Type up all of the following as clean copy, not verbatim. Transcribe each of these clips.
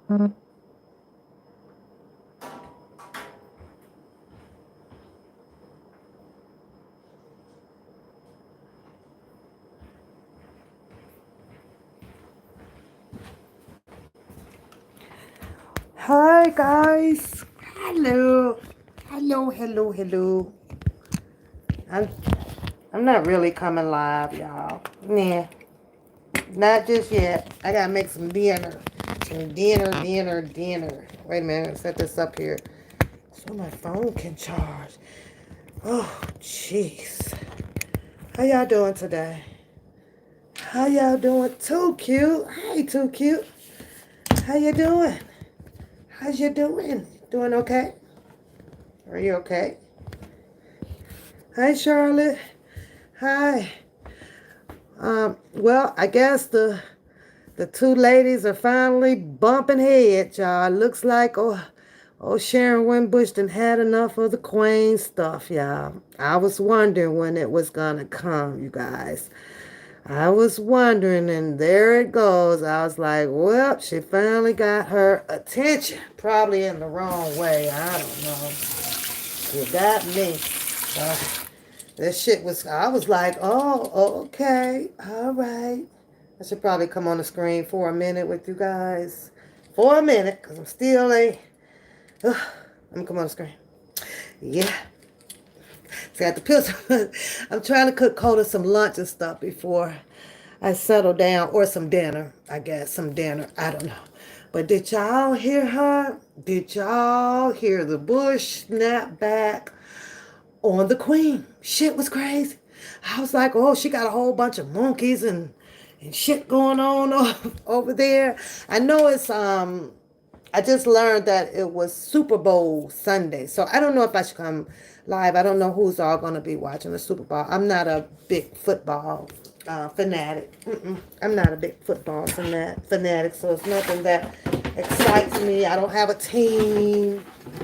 Hi guys. Hello. Hello. I'm I'm not really coming live, y'all. Nah, not just yet. I gotta make some dinner. Some dinner. Wait a minute, set this up here so my phone can charge. Oh, jeez. How y'all doing today? How y'all doing? Too cute. Hey, too cute. How you doing? How's you doing? Doing okay? Are you okay? Hi, Charlotte. Hi. Well, I guess the two ladies are finally bumping heads, y'all. Looks like Sharron Winbush done had enough of the Kwain stuff, y'all. I was wondering when it was gonna come, you guys. I was wondering, and there it goes. I was like, well, she finally got her attention. Probably in the wrong way. I don't know. You got me. Uh, this shit was, I was like, oh, okay, all right. I should probably come on the screen for a minute with you guys. For a minute, because I'm still let me come on the screen. Yeah. So I got the peel. I'm trying to cook Coda some lunch and stuff before I settle down. Or some dinner, I guess. Some dinner. I don't know. But did y'all hear her? Did y'all hear the bush snap back on the queen? Shit was crazy. I was like, oh, she got a whole bunch of monkeys and shit going on over there. I know it's I just learned that it was Super Bowl Sunday. So I don't know if I should come live. I don't know who's all going to be watching the Super Bowl. I'm not a big football fanatic. I'm not a big football fanatic. So it's nothing that excites me. I don't have a team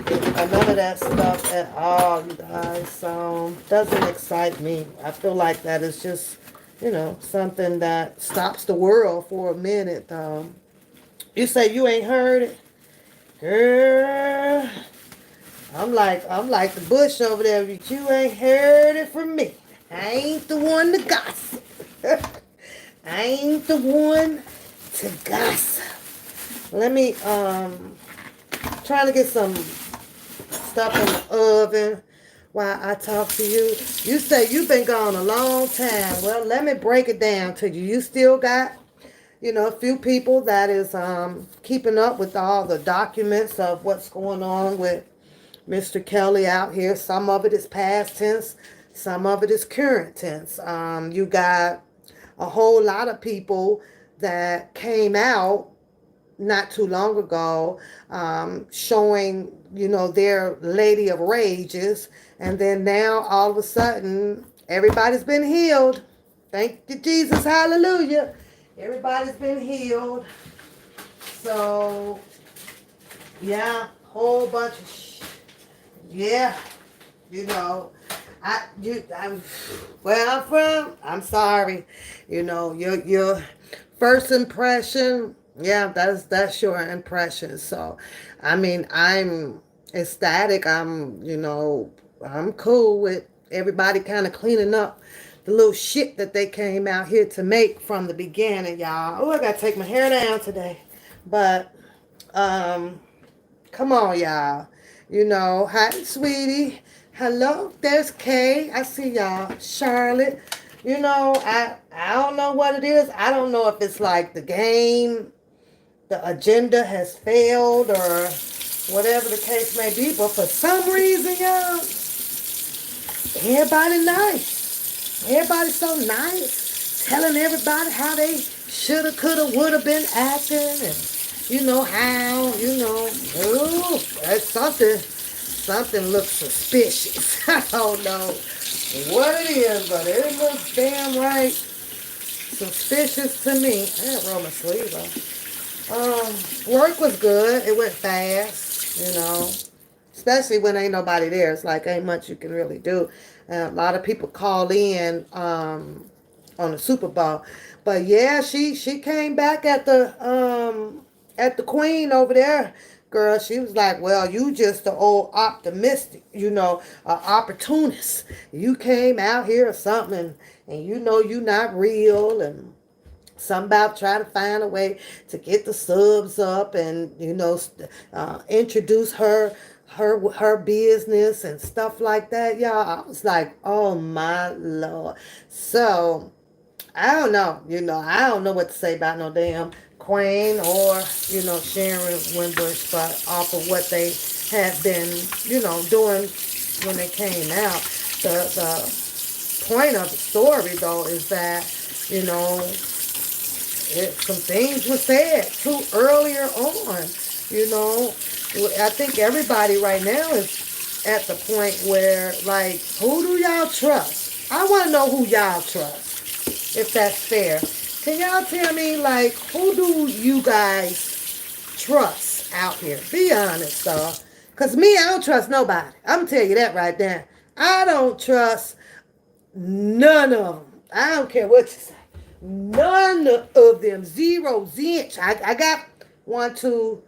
or none of that stuff at all, you guys. So doesn't excite me. I feel like that is just, something that stops the world for a minute. You say you ain't heard it? Girl, I'm like the bush over there, but you ain't heard it from me. I ain't the one to gossip. I ain't the one to gossip. Let me trying to get some stuff in the oven while I talk to you. You say you've been gone a long time. Well, let me break it down to you. You still got a few people that is keeping up with all the documents of what's going on with Mr. Kelly out here. Some of it is past tense, some of it is current tense. You got a whole lot of people that came out not too long ago showing, their Lady of Rages. And then now all of a sudden, everybody's been healed. Thank you, Jesus. Hallelujah. Everybody's been healed. So, yeah, whole bunch of yeah, you know, I'm where I'm from. I'm sorry, your first impression. Yeah, that's your impression. So, I mean, I'm ecstatic. I'm cool with everybody kind of cleaning up the little shit that they came out here to make from the beginning, y'all. Oh, I gotta take my hair down today, but um. Come on, y'all. Hi, sweetie. Hello, there's Kay. I see y'all. Charlotte. I don't know what it is. I don't know if it's like the game, the agenda has failed, or whatever the case may be. But for some reason, y'all, everybody nice. Everybody's so nice. Telling everybody how they shoulda, coulda, woulda been acting, and how, ooh, that's something looks suspicious. I don't know what it is, but it looks damn right suspicious to me. I didn't roll my sleeve off. Work was good. It went fast, especially when ain't nobody there. It's like ain't much you can really do. A lot of people call in on the Super Bowl. But yeah, she came back at the at the Queen over there, girl, she was like, well, you just the old optimistic, opportunist. You came out here or something, and you know you not real, and some about trying to find a way to get the subs up, and introduce her business and stuff like that, y'all. I was like, oh my lord. So I don't know. I don't know what to say about no damn Kwain or, Sharron Winbush, but off of what they had been, doing when they came out. The point of the story, though, is that, some things were said too earlier on. You know, I think everybody right now is at the point where, like, who do y'all trust? I want to know who y'all trust, if that's fair. Can y'all tell me, like, who do you guys trust out here? Be honest, though. Because me, I don't trust nobody. I'm going to tell you that right there. I don't trust none of them. I don't care what you say. None of them. Zero, zinch. I got one, two,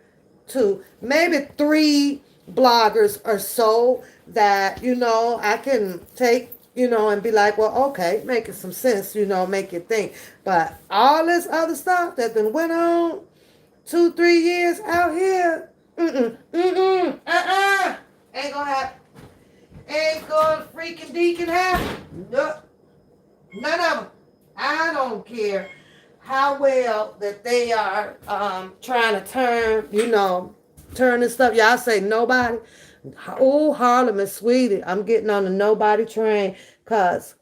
maybe three bloggers or so that, I can take, and be like, well, okay, making some sense, make you think. But all this other stuff that then went on 2-3 years out here, ain't gonna happen. Ain't gonna freaking deacon happen. Nope. None of them. I don't care how well that they are trying to turn this stuff. Y'all say nobody. Oh, Harlem and Sweetie, I'm getting on the nobody train, because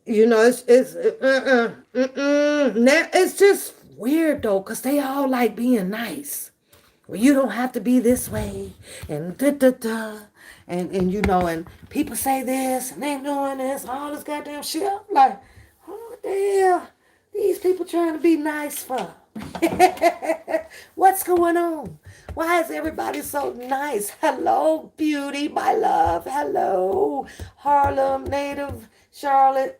it's just weird though, because they all like being nice. Well, you don't have to be this way, and da da da, and people say this and they doing this, all this goddamn shit. I'm like, what the hell? These people trying to be nice for? What's going on? Why is everybody so nice? Hello, beauty, my love. Hello, Harlem native, Charlotte.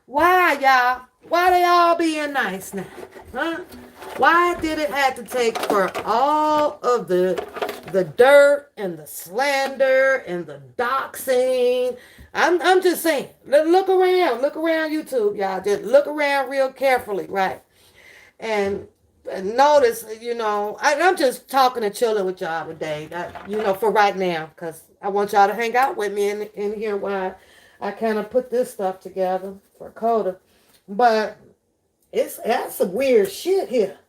Why, y'all? Why they all being nice now? Huh? Why did it have to take for all of the dirt and the slander and the doxing? I'm just saying. Look around YouTube, y'all. Just look around real carefully, right? And notice, I'm just talking and chilling with y'all today, for right now, because I want y'all to hang out with me in here while I kind of put this stuff together for Coda. But that's some weird shit here.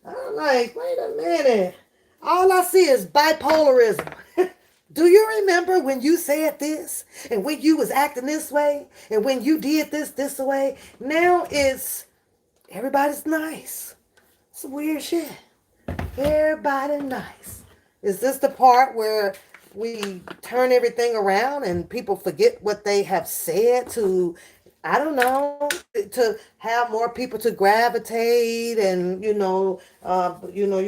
I'm like, wait a minute. All I see is bipolarism. Do you remember when you said this? And when you was acting this way? And when you did this way? Now it's everybody's nice. It's weird shit. Everybody nice. Is this the part where we turn everything around and people forget what they have said to, I don't know, to have more people to gravitate, and you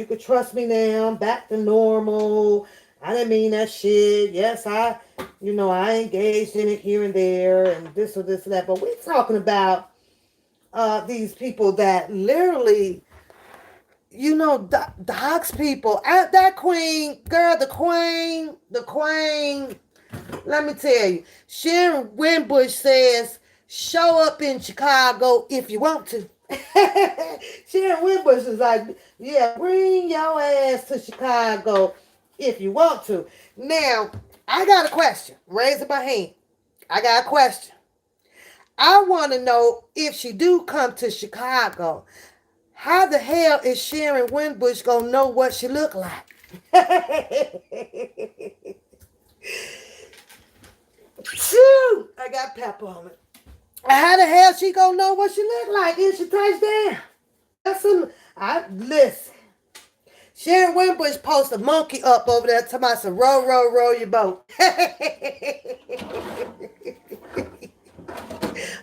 could trust me now, back to normal. I didn't mean that shit. Yes, I engaged in it here and there, and this or this or that. But we're talking about these people that literally, dogs people. That Queen, girl, the Queen, let me tell you, Sharron Winbush says, show up in Chicago if you want to. Sharron Winbush is like, yeah, bring your ass to Chicago if you want to. Now, I got a question. Raising my hand. I got a question. I want to know, if she do come to Chicago, how the hell is Sharron Winbush gonna know what she look like? Phew, I got pep on it. How the hell she gonna know what she look like if she touch down? Listen. Sharron Winbush post a monkey up over there talking about some row your boat.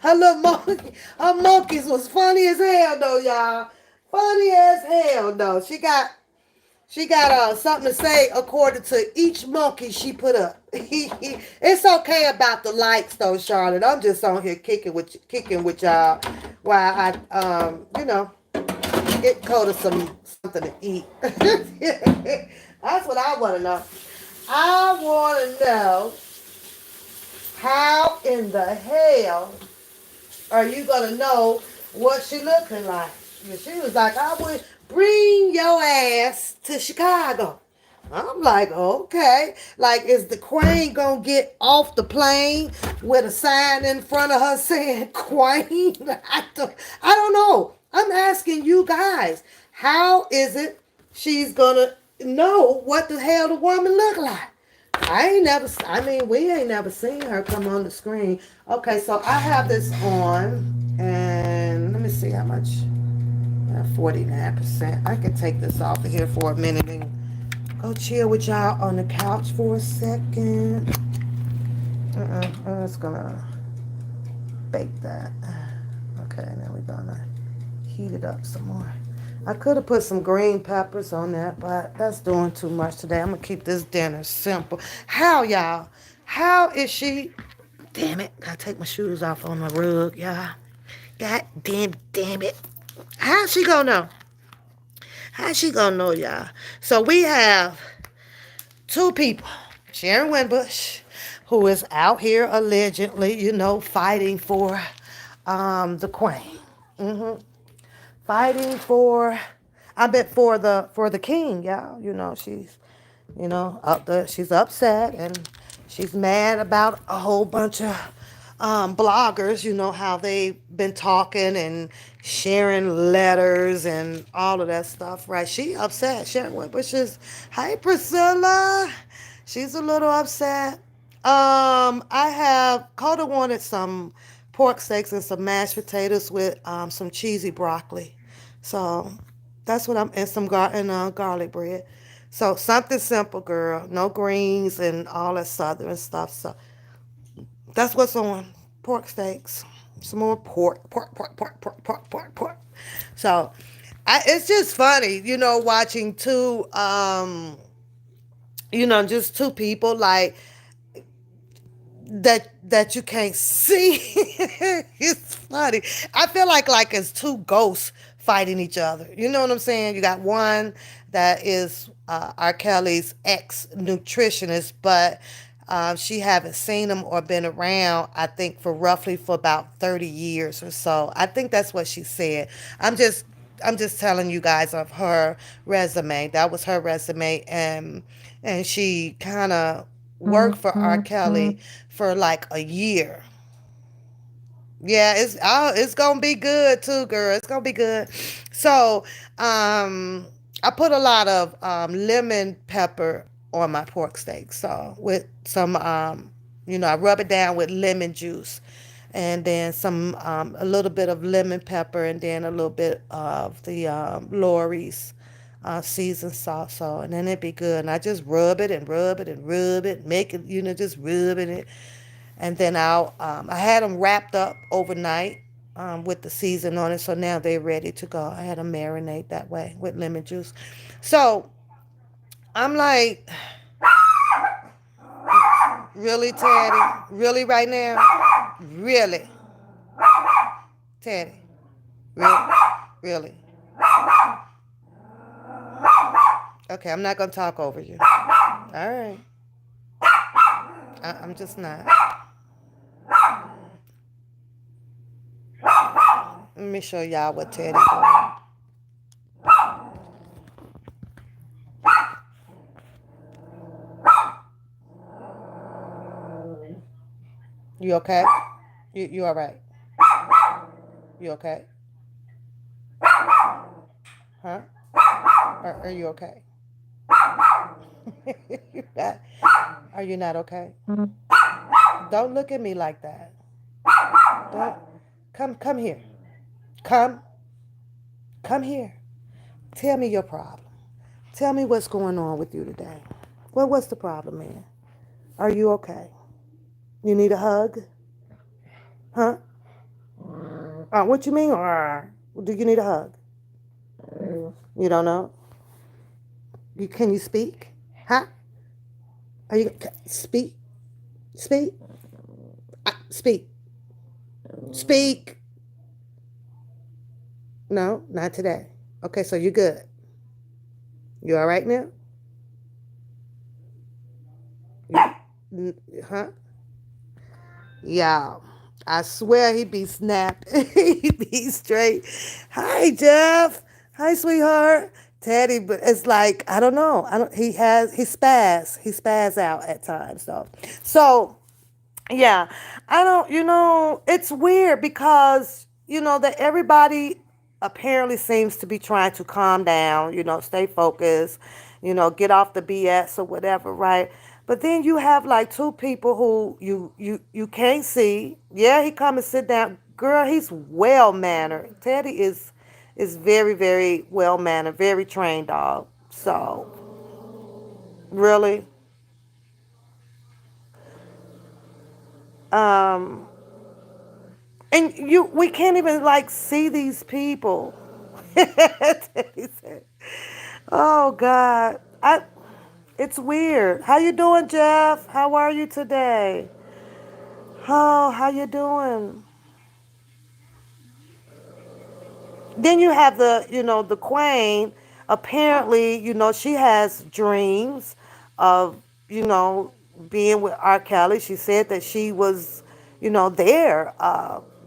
Her little monkey, her monkeys was funny as hell though, y'all. Funny as hell though. She got something to say according to each monkey she put up. It's okay about the likes though, Charlotte. I'm just on here kicking with y'all while I Get Coda something to eat. That's what I want to know. I want to know how in the hell are you gonna know what she looking like? And she was like, I would bring your ass to Chicago. I'm like, okay. Like, is the Kwain gonna get off the plane with a sign in front of her saying Kwain? I don't know. I'm asking you guys, how is it she's gonna know what the hell the woman look like? We ain't never seen her come on the screen. Okay, so I have this on, and let me see how much. 49%. I can take this off of here for a minute and go chill with y'all on the couch for a second. I'm just gonna bake that. Okay, now we're gonna heat it up some more. I could have put some green peppers on that, but that's doing too much today. I'm gonna keep this dinner simple. How, y'all? How is she? Damn it! Gotta take my shoes off on the rug, y'all. God damn it! How's she gonna know? How's she gonna know, y'all? So we have two people, Sharron Winbush, who is out here allegedly, fighting for the Queen. hmm Fighting for, I bet for the king, y'all. She's upset and she's mad about a whole bunch of bloggers, how they've been talking and sharing letters and all of that stuff, right? She upset. Sharon Winbush is, hey, Priscilla. She's a little upset. I have, Coda wanted some pork steaks and some mashed potatoes with some cheesy broccoli. So that's what and some garlic bread. So something simple, girl. No greens and all that southern stuff. So that's what's on. Pork steaks. Some more pork. Pork, pork, pork, pork, pork, pork, pork. So it's just funny, watching just two people like that you can't see. It's funny. I feel like it's two ghosts fighting each other. You know what I'm saying? You got one that is R. Kelly's ex nutritionist, but she haven't seen him or been around, I think, for about 30 years or so. I think that's what she said. I'm just telling you guys of her resume. That was her resume, and she kind of worked for R. Kelly for like a year. Yeah, it's gonna be good too, girl. It's gonna be good. So, I put a lot of lemon pepper on my pork steak. So with some, I rub it down with lemon juice, and then a little bit of lemon pepper, and then a little bit of the Lori's seasoned salt. So, and then it'd be good. And I just rub it and rub it and rub it, make it, just rubbing it. And then I had them wrapped up overnight with the season on it. So now they're ready to go. I had them marinate that way with lemon juice. So I'm like, really, Teddy? Really right now? Really? Teddy? Really? Really? Okay, I'm not going to talk over you. All right. I'm just not. Let me show y'all what Teddy doing. You okay? You all right? You okay? Huh? Are you okay? Are you not okay? Don't look at me like that. Come here. Come here. Tell me your problem. Tell me what's going on with you today. Well, what's the problem, man? Are you okay? You need a hug? Huh? What you mean? Do you need a hug? You don't know? Can you speak? Huh? Are you speak? Speak? Speak. Speak. No, not today. Okay, so you good. You all right now? Huh? Yeah. I swear he be snapping. He be straight. Hi, Jeff. Hi, sweetheart. Teddy, but it's like I don't know. I don't. He spaz out at times though. So yeah, I don't, it's weird because, that everybody apparently seems to be trying to calm down, stay focused, get off the BS or whatever, right? But then you have like two people who you can't see. Yeah, he come and sit down. Girl, he's well mannered. Teddy is very, very well mannered, very trained dog. So, really, um, and we can't even like see these people. He said, oh God. It's weird. How you doing, Jeff? How are you today? Oh, how you doing? Then you have the Kwain. Apparently, she has dreams of, you know, being with R. Kelly. She said that she was, there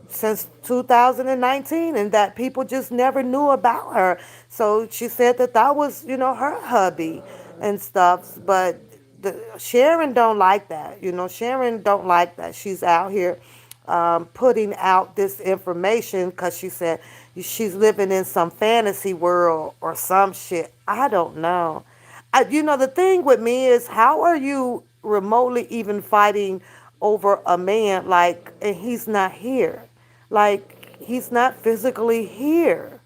since 2019 and that people just never knew about her. So she said that that was, her hubby and stuff. But Sharon don't like that. Sharon don't like that. She's out here putting out this information because she said she's living in some fantasy world or some shit. I don't know. The thing with me is, how are you remotely even fighting over a man like, and he's not here? Like, he's not physically here.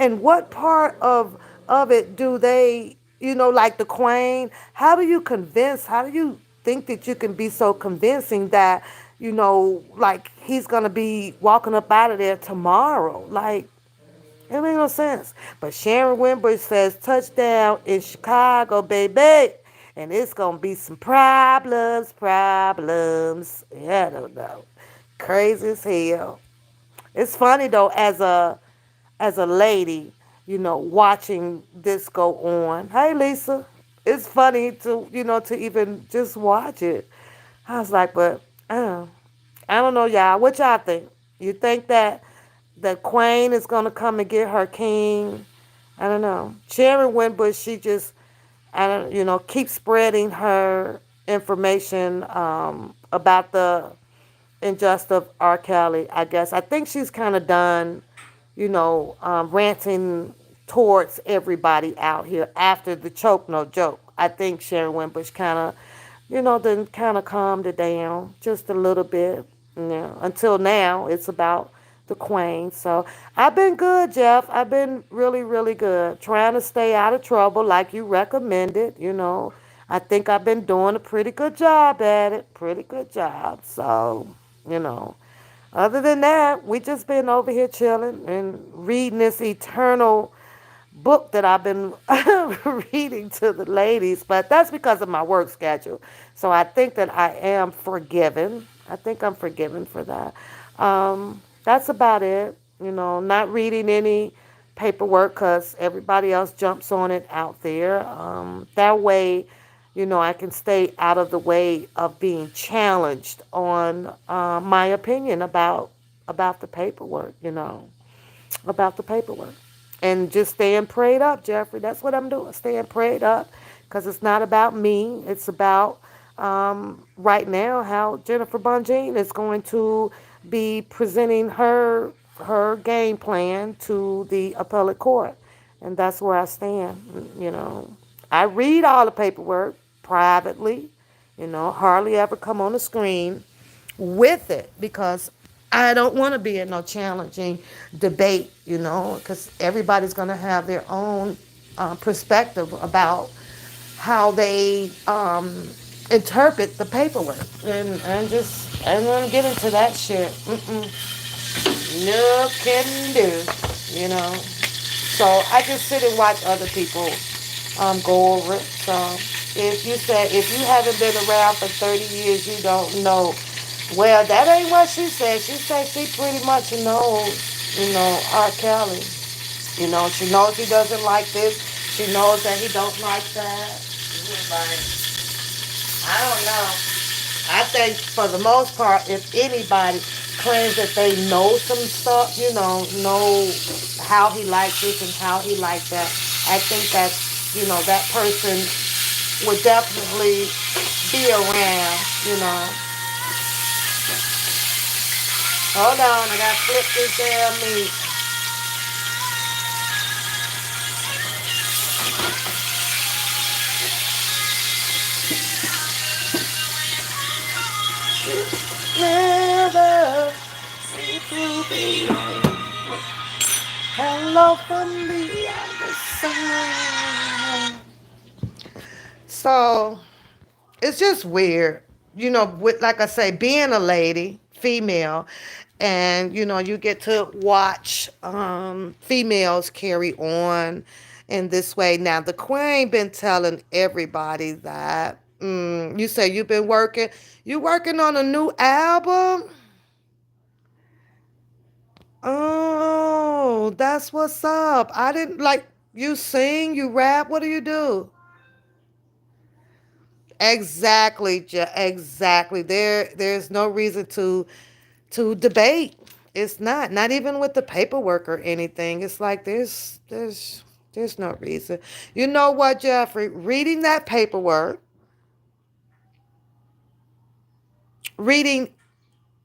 And what part of it do they, like the Kwain? How do you think that you can be so convincing that, like he's gonna be walking up out of there tomorrow? Like, it make no sense. But Sharon Winbush says touchdown in Chicago, baby. And it's gonna be some problems. Yeah, I don't know. Crazy as hell. It's funny though, as a lady, watching this go on. Hey, Lisa. It's funny to even just watch it. I was like, but I don't know, y'all. What y'all think? You think that Queen is gonna come and get her king? I don't know. Sharon Winbush, she just, I don't, keep spreading her information about the injustice of R. Kelly. I guess I think she's kind of done, ranting towards everybody out here after the choke no joke. I think Sharon Winbush kind of, then kind of calmed it down just a little bit. Until now, it's about the Queen. So I've been good, Jeff. I've been really, really good. Trying to stay out of trouble like you recommended. I think I've been doing a pretty good job at it. Pretty good job. So, you know. Other than that, we just been over here chilling and reading this eternal book that I've been reading to the ladies, but that's because of my work schedule. So I think that I am forgiven. I think I'm forgiven for that. That's about it. Not reading any paperwork because everybody else jumps on it out there. That way, I can stay out of the way of being challenged on my opinion about the paperwork. About the paperwork. And just staying prayed up, Jeffrey. That's what I'm doing. Staying prayed up because it's not about me. It's about right now how Jennifer Bongine is going to be presenting her game plan to the appellate court. And that's where I stand. I read all the paperwork privately, hardly ever come on the screen with it because I don't want to be in no challenging debate, because everybody's going to have their own perspective about how they interpret the paperwork. And I don't want to get into that shit. No can do. So I just sit and watch other people go over it. So if you haven't been around for 30 years, you don't know. Well, that ain't what she said. She said she pretty much knows, R. Kelly. You know, she knows he doesn't like this. She knows that he don't like that. Like, I don't know. I think for the most part, if anybody claims that they know some stuff, know how he likes this and how he likes that, I think that, that person would definitely be around, you know. Hold on, I gotta flip this damn meat. Never see to be hello from the other side. So it's just weird, with like I say, being a lady, female, and you get to watch females carry on in this way. Now the Queen been telling everybody that you say you've been working, you working on a new album. Oh, that's what's up. I didn't like you sing, you rap. What do you do? Exactly, exactly. There's no reason to debate. It's not even with the paperwork or anything. It's like there's no reason. You know what, Jeffrey? Reading that paperwork, reading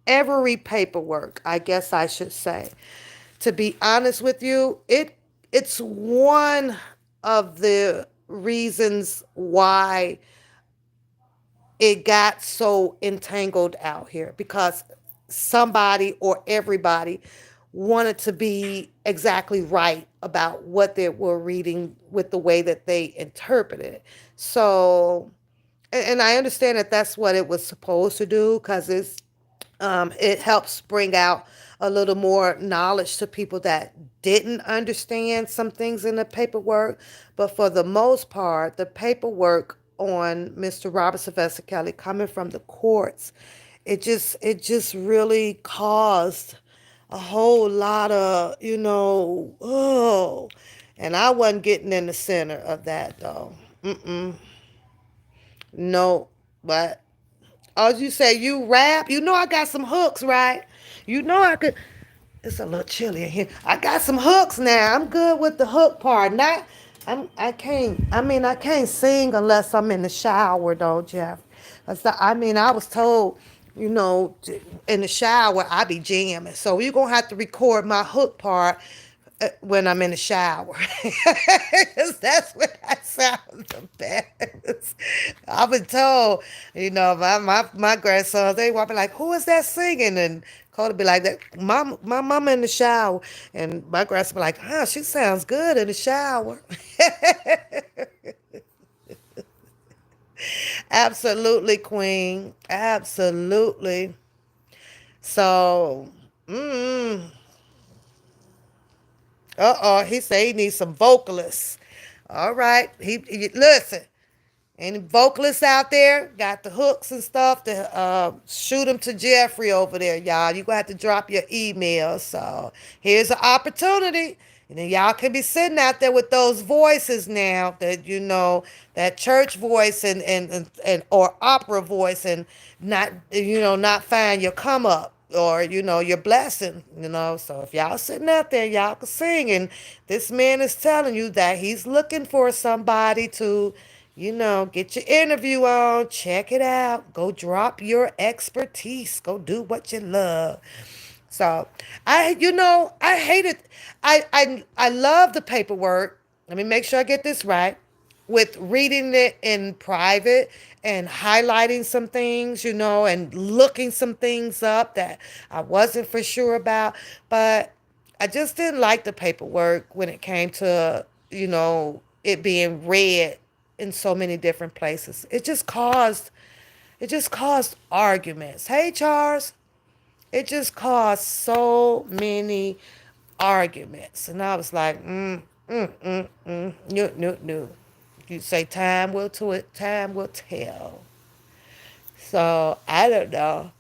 every paperwork, I guess I should say. To be honest with you, it's one of the reasons why it got so entangled out here, because somebody or everybody wanted to be exactly right about what they were reading with the way that they interpreted it. So, and I understand that that's what it was supposed to do, because it helps bring out a little more knowledge to people that didn't understand some things in the paperwork. But for the most part, the paperwork on Mr. Robert Sylvester Kelly coming from the courts, it just really caused a whole lot of, and I wasn't getting in the center of that though. No, but as you say, you rap. You know I got some hooks, right? You know I could. It's a little chilly in here. I got some hooks now. I'm good with the hook part. Not. I can't. I mean, I can't sing unless I'm in the shower, though, Jeff. I mean, I was told, in the shower I be jamming. So you're gonna have to record my hook part when I'm in the shower. 'Cause that's when I sound the best. I've been told, my grandsons, they will be like, who is that singing? And Cody be like, that my mama in the shower. And my grandson be like, huh, she sounds good in the shower. Absolutely, Queen. Absolutely. So, he say he needs some vocalists. All right. Listen. Any vocalists out there got the hooks and stuff to shoot them to Jeffrey over there, y'all. You're going to have to drop your email. So here's an opportunity. And then y'all can be sitting out there with those voices now that, that church voice and or opera voice, and not find your come up or, your blessing, So if y'all sitting out there, y'all can sing. And this man is telling you that he's looking for somebody to, get your interview on, check it out, go drop your expertise, go do what you love. So I hate it. I love the paperwork. Let me make sure I get this right. With reading it in private and highlighting some things, and looking some things up that I wasn't for sure about. But I just didn't like the paperwork when it came to, it being read in so many different places. It just caused arguments. Hey, Charles. It just caused so many arguments. And I was like, no, no, no. You say time will tell. So I don't know.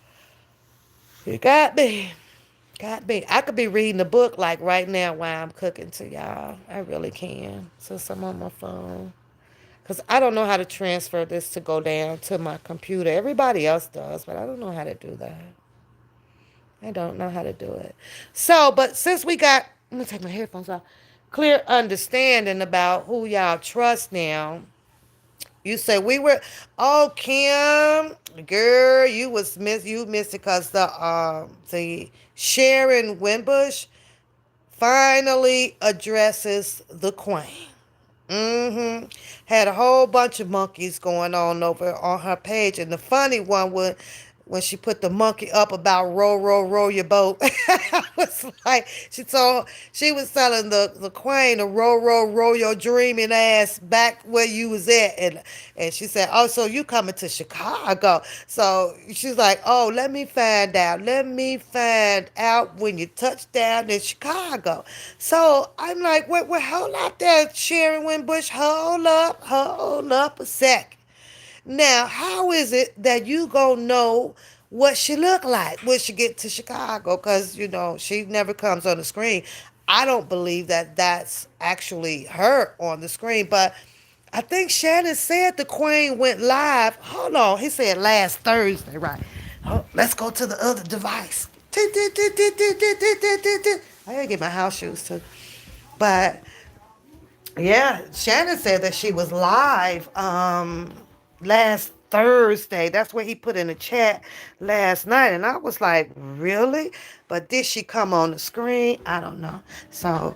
You got me. Got me. I could be reading a book like right now while I'm cooking to y'all. I really can. Since I'm on my phone. Because I don't know how to transfer this to go down to my computer. Everybody else does, but I don't know how to do that. I don't know how to do it. So, but since we got, I'm going to take my headphones off, clear understanding about who y'all trust now. You say we were, oh, Kim, girl, you missed it because the Sharron Winbush finally addresses the Kwain. Had a whole bunch of monkeys going on over on her page, and the funny one was when she put the monkey up about row, row, row your boat. I was like, she was telling the queen to row, row, row your dreaming ass back where you was at, and she said, oh, so you coming to Chicago? So she's like, oh, let me find out when you touch down in Chicago. So I'm like, hold up there, Sharon Winbush, hold up a sec. Now, how is it that you gonna know what she look like when she get to Chicago? Because, she never comes on the screen. I don't believe that that's actually her on the screen, but I think Shannon said the Queen went live. Hold on, he said last Thursday, right? Oh, let's go to the other device. I gotta get my house shoes too. But yeah, Shannon said that she was live last Thursday. That's what he put in the chat last night. And I was like, really? But did she come on the screen? I don't know. So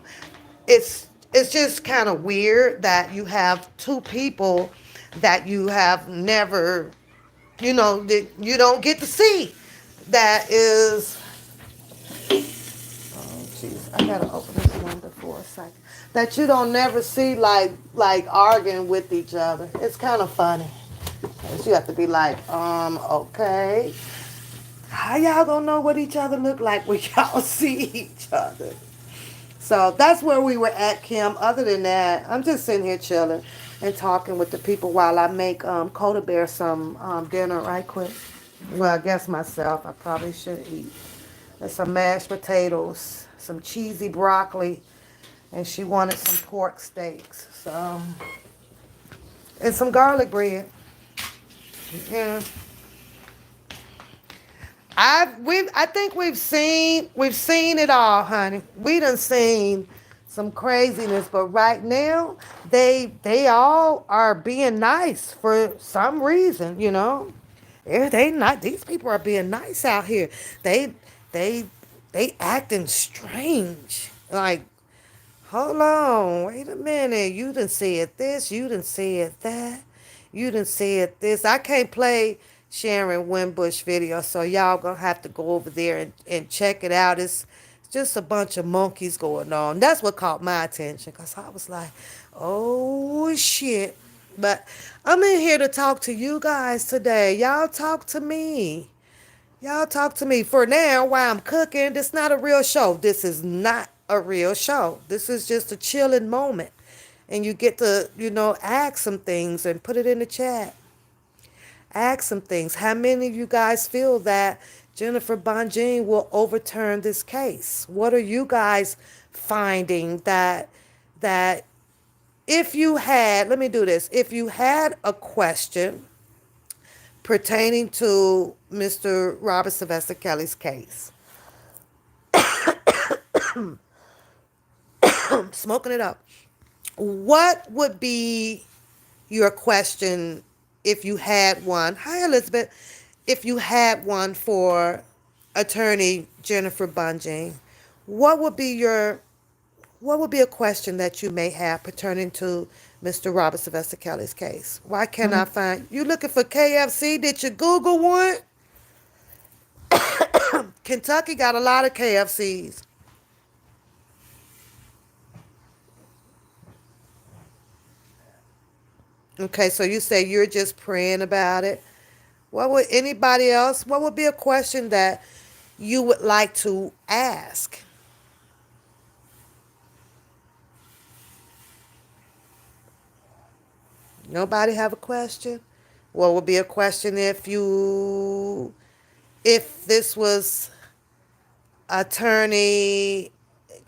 it's just kind of weird that you have two people that you have never, that you don't get to see. That is, oh jeez, I gotta open this window for a second. That you don't never see like arguing with each other. It's kind of funny. 'Cause you have to be like, okay. How y'all gonna know what each other look like when y'all see each other? So that's where we were at, Kim. Other than that, I'm just sitting here chilling and talking with the people while I make Coda Bear some dinner right quick. Well, I guess myself. I probably should eat. There's some mashed potatoes, some cheesy broccoli, and she wanted some pork steaks. So, and some garlic bread. Yeah. I think we've seen it all, honey. We done seen some craziness, but right now they all are being nice for some reason, they not, these people are being nice out here. They they they acting strange. Like, hold on, wait a minute. You done said this, you done said that, you done said this. I can't play Sharon Winbush video, so y'all gonna have to go over there and check it out. It's just a bunch of monkeys going on. That's what caught my attention, because I was like, oh shit. But I'm in here to talk to you guys today. Y'all talk to me. Y'all talk to me for now while I'm cooking. This is not a real show. This is not a real show. This is just a chilling moment. And you get to, ask some things and put it in the chat. Ask some things. How many of you guys feel that Jennifer Bonjean will overturn this case? What are you guys finding that if you had, let me do this, if you had a question pertaining to Mr. Robert Sylvester Kelly's case. Smoking it up. What would be your question if you had one? Hi, Elizabeth. If you had one for attorney Jennifer Bonjean, what would be your what would be a question that you may have pertaining to Mr. Robert Sylvester Kelly's case? Why can't I find you looking for KFC? Did you Google one? Kentucky got a lot of KFCs. Okay, so you say you're just praying about it. What would anybody else? What would be a question that you would like to ask? Nobody have a question? What would be a question if this was Attorney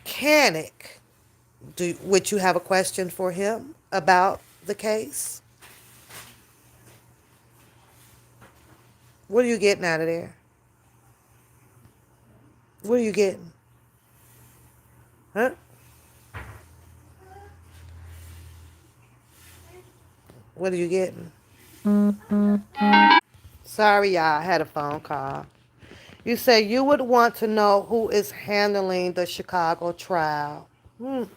Canick, would you have a question for him about the case? What are you getting out of there? What are you getting? Huh? What are you getting? Sorry, y'all. I had a phone call. You say you would want to know who is handling the Chicago trial.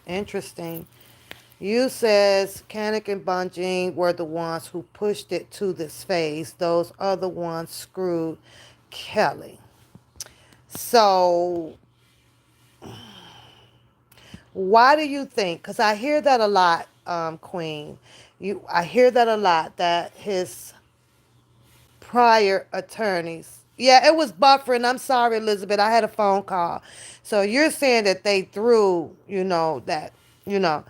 Interesting. You says Kanik and Bunjin were the ones who pushed it to this phase. Those other ones screwed Kelly. So why do you think? Because I hear that a lot, Queen. I hear that a lot, that his prior attorneys. Yeah, it was buffering. I'm sorry, Elizabeth. I had a phone call. So you're saying that they threw, that, you know,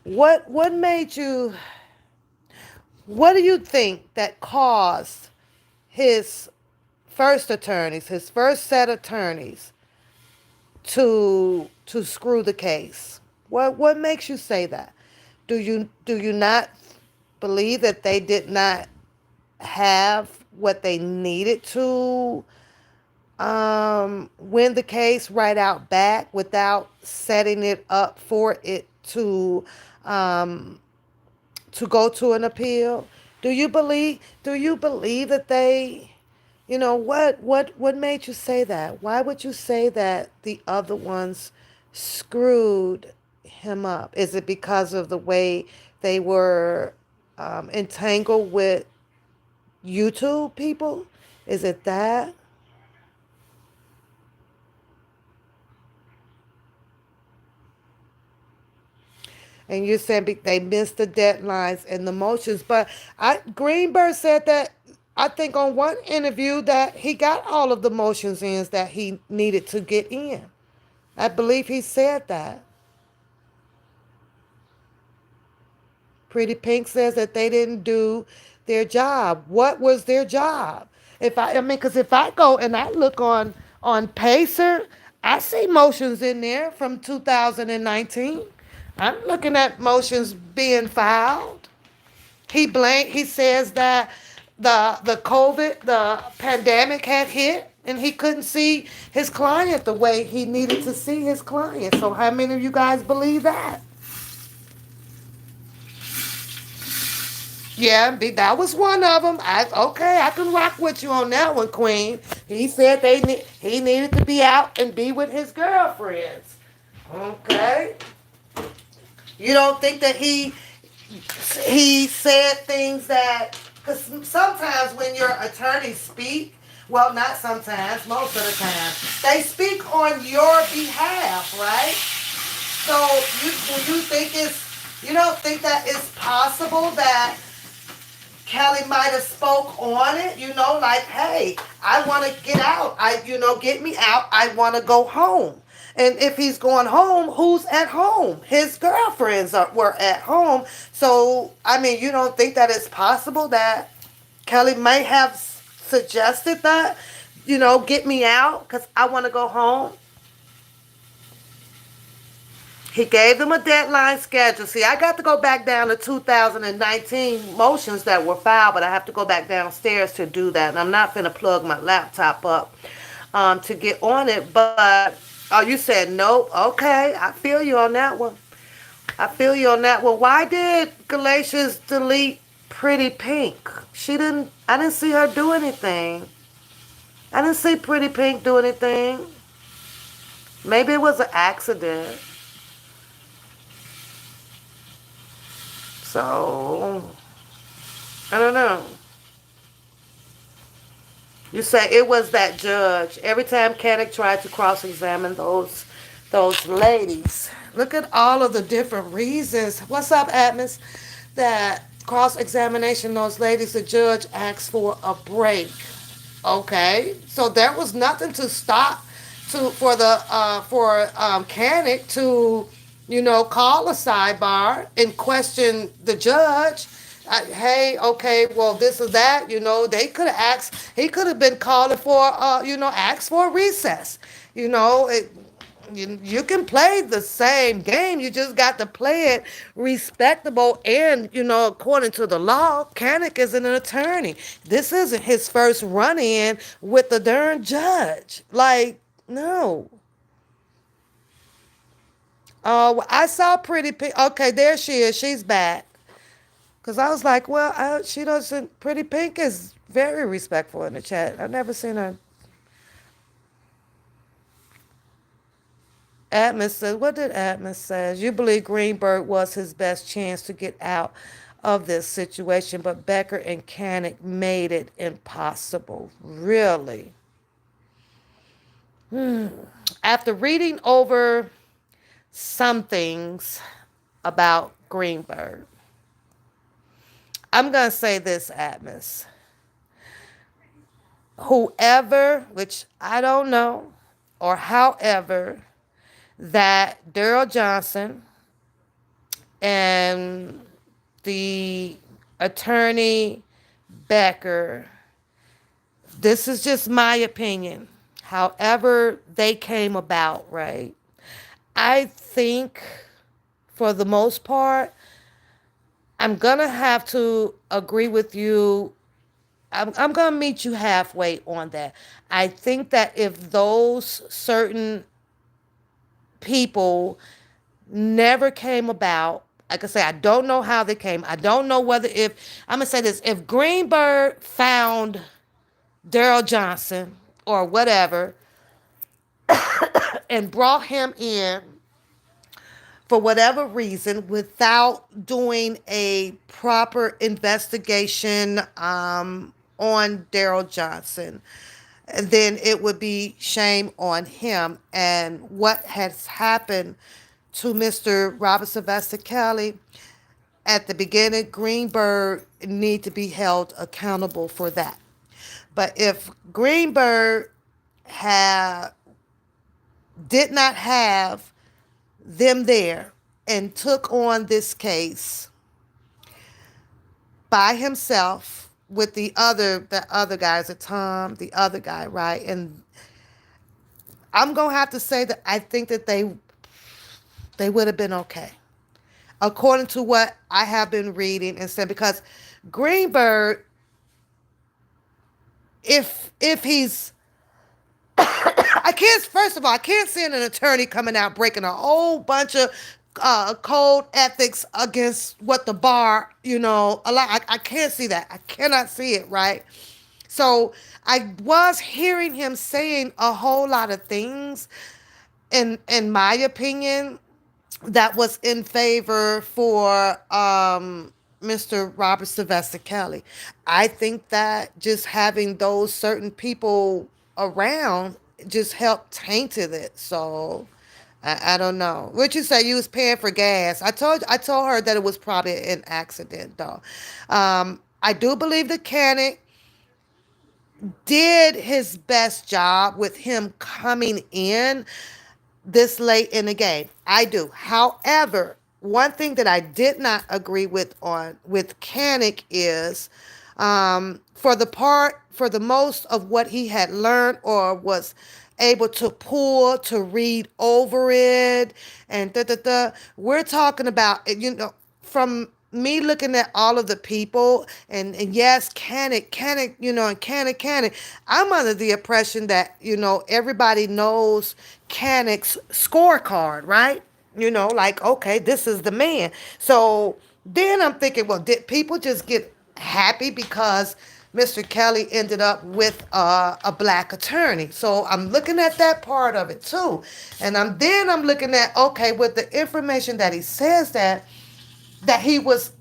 what made you, what do you think that caused his first attorneys, his first set of attorneys to screw the case? What makes you say that? Do you not believe that they did not have what they needed to win the case right out back without setting it up for it to go to an appeal? Do you believe that they, what made you say that? Why would you say that the other ones screwed him up? Is it because of the way they were entangled with YouTube people? Is it that? And you're saying they missed the deadlines and the motions. But Greenberg said that, I think on one interview, that he got all of the motions in that he needed to get in. I believe he said that. Pretty Pink says that they didn't do their job. What was their job? Because if I go and I look on Pacer, I see motions in there from 2019. I'm looking at motions being filed. He says that the pandemic had hit and he couldn't see his client the way he needed to see his client. So how many of you guys believe that? Yeah, that was one of them. I can rock with you on that one, Queen. He said he needed to be out and be with his girlfriends. Okay. You don't think that he said things that, because sometimes when your attorneys speak, well, not sometimes, most of the time, they speak on your behalf, right? So you don't think that it's possible that Kelly might have spoke on it, like, hey, I want to get out. Get me out. I want to go home. And if he's going home, who's at home? His girlfriends were at home. So, you don't think that it's possible that Kelly may have suggested that, get me out because I want to go home? He gave them a deadline schedule. See, I got to go back down to 2019 motions that were filed, but I have to go back downstairs to do that. And I'm not going to plug my laptop up to get on it. But, you said nope. Okay, I feel you on that one. Why did Galatians delete Pretty Pink? I didn't see her do anything. I didn't see Pretty Pink do anything. Maybe it was an accident. So, I don't know. You say it was that judge. Every time Kanik tried to cross-examine those ladies. Look at all of the different reasons. What's up, Atmos? That cross-examination, those ladies, the judge asked for a break. Okay, so there was nothing to stop for Kanik to call a sidebar and question the judge. Hey, okay, well, this or that, they could have asked, he could have been calling for, asked for a recess. You know, it, you can play the same game. You just got to play it respectable and, according to the law. Kanik is an attorney. This isn't his first run in with the darn judge. Like, no. Oh, I saw Pretty Pink. Okay, there she is. She's back. Because I was like, well, she doesn't. Pretty Pink is very respectful in the chat. I've never seen her. Atmos says, what did Atmos says? You believe Greenberg was his best chance to get out of this situation, but Becker and Kanik made it impossible. Really? After reading over some things about Greenberg, I'm going to say this, Atmos. Whoever, which I don't know, or however, that Daryl Johnson and the attorney Becker, this is just my opinion, however they came about, right? I think for the most part, I'm going to have to agree with you. I'm going to meet you halfway on that. I think that if those certain people never came about, like I say, I don't know how they came. I don't know whether if, I'm going to say this, if Greenberg found Daryl Johnson or whatever and brought him in for whatever reason without doing a proper investigation on Daryl Johnson, then it would be shame on him. And what has happened to Mr. Robert Sylvester Kelly at the beginning, Greenberg need to be held accountable for that. But if Greenberg did not have them there and took on this case by himself with the other guys, Tom, the other guy, right? And I'm gonna have to say that I think that they would have been okay, according to what I have been reading and saying, because Greenberg, if he's I can't. First of all, I can't see an attorney coming out breaking a whole bunch of code ethics against what the bar, a lot. I can't see that. I cannot see it. Right. So I was hearing him saying a whole lot of things, in my opinion, that was in favor for Mr. Robert Sylvester Kelly. I think that just having those certain people around just helped tainted it. So I don't know. What you say? You was paying for gas. I told her that it was probably an accident, though. I do believe the mechanic did his best job with him coming in this late in the game. I do. However, one thing that I did not agree with Kanik is for the most of what he had learned or was able to pull to read over it and we're talking about, from me looking at all of the people and yes, Kanik, and Kanik, I'm under the impression that, everybody knows Kanik's scorecard, right? Like, okay, this is the man. So then I'm thinking, well, did people just get happy because Mr. Kelly ended up with a black attorney? So I'm looking at that part of it too. And I'm looking at, okay, with the information that he says that he was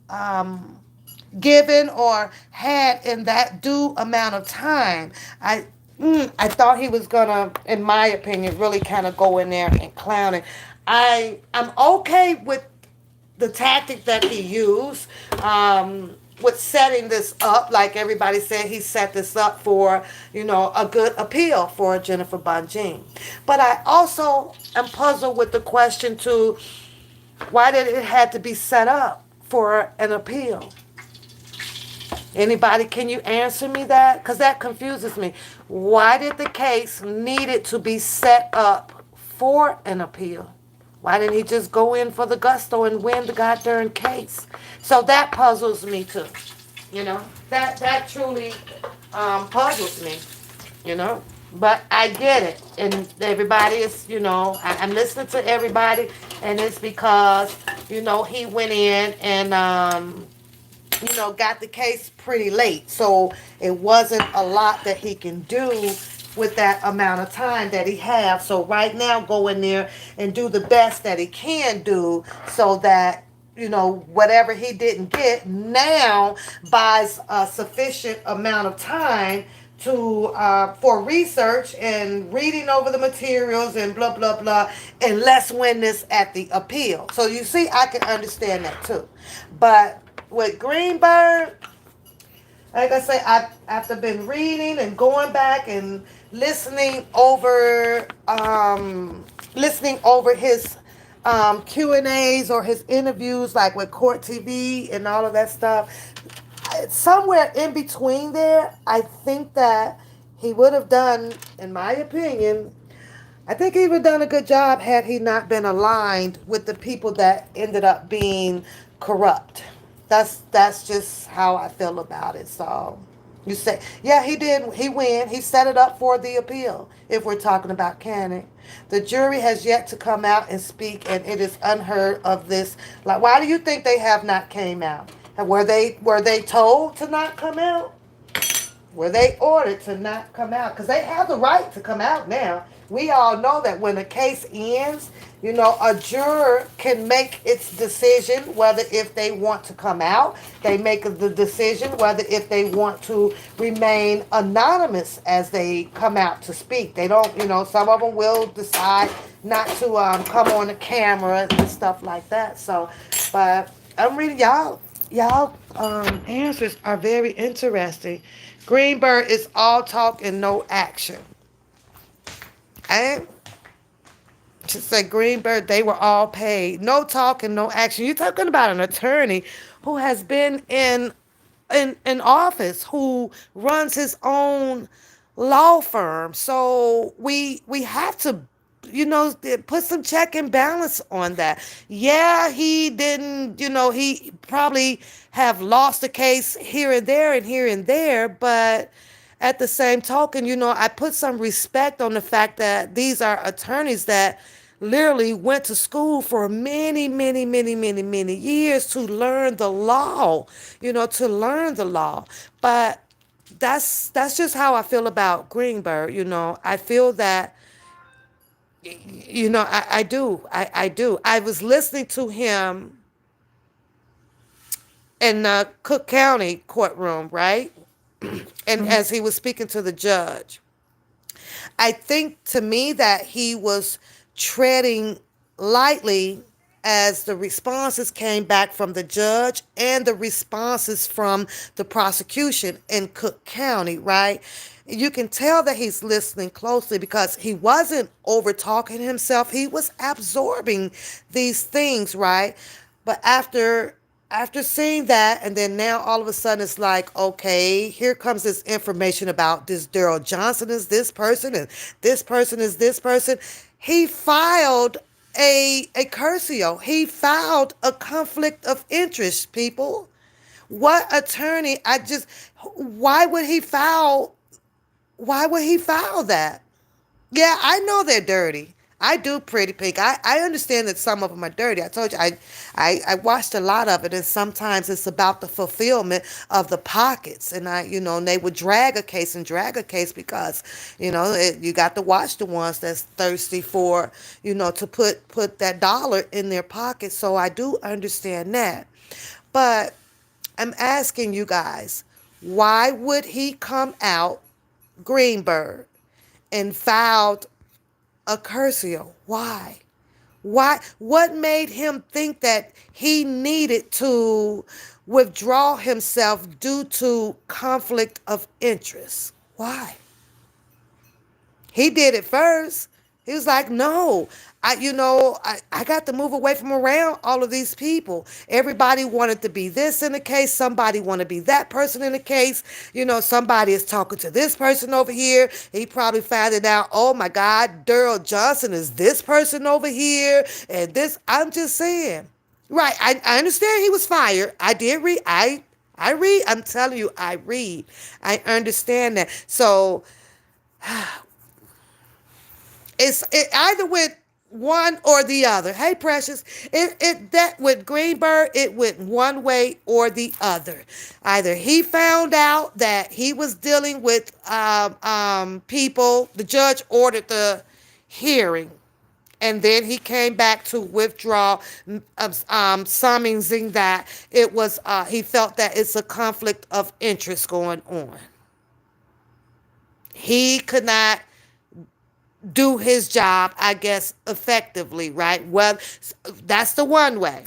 given or had in that due amount of time, I thought he was gonna, in my opinion, really kind of go in there and clown it. I'm okay with the tactic that he used, with setting this up. Like everybody said, he set this up for, a good appeal for Jennifer Bonjean. But I also am puzzled with the question too, why did it have to be set up for an appeal? Anybody, can you answer me that? Because that confuses me. Why did the case needed to be set up for an appeal? Why didn't he just go in for the gusto and win the goddamn case? So that puzzles me too. You know, that truly puzzles me. You know, but I get it, and everybody is, I'm listening to everybody, and it's because he went in and got the case pretty late. So it wasn't a lot that he can do with that amount of time that he have. So right now, go in there and do the best that he can do so that, whatever he didn't get now buys a sufficient amount of time to for research and reading over the materials and blah blah blah, and let's win this at the appeal. So you see, I can understand that too. But with Greenberg, like I say, after been reading and going back and listening over his Q&As or his interviews, like with Court TV and all of that stuff. Somewhere in between there, I think that he would have done, in my opinion, I think he would have done a good job had he not been aligned with the people that ended up being corrupt. That's just how I feel about it. So you say, yeah, he did. He win. He set it up for the appeal. If we're talking about canon, the jury has yet to come out and speak, and it is unheard of this. Like, why do you think they have not came out? And were they told to not come out? Were they ordered to not come out? Because they have the right to come out now. We all know that when a case ends, a juror can make its decision whether if they want to come out. They make the decision whether if they want to remain anonymous as they come out to speak. They don't, some of them will decide not to come on the camera and stuff like that. So, but I'm reading y'all answers are very interesting. Greenberg is all talk and no action. And to say Greenberg, they were all paid. No talk and no action. You're talking about an attorney who has been in office, who runs his own law firm. So we have to, put some check and balance on that. Yeah, he didn't, he probably have lost a case here and there and here and there, but at the same token, I put some respect on the fact that these are attorneys that literally went to school for many, many, many, many, many years to learn the law, to learn the law. But that's just how I feel about Greenberg. I feel that, I do. I do. I was listening to him in the Cook County courtroom, right? And as he was speaking to the judge, I think to me that he was treading lightly as the responses came back from the judge and the responses from the prosecution in Cook County, right? You can tell that he's listening closely because he wasn't over talking himself. He was absorbing these things, right? But after seeing that, and then now all of a sudden it's like, okay, here comes this information about this Daryl Johnson is this person and this person is this person. He filed a cursio. He filed a conflict of interest, people. What attorney, why would he file that? Yeah, I know they're dirty. I do, Pretty Pink. I understand that some of them are dirty. I told you, I watched a lot of it, and sometimes it's about the fulfillment of the pockets. And and they would drag a case because, you got to watch the ones that's thirsty for, to put that dollar in their pocket. So I do understand that. But I'm asking you guys, why would he come out, Greenberg, and filed a cursio? Why? What made him think that he needed to withdraw himself due to conflict of interest? Why? He did it first. He was like, no, I got to move away from around all of these people. Everybody wanted to be this in the case. Somebody wanted to be that person in the case. Somebody is talking to this person over here. He probably found it out. Oh my God, Daryl Johnson is this person over here. And this, I'm just saying. Right. I understand he was fired. I did read. I read. I'm telling you, I read. I understand that. So it either went one or the other. Hey, Precious, it that with Greenberg, it went one way or the other. Either he found out that he was dealing with people. The judge ordered the hearing, and then he came back to withdraw, summoning that it was. He felt that it's a conflict of interest going on. He could not do his job, I guess, effectively, right? Well, that's the one way.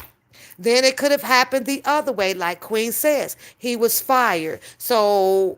Then it could have happened the other way, like Queen says. He was fired. So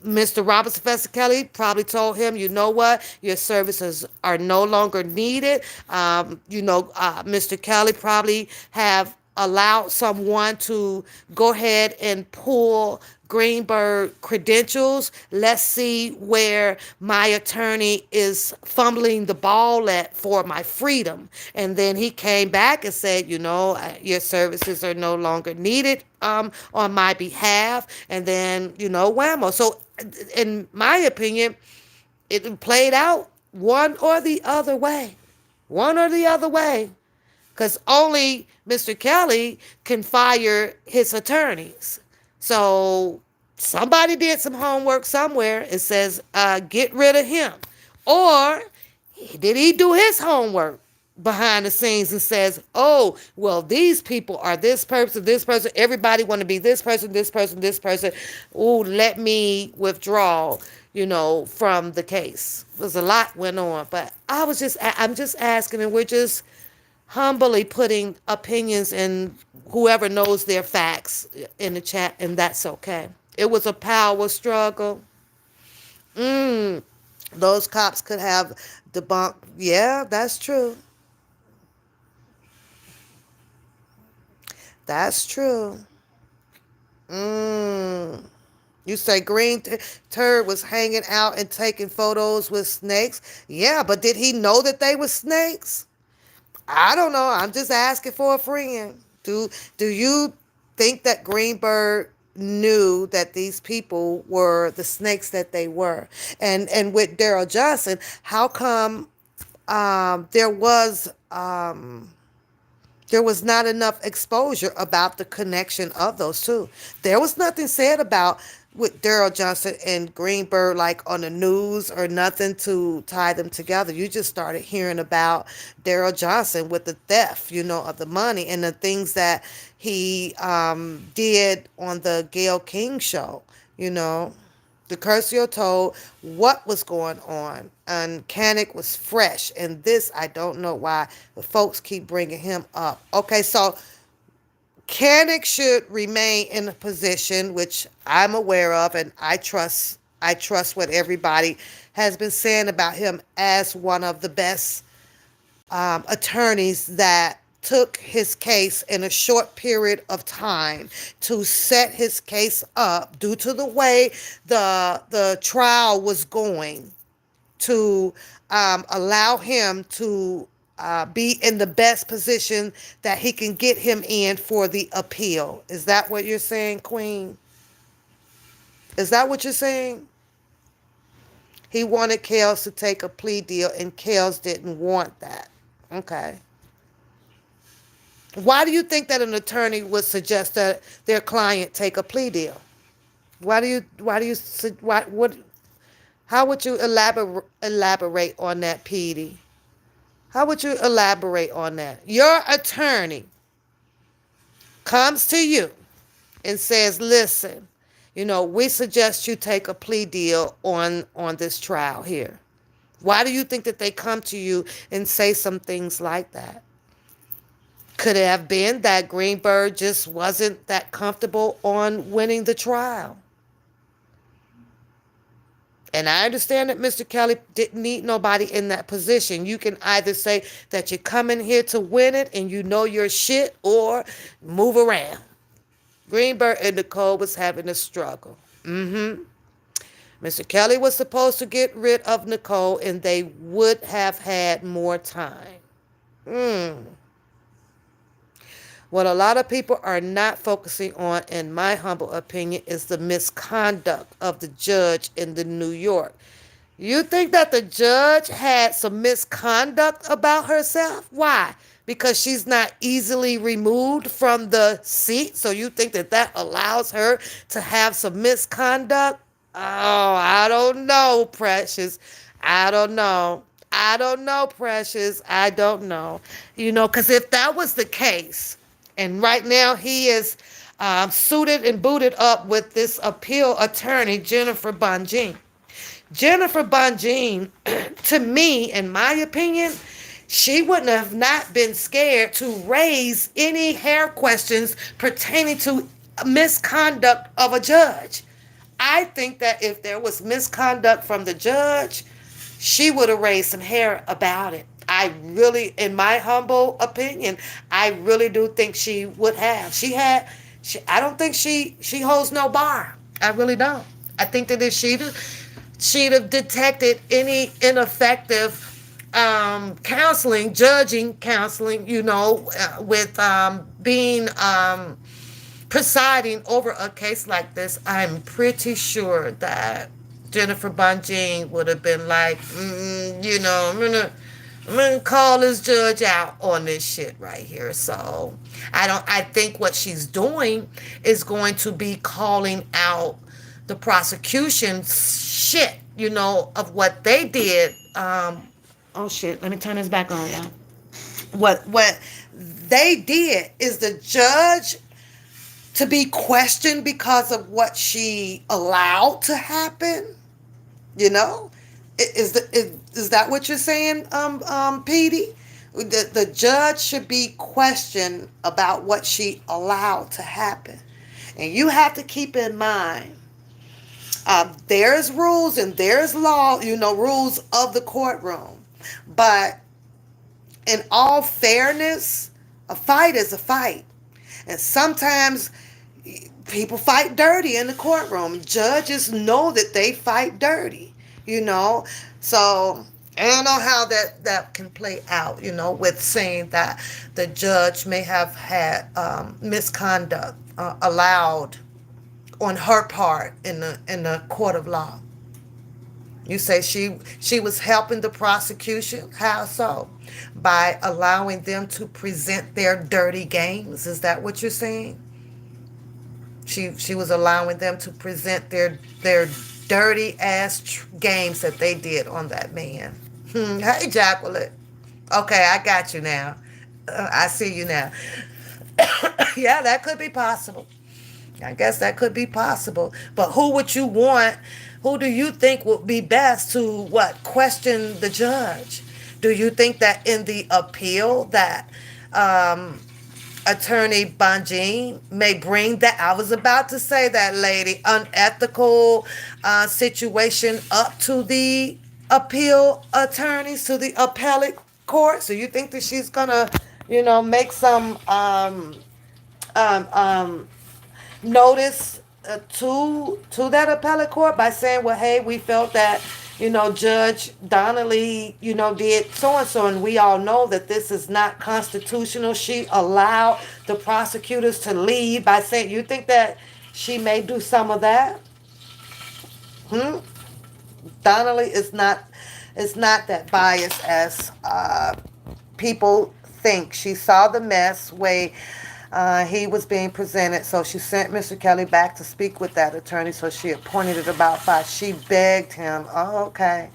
Mr. Robert Sylvester Kelly probably told him, you know what, your services are no longer needed. Mr. Kelly probably have allowed someone to go ahead and pull Greenberg credentials. Let's see where my attorney is fumbling the ball at for my freedom. And then he came back and said, your services are no longer needed on my behalf. And then, whammo. So in my opinion, it played out one or the other way. One or the other way. Because only Mr. Kelly can fire his attorneys. So somebody did some homework somewhere and says, get rid of him. Or did he do his homework behind the scenes and says, oh, well, these people are this person, everybody want to be this person, this person, this person. Oh, let me withdraw, from the case. There's a lot went on, but I'm just asking, and we're just humbly putting opinions and whoever knows their facts in the chat, and that's okay. It was a power struggle. Those cops could have debunked. Yeah, that's true. That's true. You say Green Turd was hanging out and taking photos with snakes? Yeah, but did he know that they were snakes? I don't know. I'm just asking for a friend. Do you think that Greenberg knew that these people were the snakes that they were? And with Daryl Johnson, how come there was not enough exposure about the connection of those two? There was nothing said about with Daryl Johnson and Greenberg like on the news or nothing to tie them together. You just started hearing about Daryl Johnson with the theft, of the money and the things that he did on the Gayle King show. The Curcio told what was going on, and Canick was fresh. And this, I don't know why the folks keep bringing him up. Okay, so Canick should remain in a position which I'm aware of, and I trust what everybody has been saying about him as one of the best attorneys that took his case in a short period of time to set his case up due to the way the trial was going, to allow him to be in the best position that he can get him in for the appeal. Is that what you're saying, Queen? Is that what you're saying? He wanted Kels to take a plea deal, and Kels didn't want that. Okay. Why do you think that an attorney would suggest that their client take a plea deal? How would you elaborate on that, Petey? How would you elaborate on that? Your attorney comes to you and says, listen, we suggest you take a plea deal on this trial here. Why do you think that they come to you and say some things like that? Could it have been that Greenberg just wasn't that comfortable on winning the trial? And I understand that Mr. Kelly didn't need nobody in that position. You can either say that you're coming here to win it and you know your shit, or move around. Greenberg and Nicole was having a struggle. Mr. Kelly was supposed to get rid of Nicole and they would have had more time. What a lot of people are not focusing on, in my humble opinion, is the misconduct of the judge in the New York. You think that the judge had some misconduct about herself? Why? Because she's not easily removed from the seat. So you think that that allows her to have some misconduct? Oh, I don't know, Precious. I don't know. I don't know, Precious. I don't know. Because if that was the case, and right now he is suited and booted up with this appeal attorney, Jennifer Bonjean. Jennifer Bonjean, to me, in my opinion, she wouldn't have not been scared to raise any hair questions pertaining to misconduct of a judge. I think that if there was misconduct from the judge, she would have raised some hair about it. I really, in my humble opinion, I really do think she would have. I don't think she holds no bar. I really don't. I think that if she'd have detected any ineffective judging counseling, with being presiding over a case like this, I'm pretty sure that Jennifer Bonjean would have been like, I'm gonna call this judge out on this shit right here. So I think what she's doing is going to be calling out the prosecution's shit, of what they did. Oh shit, let me turn this back on, y'all. What they did is the judge to be questioned because of what she allowed to happen. Is that what you're saying, Petey? The judge should be questioned about what she allowed to happen. And you have to keep in mind, there's rules and there's law, rules of the courtroom. But in all fairness, a fight is a fight. And sometimes people fight dirty in the courtroom. Judges know that they fight dirty, So I don't know how that can play out, with saying that the judge may have had misconduct allowed on her part in the court of law. You say she was helping the prosecution. How so? By allowing them to present their dirty games. Is that what you're saying? She was allowing them to present their dirty ass games that they did on that man. Hey, Jacqueline. Okay, I got you now. I see you now. Yeah, that could be possible. I guess that could be possible. But who would you want? Who do you think would be best to question the judge? Do you think that in the appeal that Attorney Bonjean may bring that? I was about to say that, lady, unethical situation up to the appeal attorneys, to the appellate court. So you think that she's gonna, make some notice to that appellate court by saying, well, hey, we felt that Judge Donnelly did so and so, and we all know that this is not constitutional. She allowed the prosecutors to lead by saying, you think that she may do some of that? Donnelly is not that biased as people think. She saw the mess way he was being presented, so she sent Mr. Kelly back to speak with that attorney, so she appointed it about 5. She begged him. Oh, okay.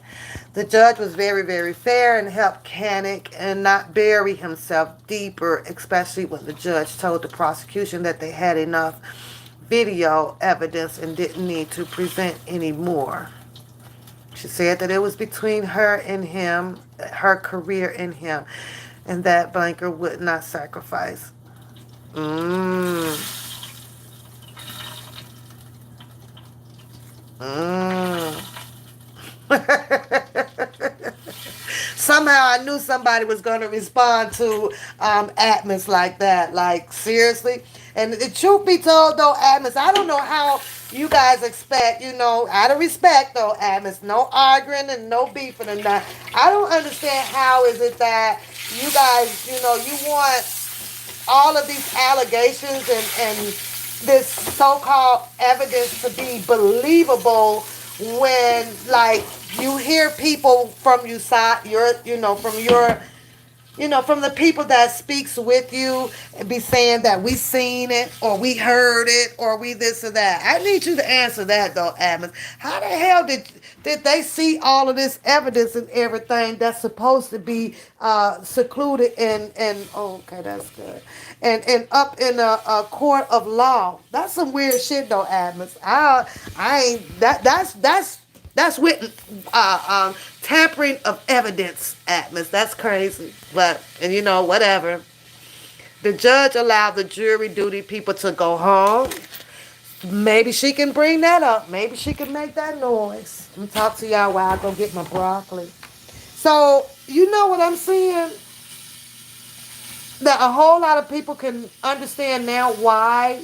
The judge was very, very fair and helped Canick and not bury himself deeper, especially when the judge told the prosecution that they had enough video evidence and didn't need to present any more. She said that it was between her and him, her career and him, and that Blanker would not sacrifice. Mm. Somehow I knew somebody was going to respond to Atmos like that. Like, seriously? And the truth be told, though, Atmos, I don't know how you guys expect, out of respect, though, Atmos, no arguing and no beefing and that. I don't understand how is it that you guys, you want all of these allegations and this so-called evidence to be believable when, like, you hear people from you side from the people that speaks with you and be saying that we seen it or we heard it or we this or that. I need you to answer that though, Adams. How the hell did they see all of this evidence and everything that's supposed to be secluded and oh, okay, that's good. And up in a court of law. That's some weird shit though, Adams. I ain't that's with tampering of evidence, Atmos. That's crazy. But, and whatever. The judge allowed the jury duty people to go home. Maybe she can bring that up. Maybe she can make that noise. I'm going to talk to y'all while I go get my broccoli. So, you know what I'm saying? That a whole lot of people can understand now why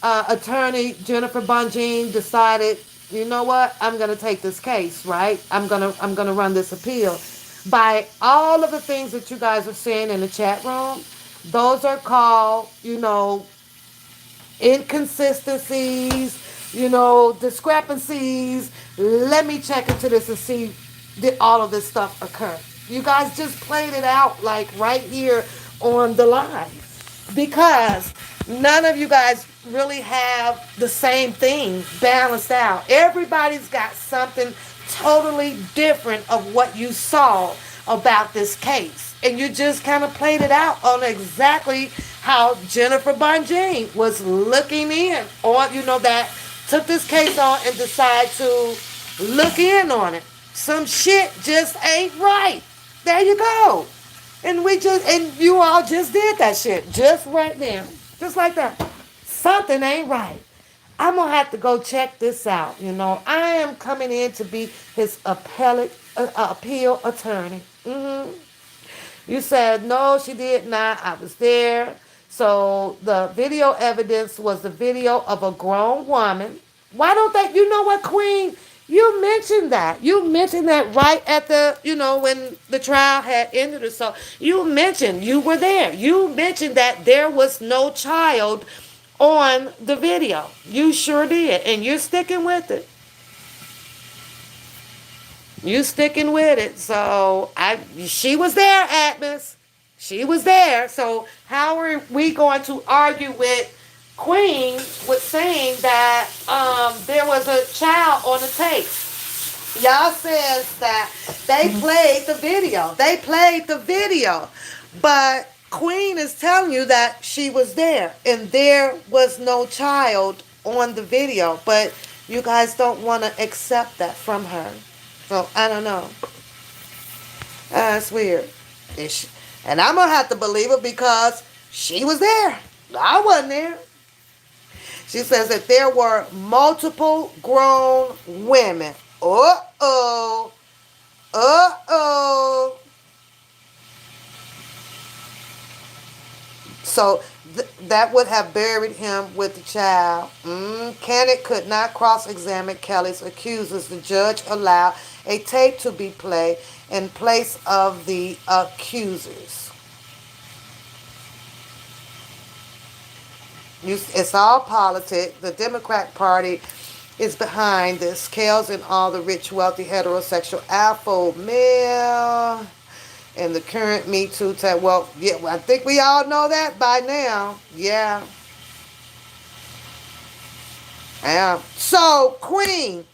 attorney Jennifer Bonjean decided, you know what, I'm gonna take this case, right? I'm gonna run this appeal. By all of the things that you guys are saying in the chat room, those are called, inconsistencies, discrepancies. Let me check into this and see did all of this stuff occur. You guys just played it out like right here on the live because none of you guys really have the same thing balanced out. Everybody's got something totally different of what you saw about this case. And you just kind of played it out on exactly how Jennifer Bonjean was looking in on, that took this case on and decided to look in on it. Some shit just ain't right. There you go. And you all just did that shit just right there. Just like that. Something ain't right. I'm going to have to go check this out. I am coming in to be his appeal attorney. You said, no, she did not. I was there. So the video evidence was the video of a grown woman. Why don't they, you know what, Queen? You mentioned that. You mentioned that right at the, when the trial had ended or so. You mentioned you were there. You mentioned that there was no child on the video. You sure did. And you're sticking with it. You sticking with it. So she was there, Atmos. She was there. So how are we going to argue with Queen with saying that there was a child on the tape? Y'all says that they played the video. They played the video. But Queen is telling you that she was there and there was no child on the video. But you guys don't want to accept that from her. So I don't know. That's weird. And I'm going to have to believe it because she was there. I wasn't there. She says that there were multiple grown women. Uh-oh. Uh-oh. So that would have buried him with the child. Kenneth could not cross-examine Kelly's accusers. The judge allowed a tape to be played in place of the accusers. It's all politics. The Democrat Party is behind this. Kells and all the rich, wealthy, heterosexual alpha male and the current Me Too type. Well, yeah, I think we all know that by now. Yeah. Yeah. So, Queen,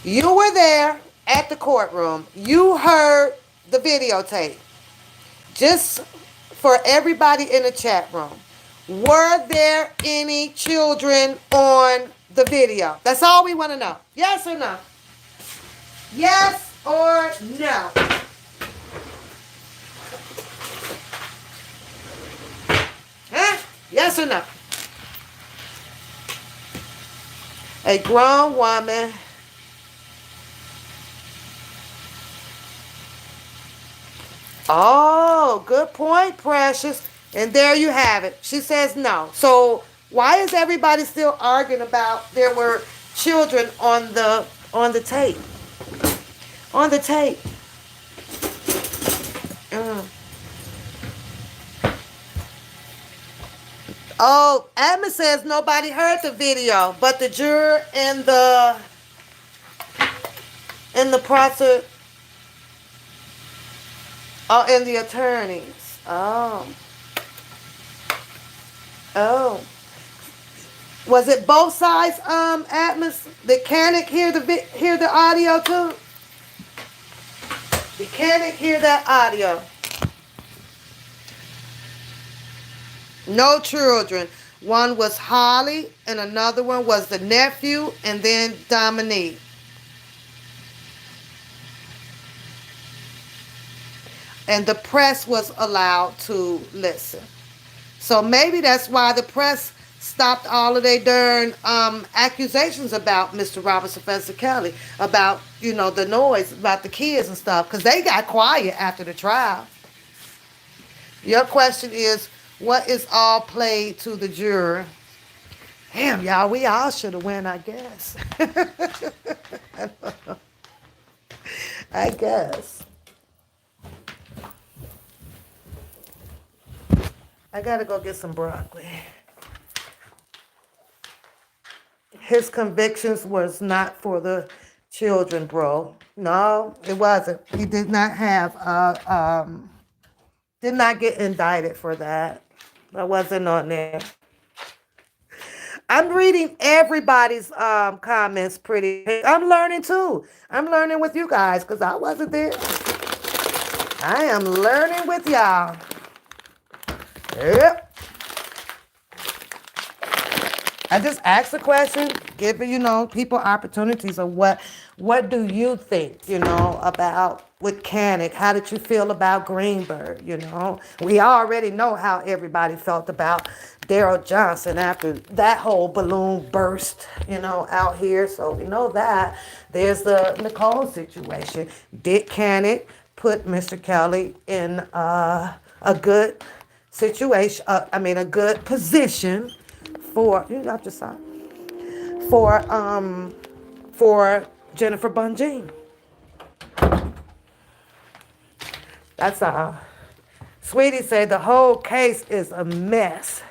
you were there at the courtroom. You heard the videotape. Just for everybody in the chat room, were there any children on the video? That's all we want to know. Yes or no? Yes or no? Huh? Yes or no? A grown woman Oh, good point, Precious. And there you have it. She says no. So why is everybody still arguing about there were children on the tape? On the tape. Mm. Oh, Admin says nobody heard the video, but the juror and the prosecutor, oh, and the attorneys. Oh, oh. Was it both sides? Atmos. Did Canic hear the audio too? Did Canic hear that audio? No children. One was Holly, and another one was the nephew, and then Dominique. And the press was allowed to listen. So maybe that's why the press stopped all of their darn accusations about Mr. Robert Sylvester Kelly, about, the noise, about the kids and stuff, because they got quiet after the trial. Your question is, what is all played to the juror? Damn, y'all, we all should have won, I guess. I guess. I gotta go get some broccoli. His convictions was not for the children, bro. No, it wasn't. He did not have, did not get indicted for that. That wasn't on there. I'm reading everybody's comments pretty. I'm learning too. I'm learning with you guys because I wasn't there. I am learning with y'all. Yep. I just asked a question, giving, people opportunities of what do you think, about with Canic? How did you feel about Greenberg? We already know how everybody felt about Daryl Johnson after that whole balloon burst, out here. So we know that. There's the Nicole situation. Did Canic put Mr. Kelly in a good situation? A good position for for Jennifer Bunjean. That's all. Sweetie said the whole case is a mess.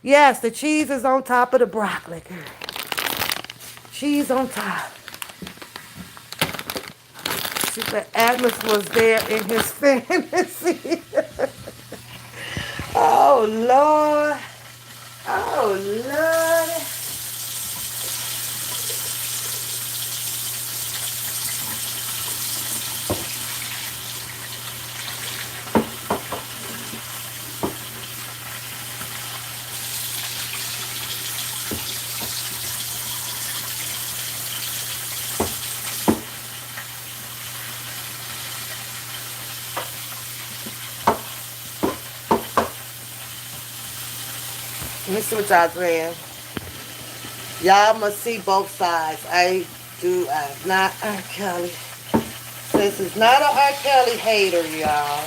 Yes, the cheese is on top of the broccoli, girl. Cheese on top. She said Agnes was there in his fantasy. Oh, Lord. Oh, Lord. Let me see what y'all saying. Y'all must see both sides. I'm not R. Kelly. This is not an R. Kelly hater, y'all.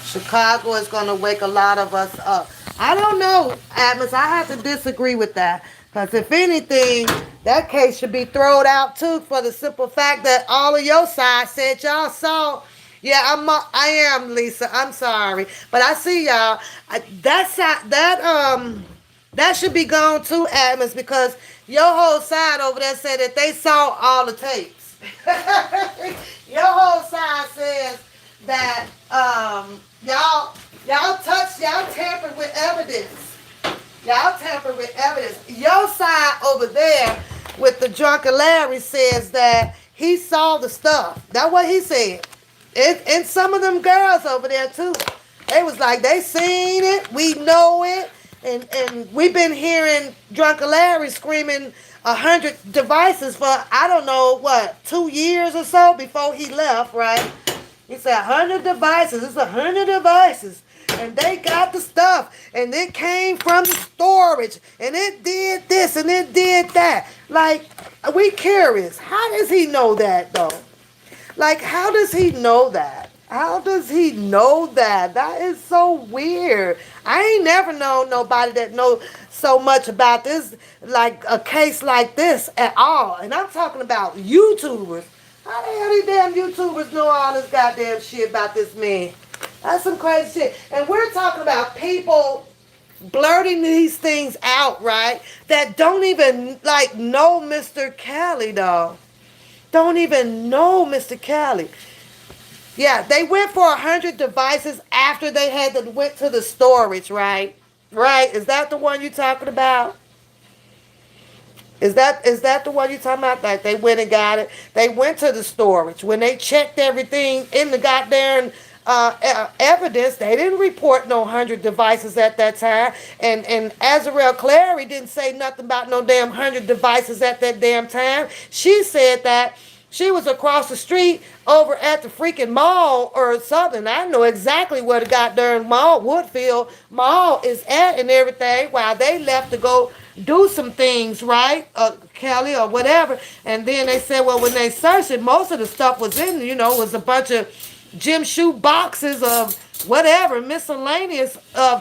Chicago is going to wake a lot of us up. I don't know, Atlas. I have to disagree with that. Because if anything, that case should be thrown out too for the simple fact that all of your side said y'all saw. Yeah, I am, Lisa. I'm sorry. But I see y'all. That should be gone too, Atlas, because your whole side over there said that they saw all the tapes. Your whole side says that y'all tampered with evidence. Y'all tampered with evidence. Your side over there with the drunken Larry says that he saw the stuff. That's what he said. And some of them girls over there too. They was like, they seen it, we know it, and we've been hearing drunken Larry screaming 100 devices for, I don't know, 2 years or so before he left, right? He said 100 devices. It's 100 devices. And they got the stuff. And it came from the storage. And it did this and it did that. Like, we curious. How does he know that, though? Like, how does he know that? How does he know that? That is so weird. I ain't never known nobody that know so much about this, like a case like this at all. And I'm talking about YouTubers. How the hell these damn YouTubers know all this goddamn shit about this man? That's some crazy shit. And we're talking about people blurting these things out, right? That don't even like know Mr. Kelly, though. Don't even know Mr. Kelly. Yeah, they went for 100 devices after they went to the storage, right? Right? Is that the one you talking about? Is that the one you talking about? Like they went and got it. They went to the storage when they checked everything in the goddamn evidence. They didn't report no 100 devices at that time. And Azarel Clary didn't say nothing about no damn 100 devices at that damn time. She said that she was across the street over at the freaking mall or something. I know exactly where the goddamn mall, Woodfield Mall, is at and everything while they left to go do some things, right? Kelly or whatever. And then they said, well, when they searched it, most of the stuff was in, was a bunch of gym shoe boxes of whatever, miscellaneous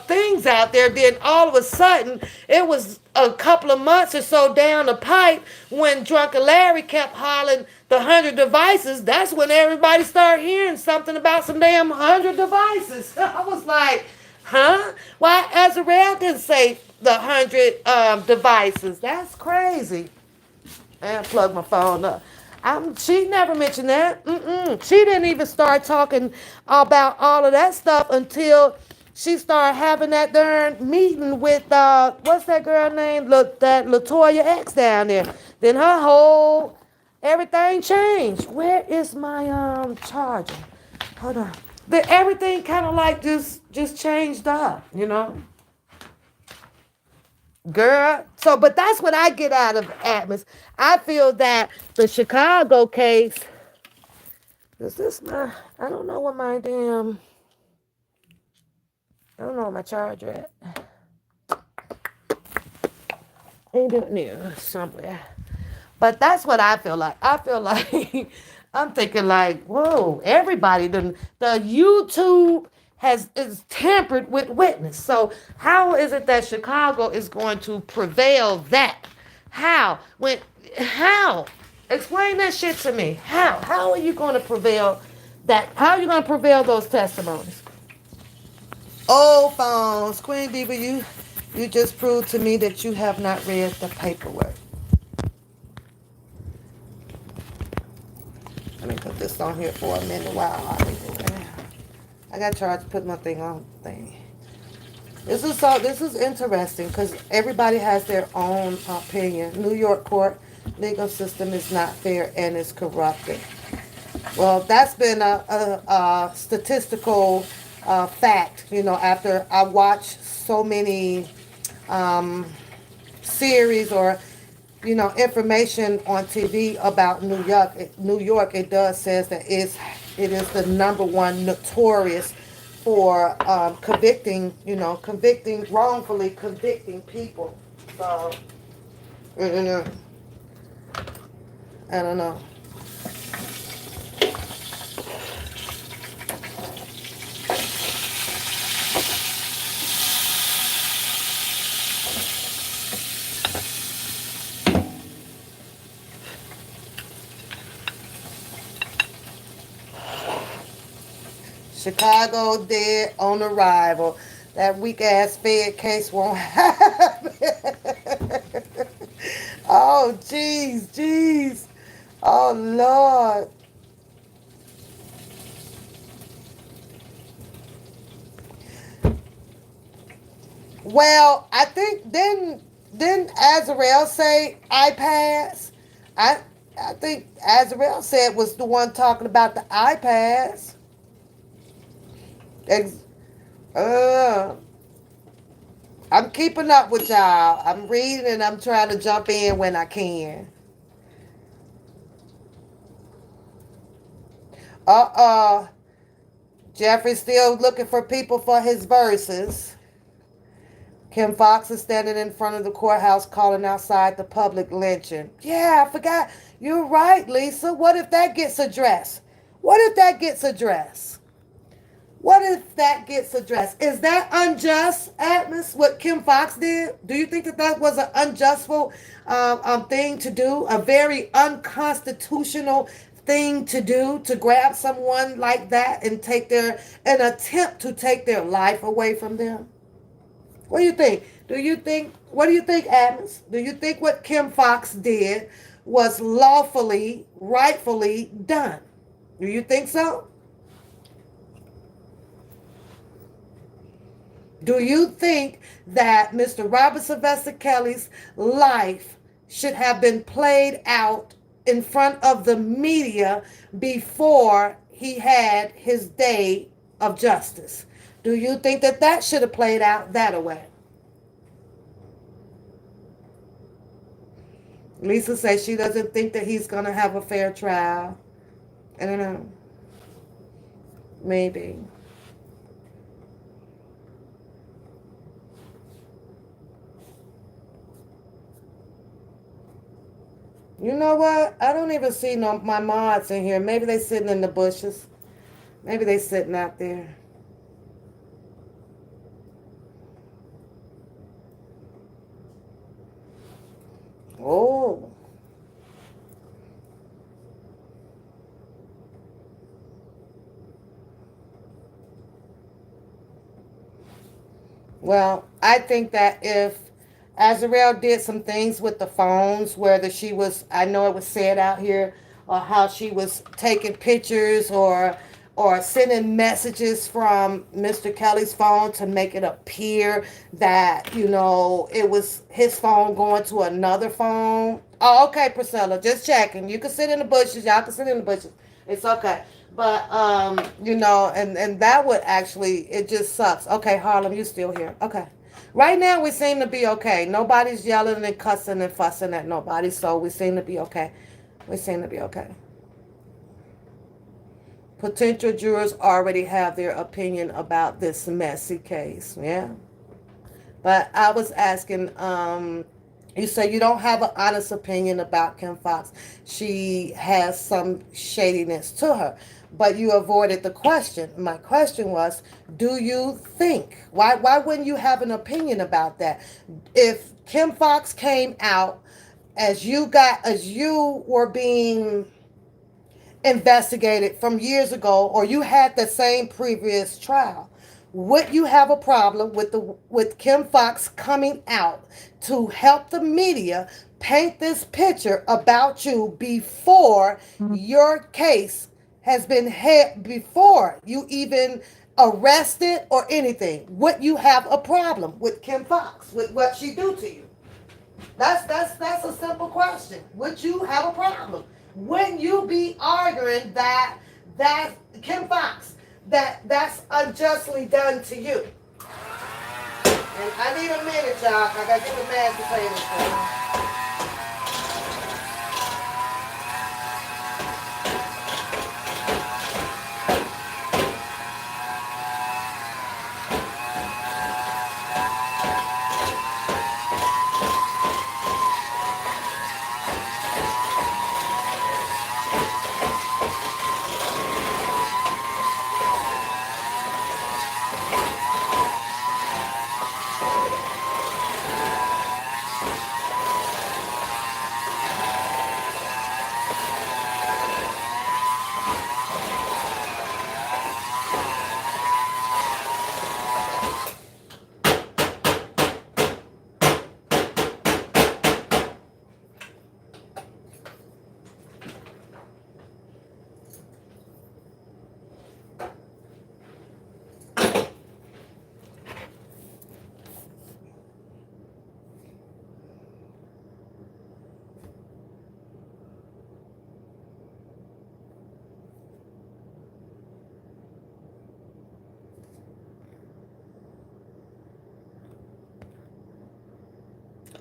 things out there. Then all of a sudden, it was a couple of months or so down the pipe when Drunken Larry kept hollering the 100 devices. That's when everybody started hearing something about some damn 100 devices. I was like, huh? Why Azarel didn't say the 100 devices? That's crazy. And plug my phone up. She never mentioned that. She didn't even start talking about all of that stuff until she started having that darn meeting with what's that girl name? That Latoya X down there. Then her whole everything changed. Where is my charger? Hold on. Everything kind of like just changed up. Girl, but that's what I get out of Atmos. I feel that the Chicago case, I don't know what I don't know where my charger at. Ain't it near somewhere. But that's what I feel like. I feel like, I'm thinking like, whoa, everybody, the YouTube is tampered with witness. So how is it that Chicago is going to prevail that? How? How? Explain that shit to me. How? How are you going to prevail that? How are you going to prevail those testimonies? Old phones. Queen Diva, you just proved to me that you have not read the paperwork. Let me put this on here for a minute while I got charged to put my thing on thing. This is interesting because everybody has their own opinion. New York court legal system is not fair and is corrupted. Well, that's been a statistical fact. After I watched so many series or information on TV about New York, it does says that it is the number one notorious for wrongfully convicting people. So, I don't know. Chicago dead on arrival. That weak ass Fed case won't happen. Oh, jeez. Oh, Lord. Well, I think didn't Azarel say iPads? I think Azarel said was the one talking about the iPads. Uh, I'm keeping up with y'all. I'm reading and I'm trying to jump in when I can. Uh-uh. Jeffrey's still looking for people for his verses. Kim Fox is standing in front of the courthouse calling outside the public lynching. Yeah, I forgot. You're right, Lisa. What if that gets addressed? What if that gets addressed? What if that gets addressed? Is that unjust, Atmos, what Kim Fox did? Do you think that that was an unjustful thing to do? A very unconstitutional thing to do, to grab someone like that and take an attempt to take their life away from them? What do you think? What do you think, Adams? Do you think what Kim Fox did was lawfully, rightfully done? Do you think so? Do you think that Mr. Robert Sylvester Kelly's life should have been played out in front of the media before he had his day of justice? Do you think that that should have played out that way? Lisa says she doesn't think that he's going to have a fair trial. I don't know. Maybe. You know what? I don't even see my mods in here. Maybe they sitting in the bushes. Maybe they sitting out there. Oh. Well, I think that if Azrael did some things with the phones where she was, I know it was said out here, or how she was taking pictures or sending messages from Mr. Kelly's phone to make it appear that, it was his phone going to another phone. Oh, okay, Priscilla, just checking. You can sit in the bushes. Y'all can sit in the bushes. It's okay. But and that would actually, it just sucks. Okay, Harlem, you still here. Okay. Right now we seem to be okay. Nobody's yelling and cussing and fussing at nobody, so we seem to be okay. We seem to be okay. Potential jurors already have their opinion about this messy case. Yeah. But I was asking, you say you don't have an honest opinion about Kim Fox. She has some shadiness to her. But you avoided the question. My question was, do you think, why wouldn't you have an opinion about that? If Kim Fox came out as you were being investigated from years ago, or you had the same previous trial, would you have a problem with Kim Fox coming out to help the media paint this picture about you before your case has been had, before you even arrested or anything? Would you have a problem with Kim Fox, with what she do to you? That's a simple question. Would you have a problem? Wouldn't you be arguing that Kim Fox, that's unjustly done to you? And I need a minute, y'all. I gotta get the mashed potatoes for you.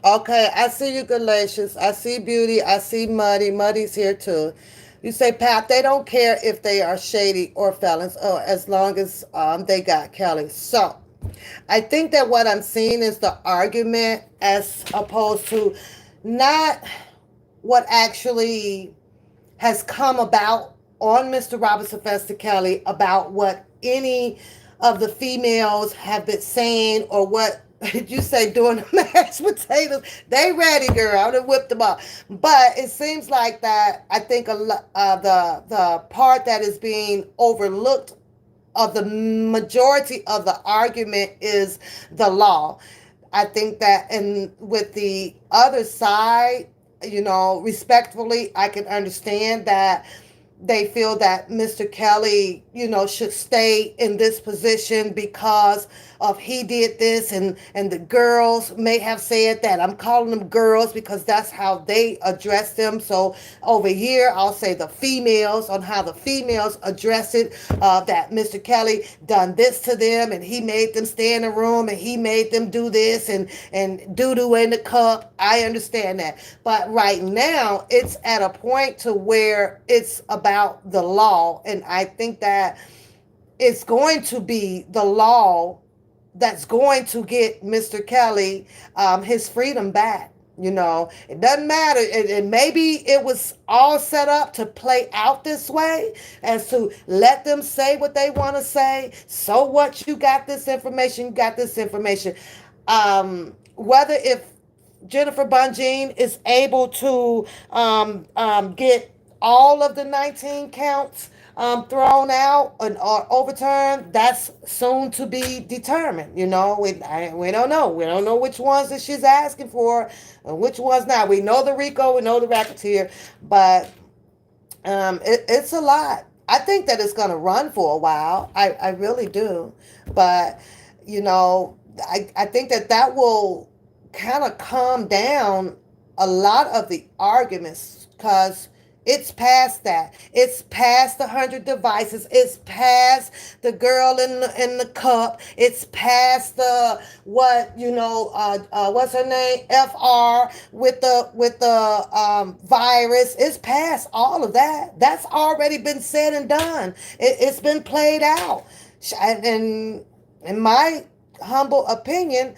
Okay, I see you, Galatians. I see Beauty. I see Muddy. Muddy's here too. You say, Pap, they don't care if they are shady or felons, as long as they got Kelly. So I think that what I'm seeing is the argument as opposed to not what actually has come about on Mr. Robinson Fester Kelly about what any of the females have been saying or what you say doing the mashed potatoes. They ready, girl. I done whipped them up. But it seems like that I think the part that is being overlooked of the majority of the argument is the law. I think that, and with the other side, respectfully, I can understand that they feel that Mr. Kelly, should stay in this position because of he did this, and the girls may have said that. I'm calling them girls because that's how they address them. So over here, I'll say the females, on how the females address it, that Mr. Kelly done this to them, and he made them stay in the room, and he made them do this, and doo-doo in the cup. I understand that. But right now, it's at a point to where it's about the law, and I think that it's going to be the law that's going to get Mr. Kelly his freedom back. It doesn't matter. And maybe it was all set up to play out this way, as to let them say what they want to say. So what? You got this information. You got this information. Whether if Jennifer Bunjean is able to get all of the 19 counts thrown out or overturned, that's soon to be determined. We don't know. We don't know which ones that she's asking for and which ones not. We know the RICO, we know the racketeer, but it's a lot. I think that it's going to run for a while. I really do. But, I think that will kind of calm down a lot of the arguments, because it's past that. It's past the 100 devices. It's past the girl in the cup. It's past the what's her name, FR with the virus. It's past all of that. That's already been said and done. It's been played out. And in my humble opinion,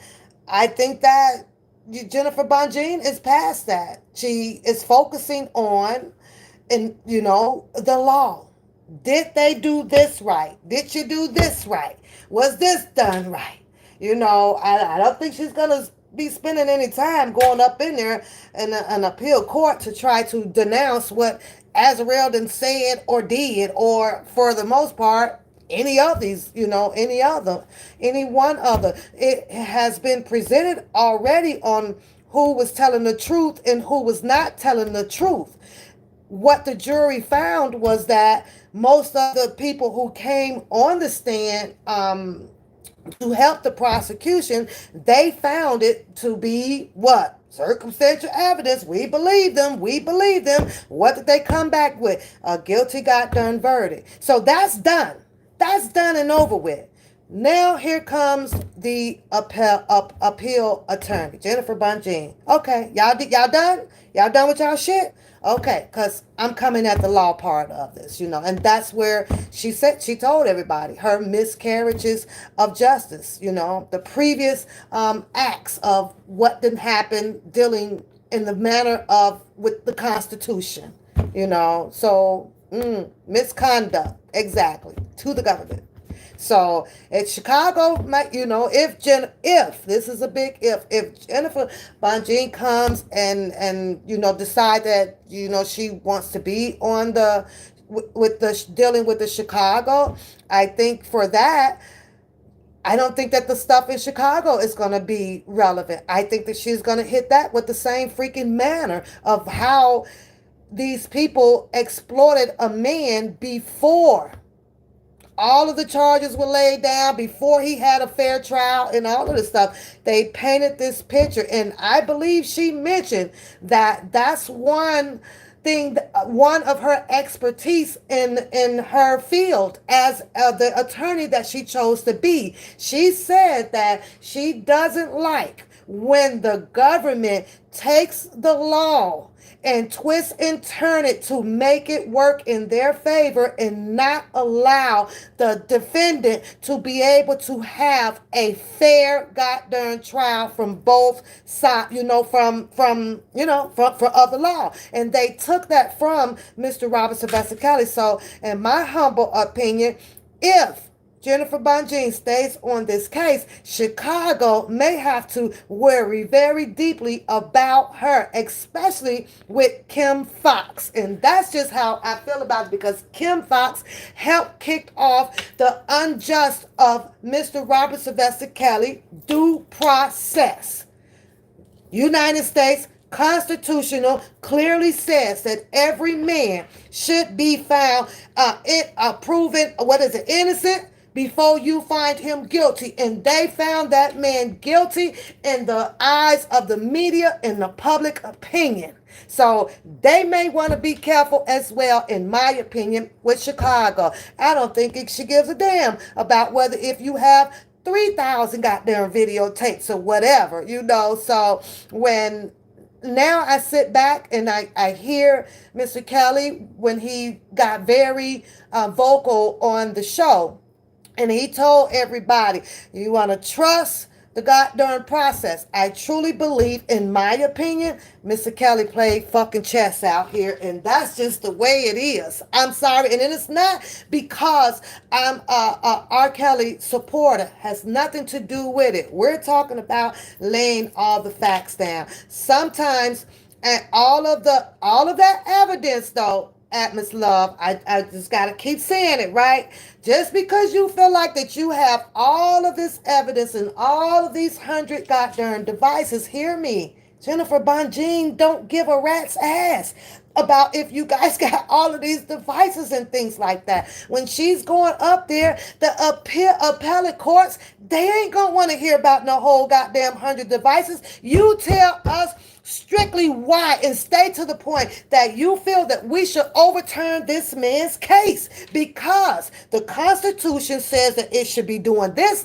I think that Jennifer Bunjean is past that. She is focusing on, the law. Did they do this right? Did you do this right? Was this done right? I don't think she's going to be spending any time going up in there in an appeal court to try to denounce what Azarel done said or did, or for the most part, any of these, any one other. It has been presented already on who was telling the truth and who was not telling the truth. What the jury found was that most of the people who came on the stand to help the prosecution, they found it to be what? Circumstantial evidence. We believe them. We believe them. What did they come back with? A guilty got done verdict. So that's done. That's done and over with. Now here comes the appeal attorney, Jennifer Bunjean. Okay, y'all done? Y'all done with y'all shit? Okay, because I'm coming at the law part of this, and that's where she told everybody her miscarriages of justice, the previous acts of what didn't happen dealing in the manner of with the Constitution, so misconduct, exactly, to the government. So at Chicago, if this is a big if Jennifer Bunjean comes and decide that she wants to be on the with the dealing with the Chicago, I think for that, I don't think that the stuff in Chicago is going to be relevant. I think that she's going to hit that with the same freaking manner of how these people exploited a man before all of the charges were laid down, before he had a fair trial and all of this stuff. They painted this picture, and I believe she mentioned that that's one thing, one of her expertise in her field as the attorney that she chose to be. She said that she doesn't like when the government takes the law and twist and turn it to make it work in their favor and not allow the defendant to be able to have a fair goddamn trial from both sides, from other law. And they took that from Mr. Robert Sylvester Kelly. So in my humble opinion, if Jennifer Bonjean stays on this case, Chicago may have to worry very deeply about her, especially with Kim Foxx. And that's just how I feel about it, because Kim Foxx helped kick off the unjust of Mr. Robert Sylvester Kelly due process. United States constitutional clearly says that every man should be found proven, innocent before you find him guilty. And they found that man guilty in the eyes of the media and the public opinion. So they may want to be careful as well, in my opinion, with Chicago. I don't think she gives a damn about whether if you have 3,000 goddamn videotapes or whatever, So when now I sit back and I hear Mr. Kelly when he got very vocal on the show. And he told everybody, you want to trust the goddamn process. I truly believe, in my opinion, Mr. Kelly played fucking chess out here. And that's just the way it is. I'm sorry. And it's not because I'm a R. Kelly supporter. Has nothing to do with it. We're talking about laying all the facts down. Sometimes, and all of that evidence, though, Atmos Love, I just got to keep saying it, right? Just because you feel like that you have all of this evidence and all of these 100 goddamn devices, hear me. Jennifer Bonjean don't give a rat's ass about if you guys got all of these devices and things like that. When she's going up there, the appellate courts, they ain't going to want to hear about no whole goddamn 100 devices. You tell us strictly why and stay to the point that you feel that we should overturn this man's case, because the Constitution says that it should be doing this,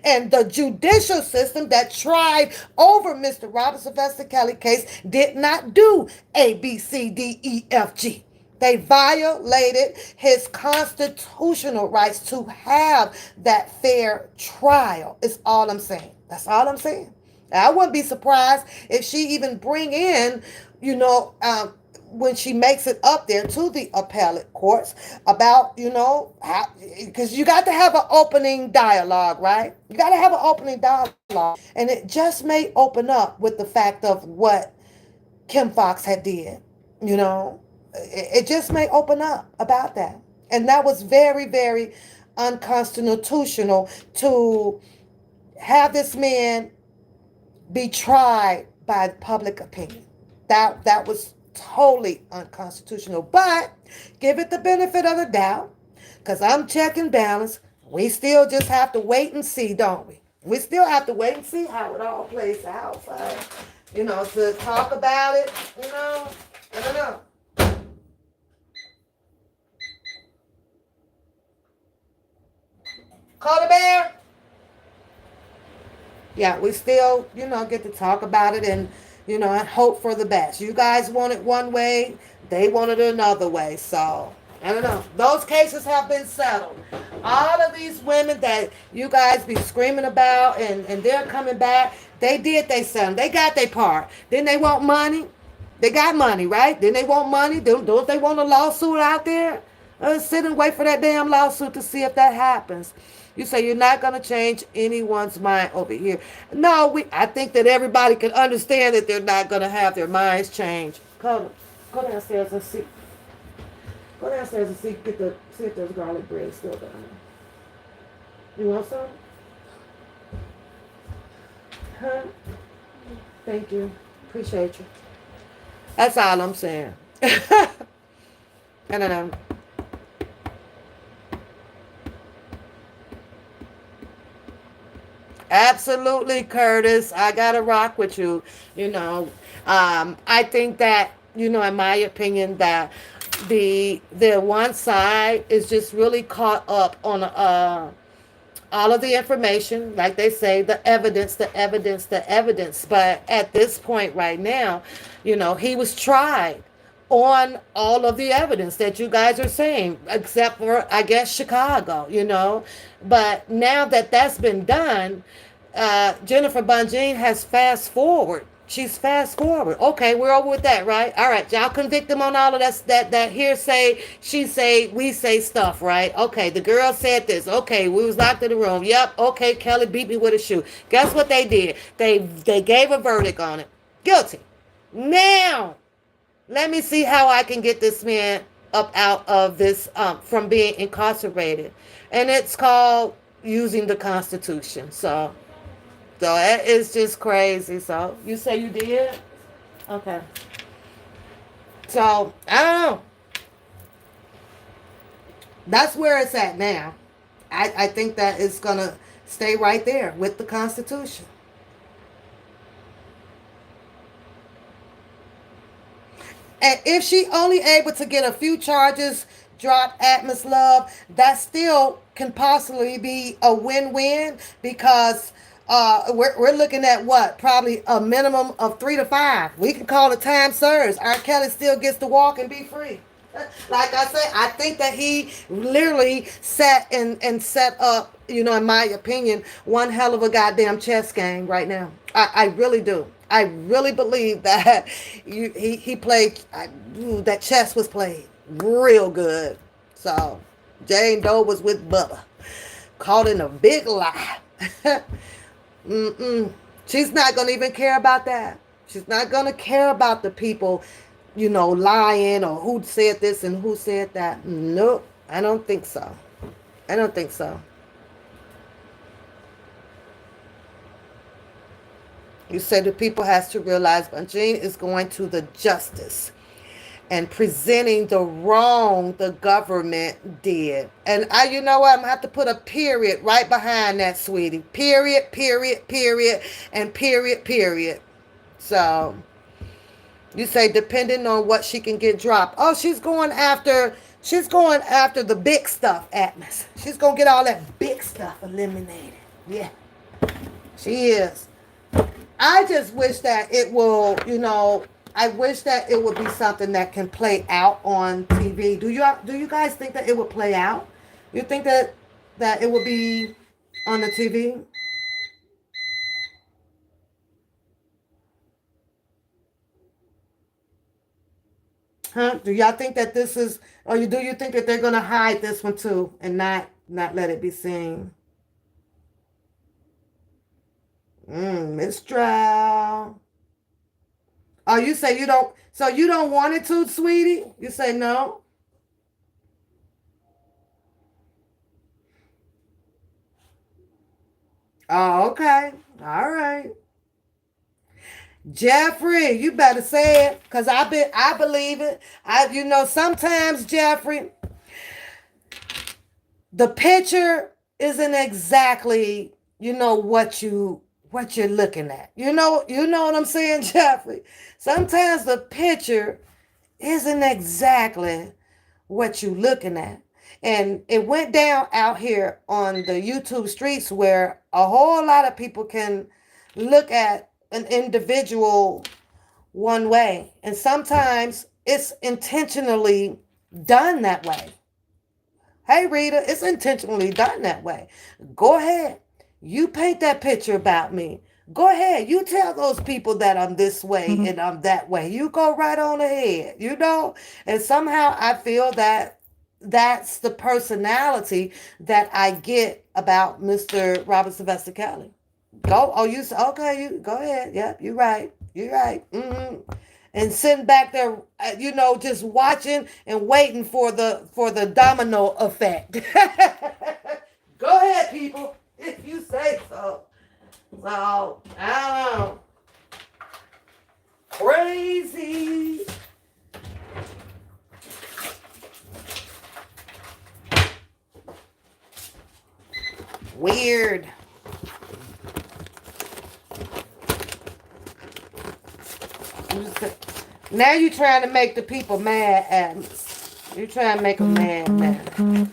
and the judicial system that tried over Mr. Robert Sylvester Kelly case did not do A, B, C, D, E, F, G. They violated his constitutional rights to have that fair trial. Is all I'm saying. That's all I'm saying. I wouldn't be surprised if she even bring in, when she makes it up there to the appellate courts about, how, because you got to have an opening dialogue, right? You got to have an opening dialogue. And it just may open up with the fact of what Kim Foxx had did, It just may open up about that. And that was very, very unconstitutional to have this man be tried by public opinion. That was totally unconstitutional. But give it the benefit of the doubt, because I'm checking balance. We still just have to wait and see, don't we? We still have to wait and see how it all plays out. To talk about it, I don't know. Call the bear. Yeah, we still, get to talk about it and, and hope for the best. You guys want it one way, they want it another way. So, I don't know. Those cases have been settled. All of these women that you guys be screaming about and they're coming back, they did they settle. They got their part. Then they want money. They got money, right? Then they want money. Don't they want a lawsuit out there? Sit and wait for that damn lawsuit to see if that happens. You say you're not going to change anyone's mind over here. No, I think that everybody can understand that they're not going to have their minds changed. Go downstairs and see. Go downstairs and see if there's garlic bread still down there. You want some? Huh? Thank you. Appreciate you. That's all I'm saying. I don't know. Absolutely, Curtis. I gotta rock with you. I think that, in my opinion, that the one side is just really caught up on all of the information, like they say, the evidence, the evidence, the evidence. But at this point right now, he was tried on all of the evidence that you guys are saying, except for, I guess, Chicago. But now that that's been done, Jennifer Bunjean has fast forward. She's fast forward. Okay, we're over with that, right? All right, y'all convict them on all of that hearsay, she say, we say stuff, right? Okay, the girl said this. Okay, we was locked in the room. Yep. Okay, Kelly beat me with a shoe. Guess what they did? They gave a verdict on it. Guilty. Now, let me see how I can get this man up out of this from being incarcerated, and it's called using the Constitution. So that is just crazy. So you say you did? Okay. So I don't know. That's where it's at now. I think that it's gonna stay right there with the Constitution. And if she only able to get a few charges dropped at Miss Love, that still can possibly be a win-win, because we're looking at what? Probably a minimum of 3 to 5. We can call it time served. R. Kelly still gets to walk and be free. Like I say, I think that he literally sat and set up, in my opinion, one hell of a goddamn chess game right now. I really do. I really believe that he played, that chess was played real good. So Jane Doe was with Bubba, caught in a big lie. She's not going to even care about that. She's not going to care about the people, lying, or who said this and who said that. Nope, I don't think so. I don't think so. You said the people has to realize Bunjean is going to the justice and presenting the wrong the government did. And you know what? I'm going to have to put a period right behind that, sweetie. Period, period, period, and period, period. So you say depending on what she can get dropped. Oh, she's going after the big stuff, Atmos. She's going to get all that big stuff eliminated. Yeah, she is. I just wish that it will, I wish that it would be something that can play out on TV. Do you guys think that it would play out? You think that it would be on the TV? Huh? Do y'all think that this is, or do you think that they're gonna hide this one too and not let it be seen? Miss Stroud. Oh, you say you don't, so you don't want it to, sweetie? You say no? Oh, okay. All right. Jeffrey, you better say it, because I believe it. Sometimes, Jeffrey, the picture isn't exactly, what you're looking at. You know what I'm saying, Jeffrey? Sometimes the picture isn't exactly what you're looking at. And it went down out here on the YouTube streets, where a whole lot of people can look at an individual one way. And sometimes it's intentionally done that way. Hey, Rita, it's intentionally done that way. Go ahead. You paint that picture about me. Go ahead. You tell those people that I'm this way and I'm that way. You go right on ahead, And somehow I feel that that's the personality that I get about Mr. Robert Sylvester Kelly. Okay, you go ahead. Yep, you're right. You're right. And sitting back there, just watching and waiting for the domino effect. Go ahead, people, if you say so. So, I don't know. Crazy. Weird. Now you're trying to make the people mad at me. You're trying to make them mad now.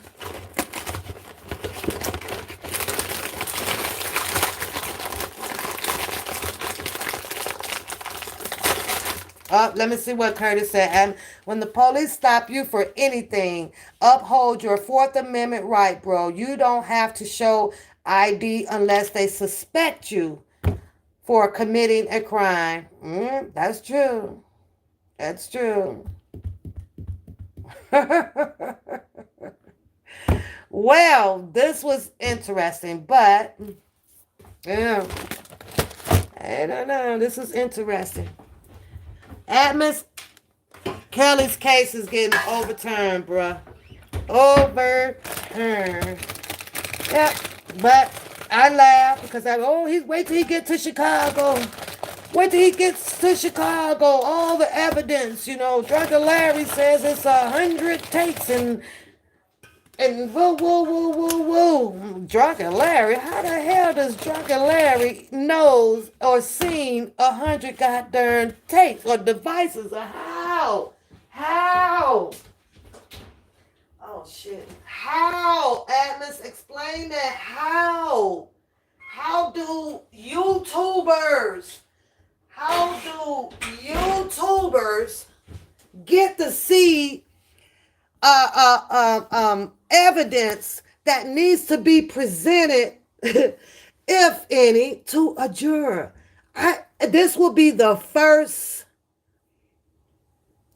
Let me see what Curtis said. And when the police stop you for anything, uphold your Fourth Amendment right, bro. You don't have to show ID unless they suspect you for committing a crime. That's true. That's true. Well, this was interesting, but yeah, I don't know. This is interesting. Adams Kelly's case is getting overturned, bruh. Overturned. Yeah, but I laugh because he's wait till he get to Chicago. Wait till he gets to Chicago. All the evidence, Drunken Larry says it's 100 takes and whoa. Drunken Larry? How the hell does Drunken Larry knows or seen 100 goddamn tapes or devices? How? Oh shit. How? Atlas, explain that. How do YouTubers get to see evidence that needs to be presented, if any, to a juror? This will be the first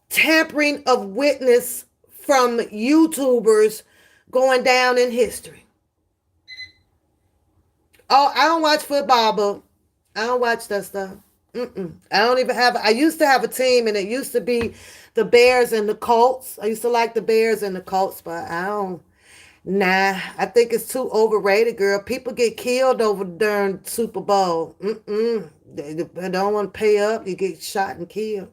tampering of witness from YouTubers going down in history. Oh, I don't watch football, but I don't watch that stuff. I used to have a team, and it used to be the Bears and the Colts. I used to like the Bears and the Colts, but I think it's too overrated, girl. People get killed over during Super Bowl. They don't want to pay up. You get shot and killed.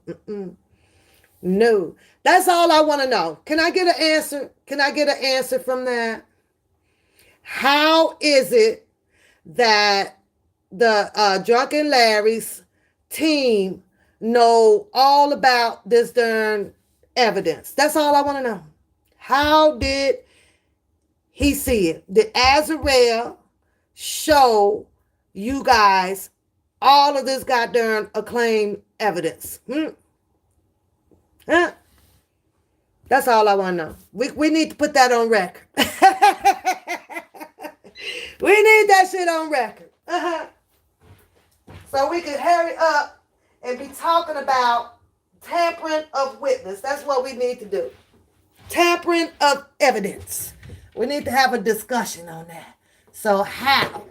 No. That's all I want to know. Can I get an answer? Can I get an answer from that? How is it that the Drunken Larry's team know all about this darn evidence? That's all I want to know. How did he see it? Did Azrael show you guys all of this goddamn acclaimed evidence? Huh? That's all I want to know. We need to put that on record. We need that shit on record. So we can hurry up and be talking about tampering of witness. That's what we need to do. Tampering of evidence. We need to have a discussion on that. So how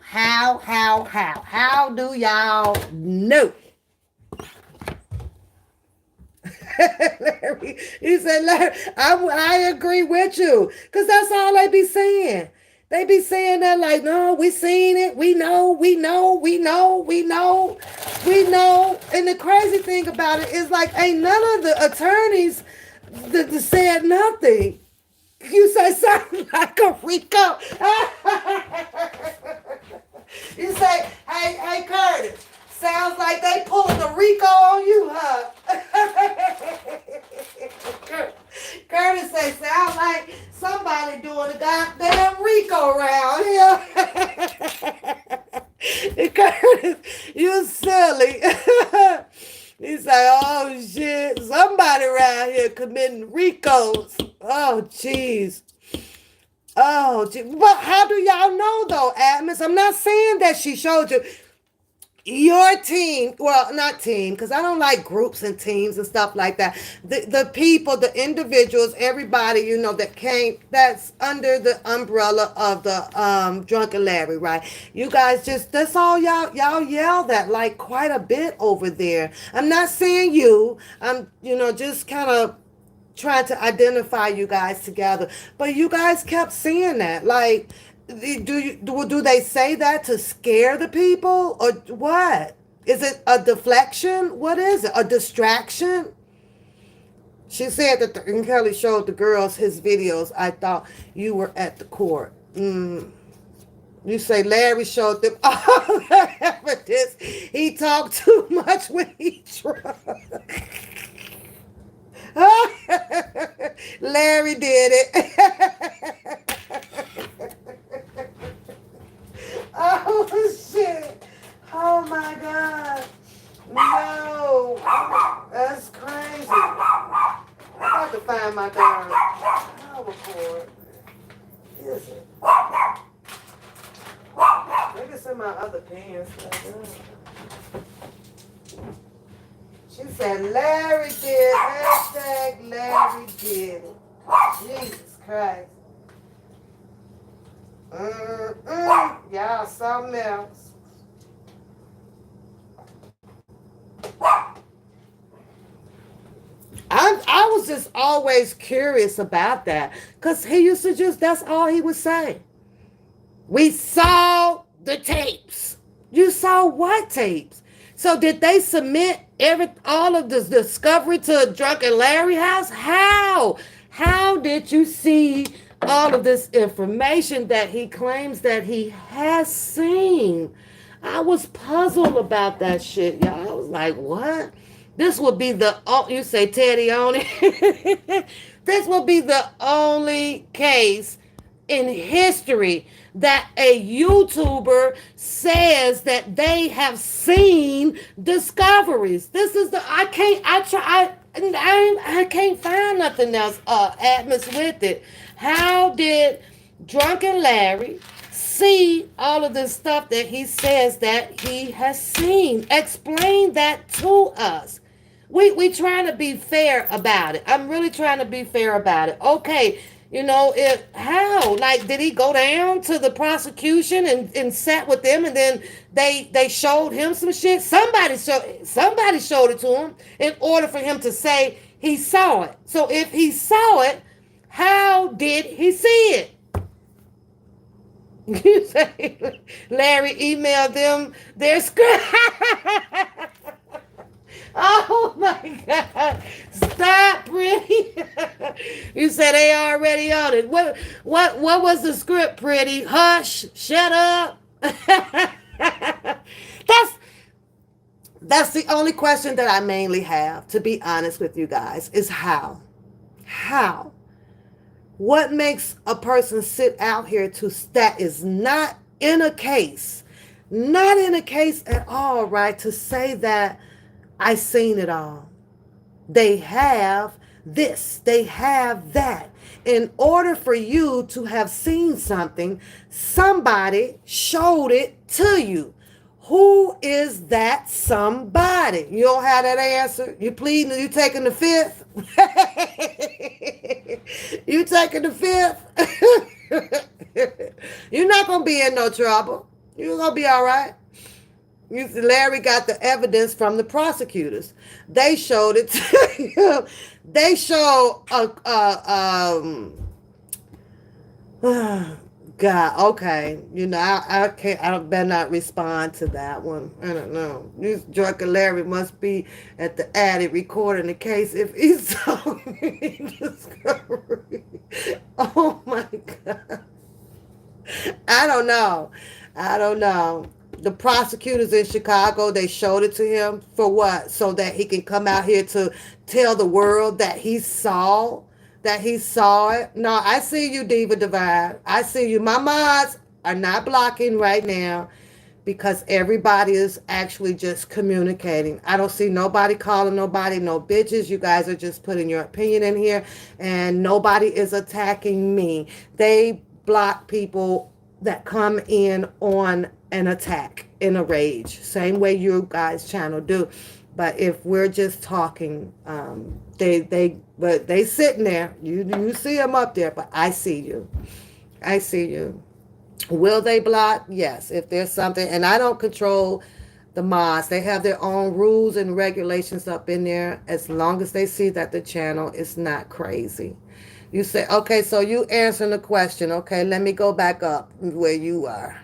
do y'all know? Larry, he said, Larry, I agree with you, because that's all they be saying. They be saying that like, no, we seen it. We know. And the crazy thing about it is like, ain't none of the attorneys that said nothing. You say something like a Rico. You say, hey, Curtis, sounds like they pulling a Rico on you, huh? Curtis say, sound like somebody doing a goddamn Rico around here. Curtis, you silly. He say, oh shit, somebody around here committing Ricos. Oh jeez. Oh, but how do y'all know though, Atmos? I'm not saying that she showed you. Your team, well, not team, because I don't like groups and teams and stuff like that. The people, the individuals, everybody, that's under the umbrella of the Drunken Larry, right? You guys that's all y'all yell that like quite a bit over there. I'm not saying you. I'm, just kind of trying to identify you guys together. But you guys kept saying that, like, do they say that to scare the people or what? Is it a deflection? What is it? A distraction? She said that Kelly showed the girls his videos. I thought you were at the court. You say Larry showed them all the evidence. He talked too much when he drunk. Larry did it. Oh shit. Oh my God. No. That's crazy. find my darn power cord. Is it? Maybe it's in my other pants. She said, Larry did. Hashtag Larry did it. Jesus Christ. Y'all something else. I was just always curious about that. Because he used to just, that's all he would say. We saw the tapes. You saw what tapes? So did they submit all of this discovery to Drunken Larry house? How? How did you see all of this information that he claims that he has seen? I was puzzled about that shit, y'all. I was like, what? This would be the, oh, you say Teddy on it? This will be the only case in history that a YouTuber says that they have seen discoveries. This is the, I can't find nothing else, Atmos with it. How did Drunken Larry see all of this stuff that he says that he has seen? Explain that to us. We trying to be fair about it. I'm really trying to be fair about it. Okay, how? Like, did he go down to the prosecution and sat with them, and then they showed him some shit? Somebody showed it to him in order for him to say he saw it. So if he saw it, how did he see it? You say Larry emailed them their script. Oh my God! Stop, Pretty. You said they already on it. What was the script, Pretty? Hush, shut up. That's the only question that I mainly have, to be honest with you guys, is how. How? What makes a person sit out here that is not in a case at all, right? To say that I seen it all. They have this, they have that. In order for you to have seen something, somebody showed it to you. Who is that somebody? You don't have that answer? You pleading, you taking the fifth? You taking the fifth? You're not going to be in no trouble. You're going to be all right. Larry got the evidence from the prosecutors. They showed it to him. They showed God, okay. I can't, I better not respond to that one. I don't know. This Drunken Larry must be at the attic recording the case if he's so discovery. Oh my God. I don't know. The prosecutors in Chicago, they showed it to him for what? So that he can come out here to tell the world that he saw it. No, I see you, Diva Divine. I see you. My mods are not blocking right now because everybody is actually just communicating. I don't see nobody calling nobody no bitches. You guys are just putting your opinion in here, and nobody is attacking me. They block people that come in on an attack, in a rage, same way you guys channel do. But if we're just talking, they sitting there. You see them up there, but I see you. Will they block? Yes, if there's something. And I don't control the mods. They have their own rules and regulations up in there, as long as they see that the channel is not crazy. You say, okay, so you answering the question. Okay, let me go back up where you are.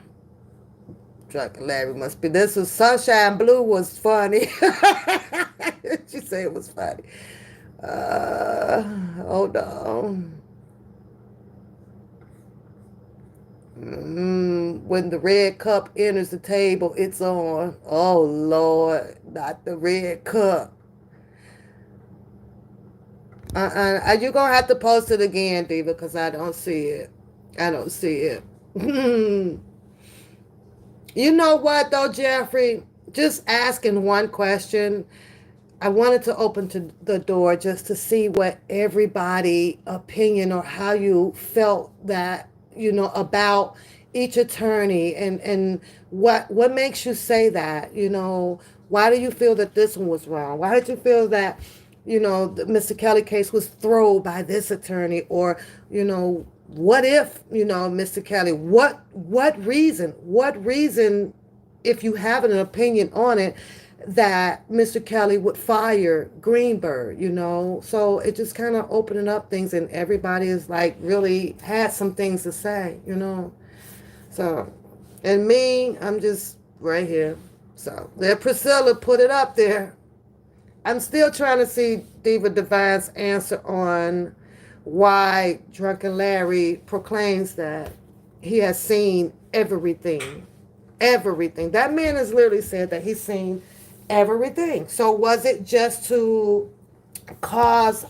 Drunken Larry must be. This was Sunshine Blue was funny. She said it was funny. Hold on. When the red cup enters the table, it's on. Oh Lord, not the red cup. You're gonna have to post it again, Diva, because I don't see it. You know what though, Jeffrey? Just asking one question I wanted to open to the door just to see what everybody opinion or how you felt that, about each attorney, and what makes you say that, why do you feel that this one was wrong? Why did you feel that, the Mr. Kelly case was thrown by this attorney? Or, what if, Mr. Kelly, what reason, if you have an opinion on it, that Mr. Kelly would fire Greenberg, So it just kind of opening up things, and everybody is like really had some things to say, So, and me, I'm just right here. So there, Priscilla put it up there. I'm still trying to see Diva Divine's answer on why Drunken Larry proclaims that he has seen everything. Everything. That man has literally said that he's seen everything. So was it just to cause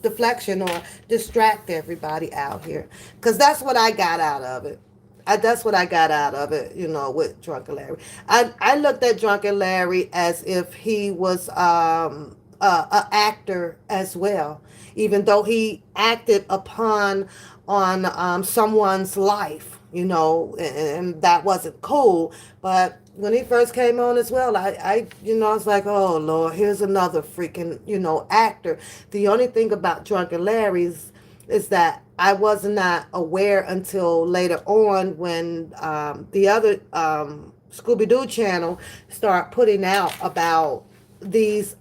deflection or distract everybody out here? Because that's what I got out of it. That's what I got out of it, with Drunken Larry. I looked at Drunken Larry as if he was a actor as well, even though he acted upon on someone's life, and that wasn't cool. But when he first came on as well, I was like, oh Lord, here's another freaking, actor. The only thing about Drunken Larry's is that I was not aware until later on when the other Scooby-Doo channel started putting out about these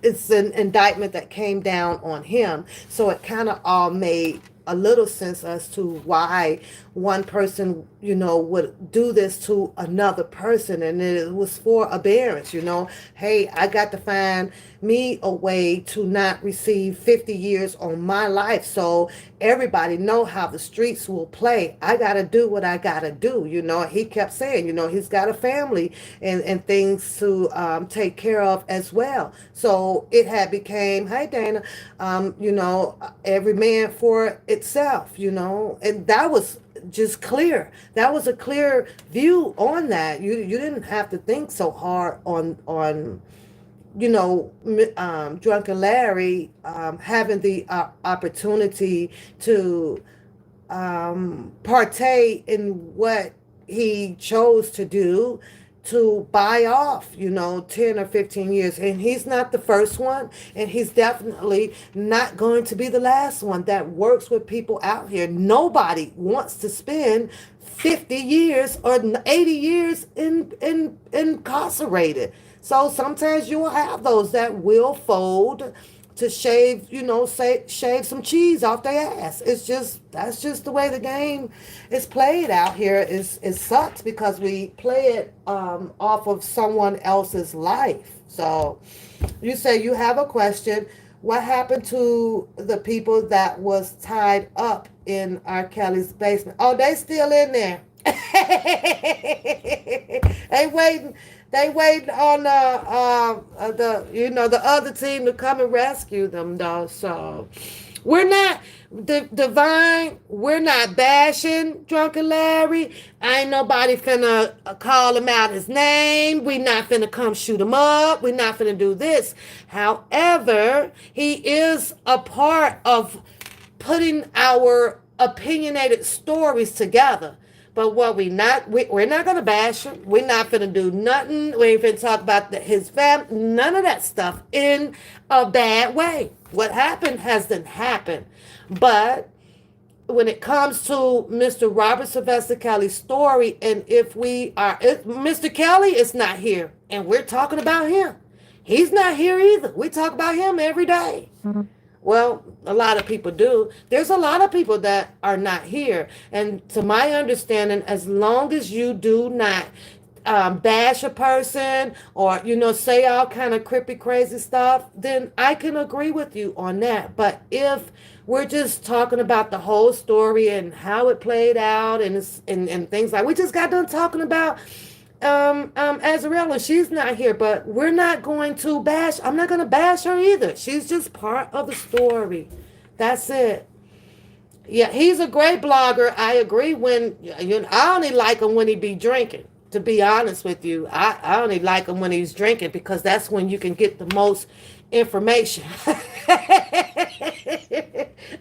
it's an indictment that came down on him. So it kind of all made a little sense as to why one person, would do this to another person. And it was for aberrance, Hey, I got to find me a way to not receive 50 years on my life. So everybody know how the streets will play. I got to do what I got to do. He kept saying, he's got a family and things to take care of as well. So it had became, hey Dana, every man for itself, and that was just clear. That was a clear view on that. You didn't have to think so hard on Drunken Larry having the opportunity to partake in what he chose to do, to buy off, 10 or 15 years. And he's not the first one, and he's definitely not going to be the last one that works with people out here. Nobody wants to spend 50 years or 80 years incarcerated. So sometimes you will have those that will fold to shave, shave some cheese off their ass. That's just the way the game is played out here. It sucks because we play it off of someone else's life. So you say you have a question. What happened to the people that was tied up in R. Kelly's basement? Oh, they still in there. They waiting. They waiting on the other team to come and rescue them, though. So we're not Divine. We're not bashing Drunken Larry. Ain't nobody finna call him out his name. We not finna come shoot him up. We not finna do this. However, he is a part of putting our opinionated stories together. But what we're not gonna bash him. We're not gonna do nothing. We ain't gonna talk about his family. None of that stuff in a bad way. What happened hasn't happened. But when it comes to Mr. Robert Sylvester Kelly's story, and if Mr. Kelly is not here, and we're talking about him, he's not here either. We talk about him every day. Mm-hmm. Well, a lot of people do. There's a lot of people that are not here. And to my understanding, as long as you do not bash a person or, say all kind of creepy, crazy stuff, then I can agree with you on that. But if we're just talking about the whole story and how it played out and things like, we just got done talking about Azarella, she's not here, but we're not going to bash. I'm not going to bash her either. She's just part of the story. That's it. Yeah, he's a great blogger. I agree. I only like him when he be drinking. To be honest with you, I only like him when he's drinking because that's when you can get the most information.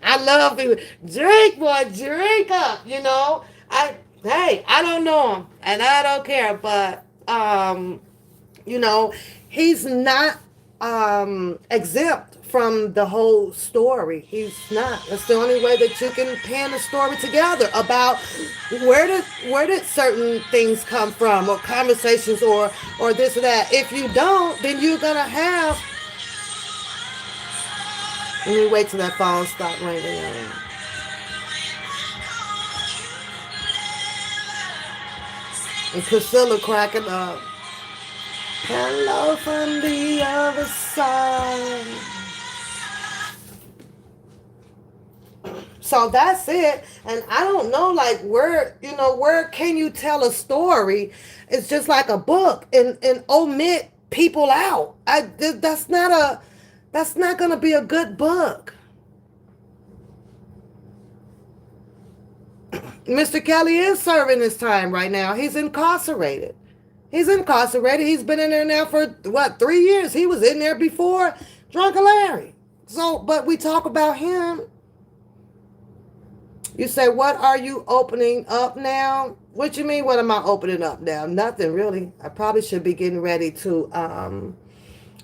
I love people. Drink, boy, drink up. I don't know him and I don't care, but you know, he's not exempt from the whole story. He's not. That's the only way that you can pin a story together about where did certain things come from, or conversations, or this or that. If you don't, then you're gonna have. Let me wait till that phone stops ringing. And Priscilla cracking up. Hello from the other side. So that's it. And I don't know, like, where can you tell a story? It's just like a book and omit people out. That's not gonna be a good book. Mr. Kelly is serving his time right now. He's incarcerated. He's incarcerated. He's been in there now for what, 3 years? He was in there before Drunken Larry. So, but we talk about him. You say, what are you opening up now? What you mean, what am I opening up now? Nothing really. I probably should be getting ready to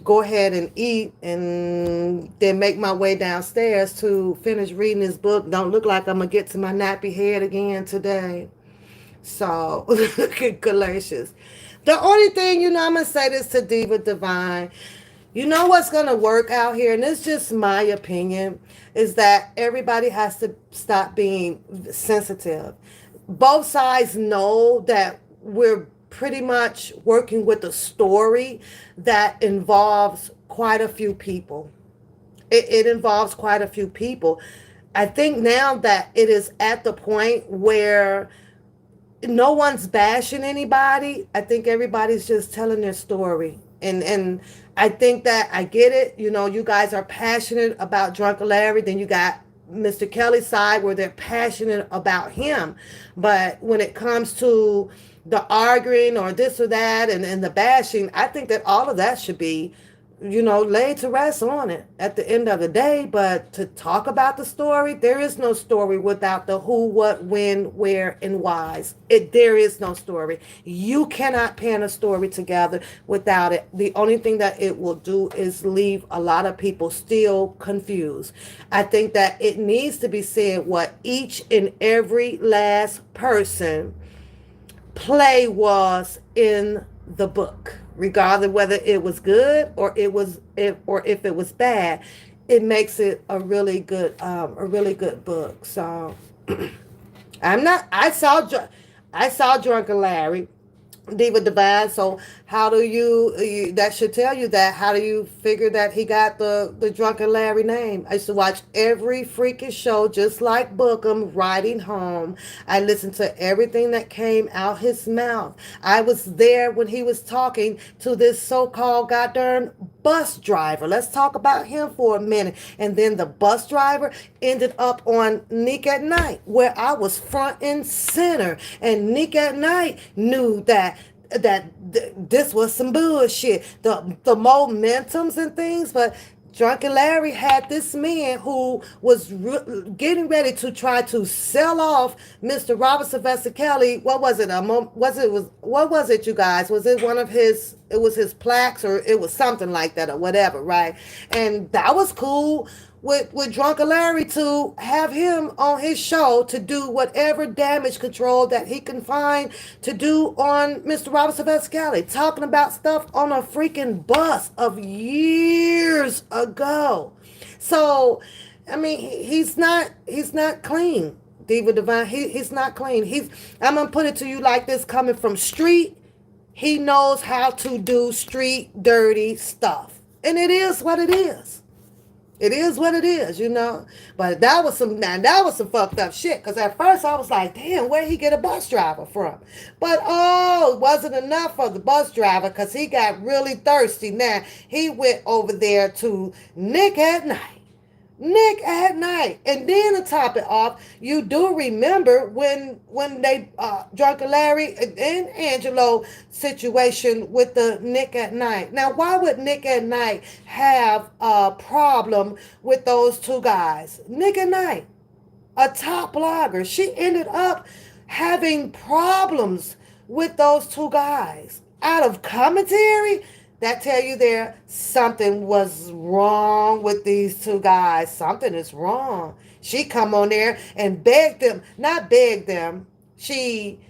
go ahead and eat and then make my way downstairs to finish reading this book. Don't look like I'm going to get to my nappy head again today. So, Galatians. The only thing, I'm going to say this to Diva Divine. You know what's going to work out here, and it's just my opinion, is that everybody has to stop being sensitive. Both sides know that we're pretty much working with a story that involves quite a few people. It involves quite a few people. I think now that it is at the point where no one's bashing anybody. I think everybody's just telling their story. And I think that I get it. You guys are passionate about Drunken Larry. Then you got Mr. Kelly's side where they're passionate about him. But when it comes to the arguing or this or that and the bashing, I think that all of that should be, laid to rest on it at the end of the day. But to talk about the story, there is no story without the who, what, when, where, and whys. There is no story. You cannot pen a story together without it. The only thing that it will do is leave a lot of people still confused. I think that it needs to be said what each and every last person play was in the book, regardless whether it was good or if it was bad. It makes it a really good book. So I saw Drunken Larry, Diva Divine. So how do you that should tell you that, how do you figure that he got the Drunken Larry name? I used to watch every freaking show just like Bookham riding home. I listened to everything that came out his mouth. I was there when he was talking to this so-called goddamn bus driver. Let's talk about him for a minute. And then the bus driver ended up on Nick at Night, where I was front and center. And Nick at Night knew that this was some bullshit. The momentums and things, but Drunken Larry had this man who was getting ready to try to sell off Mr. Robert Sylvester Kelly. What was it? What was it, you guys? Was it one of his? It was his plaques, or it was something like that, or whatever, right? And that was cool with Drunken Larry to have him on his show to do whatever damage control that he can find to do on Mr. Robert Sylvester Kelly, talking about stuff on a freaking bus of years ago. So, I mean, he's not clean, Diva Divine. He's not clean. I'm gonna put it to you like this, coming from street. He knows how to do street dirty stuff, and it is what it is. It is what it is, But that was some fucked up shit. Because at first I was like, damn, where'd he get a bus driver from? But it wasn't enough for the bus driver, because he got really thirsty. Now he went over there to Nick at Night, Nick at Night. And then to top it off, you do remember when they drunk Larry and Angelo situation with the Nick at Night. Now, why would Nick at Night have a problem with those two guys? Nick at Night, a top blogger. She ended up having problems with those two guys. Out of commentary, that tell you there something was wrong with these two guys. Something is wrong. She come on there and begged them, not begged them. She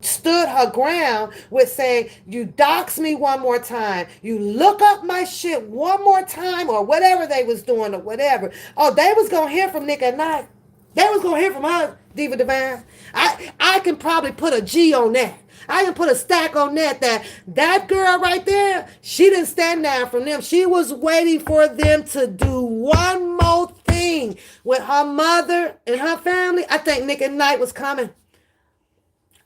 stood her ground with saying, you dox me one more time, you look up my shit one more time, or whatever they was doing, or whatever. Oh, they was gonna hear from Nick at Night. They was gonna hear from her, Diva Divine. I can probably put a G on that. I can put a stack on that girl right there, she didn't stand down from them. She was waiting for them to do one more thing with her mother and her family. I think Nick at Night was coming.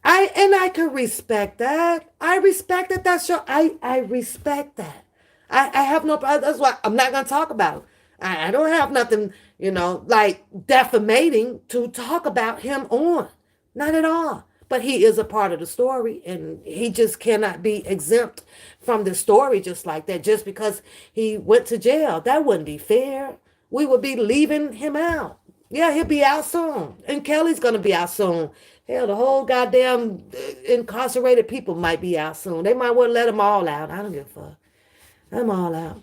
I can respect that. I respect that. That's your. I respect that. I have no. That's why I'm not gonna talk about it. I don't have nothing, like defamating to talk about him on. Not at all. But he is a part of the story, and he just cannot be exempt from the story just like that. Just because he went to jail, that wouldn't be fair. We would be leaving him out. Yeah, he'll be out soon, and Kelly's gonna be out soon. Hell, the whole goddamn incarcerated people might be out soon. They might want to let them all out. I don't give a fuck. I'm all out.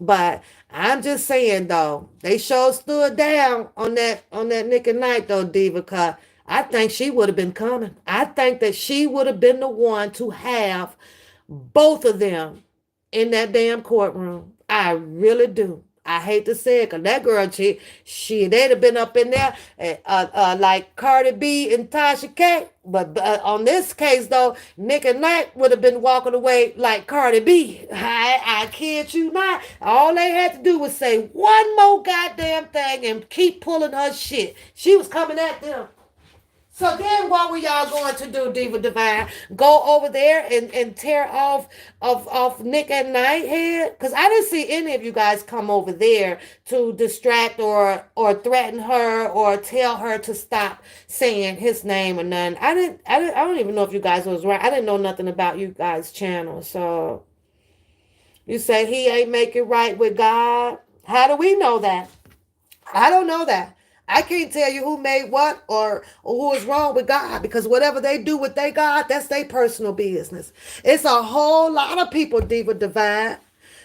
But I'm just saying though, they sure stood down on that Nick at Night though, Diva, cause I think she would have been coming. I think that she would have been the one to have both of them in that damn courtroom. I really do. I hate to say it, cause that girl, they'd have been up in there, like Cardi B and Tasha K. But on this case, though, Nick at Night would have been walking away like Cardi B. I kid you not. All they had to do was say one more goddamn thing and keep pulling her shit. She was coming at them. So then what were y'all going to do, Diva Divine? Go over there and tear off Nick at Night head? Because I didn't see any of you guys come over there to distract or threaten her or tell her to stop saying his name or nothing. I don't even know if you guys was right. I didn't know nothing about you guys' channel. So you say he ain't making right with God. How do we know that? I don't know that. I can't tell you who made what or who is wrong with God, because whatever they do with their God, that's their personal business. It's a whole lot of people, Diva Divine,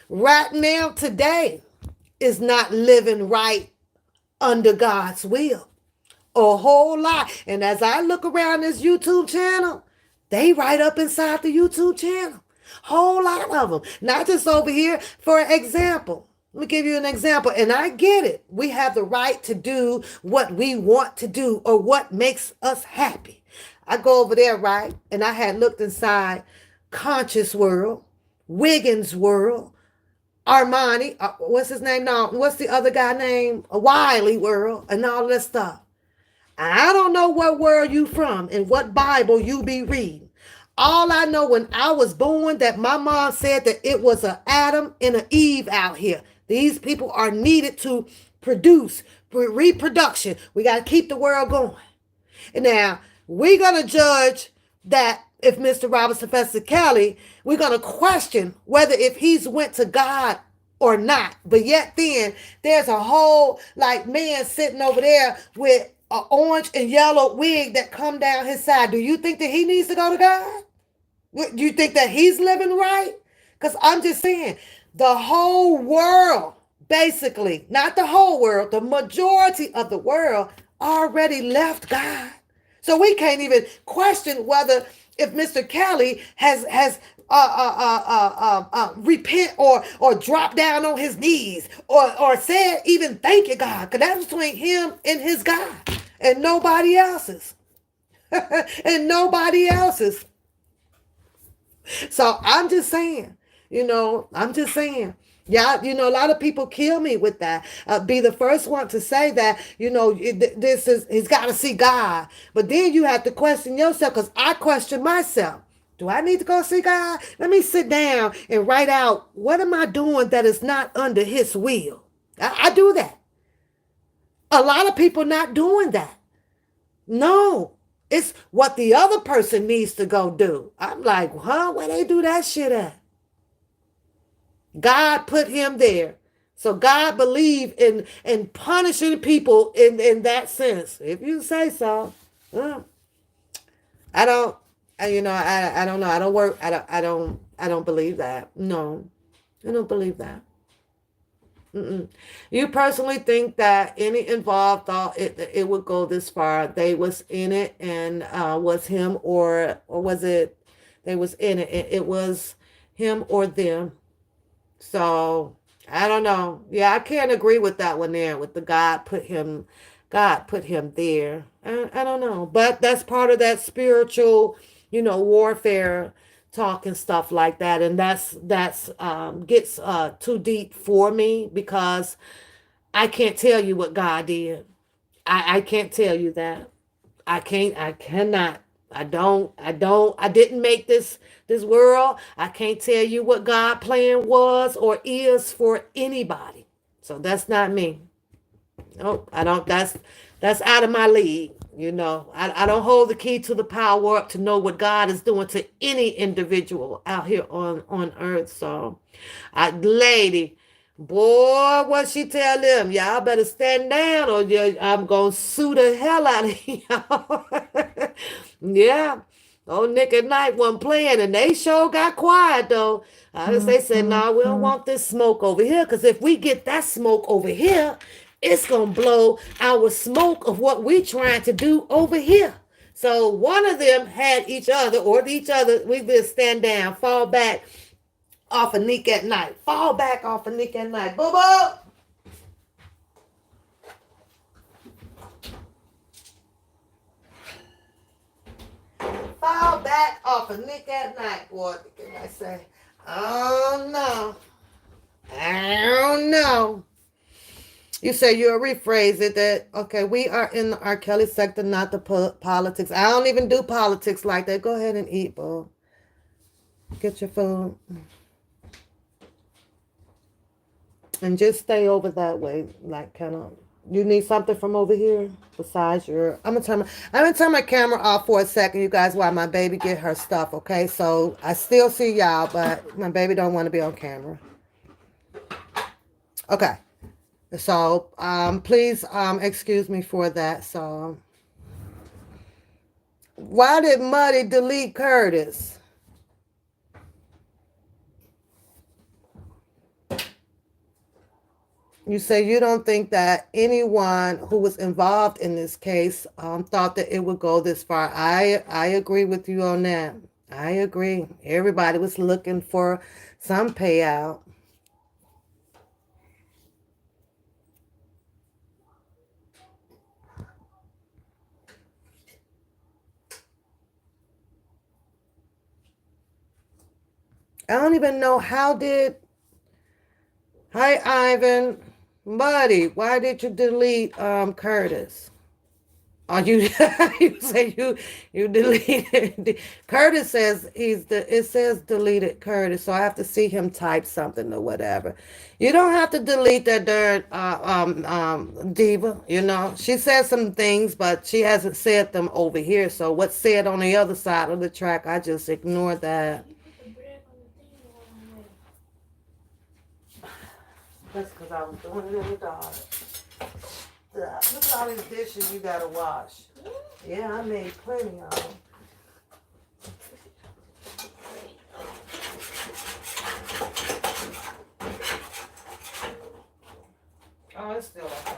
right now today is not living right under God's will. A whole lot. And as I look around this YouTube channel, they right up inside the YouTube channel. Whole lot of them. Not just over here. For example, let me give you an example, and I get it. We have the right to do what we want to do or what makes us happy. I go over there, right, and I had looked inside Conscious World, Wiggins World, Armani, what's his name now? What's the other guy name? Wiley World, and all that stuff. I don't know what world you from and what Bible you be reading. All I know, when I was born, that my mom said that it was an Adam and an Eve out here. These people are needed to produce, for reproduction. We got to keep the world going. And now, we're going to judge that if Mr. Robert Sylvester Kelly, we're going to question whether if he's went to God or not. But yet then, there's a whole like man sitting over there with an orange and yellow wig that come down his side. Do you think that he needs to go to God? Do you think that he's living right? Because I'm just saying, the whole world, basically, not the whole world, the majority of the world already left God. So we can't even question whether if Mr. Kelly has repent or dropped down on his knees or said even thank you, God, because that's between him and his God and nobody else's. And nobody else's. So I'm just saying, I'm just saying. Yeah, a lot of people kill me with that. Be the first one to say that, he's got to see God. But then you have to question yourself, because I question myself. Do I need to go see God? Let me sit down and write out what am I doing that is not under his will. I do that. A lot of people not doing that. No, it's what the other person needs to go do. I'm like, huh? Where they do that shit at? God put him there. So God believed in punishing people in that sense. If you say so. I don't I don't know. I don't work I don't believe that. No. I don't believe that. Mm-mm. You personally think that any involved thought it would go this far? They was in it and was him or was it they was in it? It was him or them. So I don't know. Yeah, I can't agree with that one there with the God put him there. I don't know. But that's part of that spiritual, warfare talk and stuff like that. And that's gets too deep for me because I can't tell you what God did. I can't tell you that. I cannot. I didn't make this world. I can't tell you what God plan was or is for anybody. So that's not me. No, I don't that's out of my league. I don't hold the key to the power up to know what God is doing to any individual out here on earth. So lady, boy, what she tell them? Y'all better stand down or I'm gonna sue the hell out of y'all. Yeah. Oh, Nick at Night wasn't playing, and they sure got quiet though. I guess they said, "No, we don't want this smoke over here, because if we get that smoke over here, it's gonna blow our smoke of what we trying to do over here." So one of them had each other, or each other, we will stand down, fall back off of Nick at Night, fall back off of Nick at Night, boo boo. Fall back off of Nick at Night. What can I say? Oh no. I don't know. You say you'll rephrase it that, okay, we are in the R. Kelly sector, not the politics. I don't even do politics like that. Go ahead and eat, boo. Get your food. And just stay over that way, like kind of. You need something from over here besides your. I'm gonna turn my camera off for a second, you guys, while my baby get her stuff. Okay, so I still see y'all, but my baby don't want to be on camera. Okay, so please excuse me for that. So why did Muddy delete Curtis? You say you don't think that anyone who was involved in this case thought that it would go this far. I agree with you on that. I agree. Everybody was looking for some payout. I don't even know how did. Hi, Ivan. Buddy, why did you delete Curtis? Oh, you you say you deleted Curtis says it says deleted Curtis, so I have to see him type something or whatever. You don't have to delete that dirt diva, She said some things, but she hasn't said them over here. So what's said on the other side of the track, I just ignored that. That's because I was doing it in the dark. Look at all these dishes you gotta wash. Yeah, I made plenty of them. Oh, it's still okay.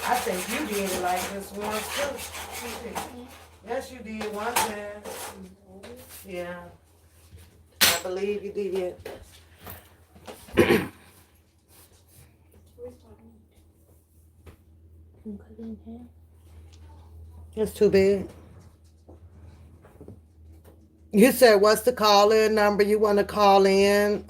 I think you did it like this once too. Yes, you did one time. Yeah. I believe you did. It's too big. You said, what's the call-in number you want to call in?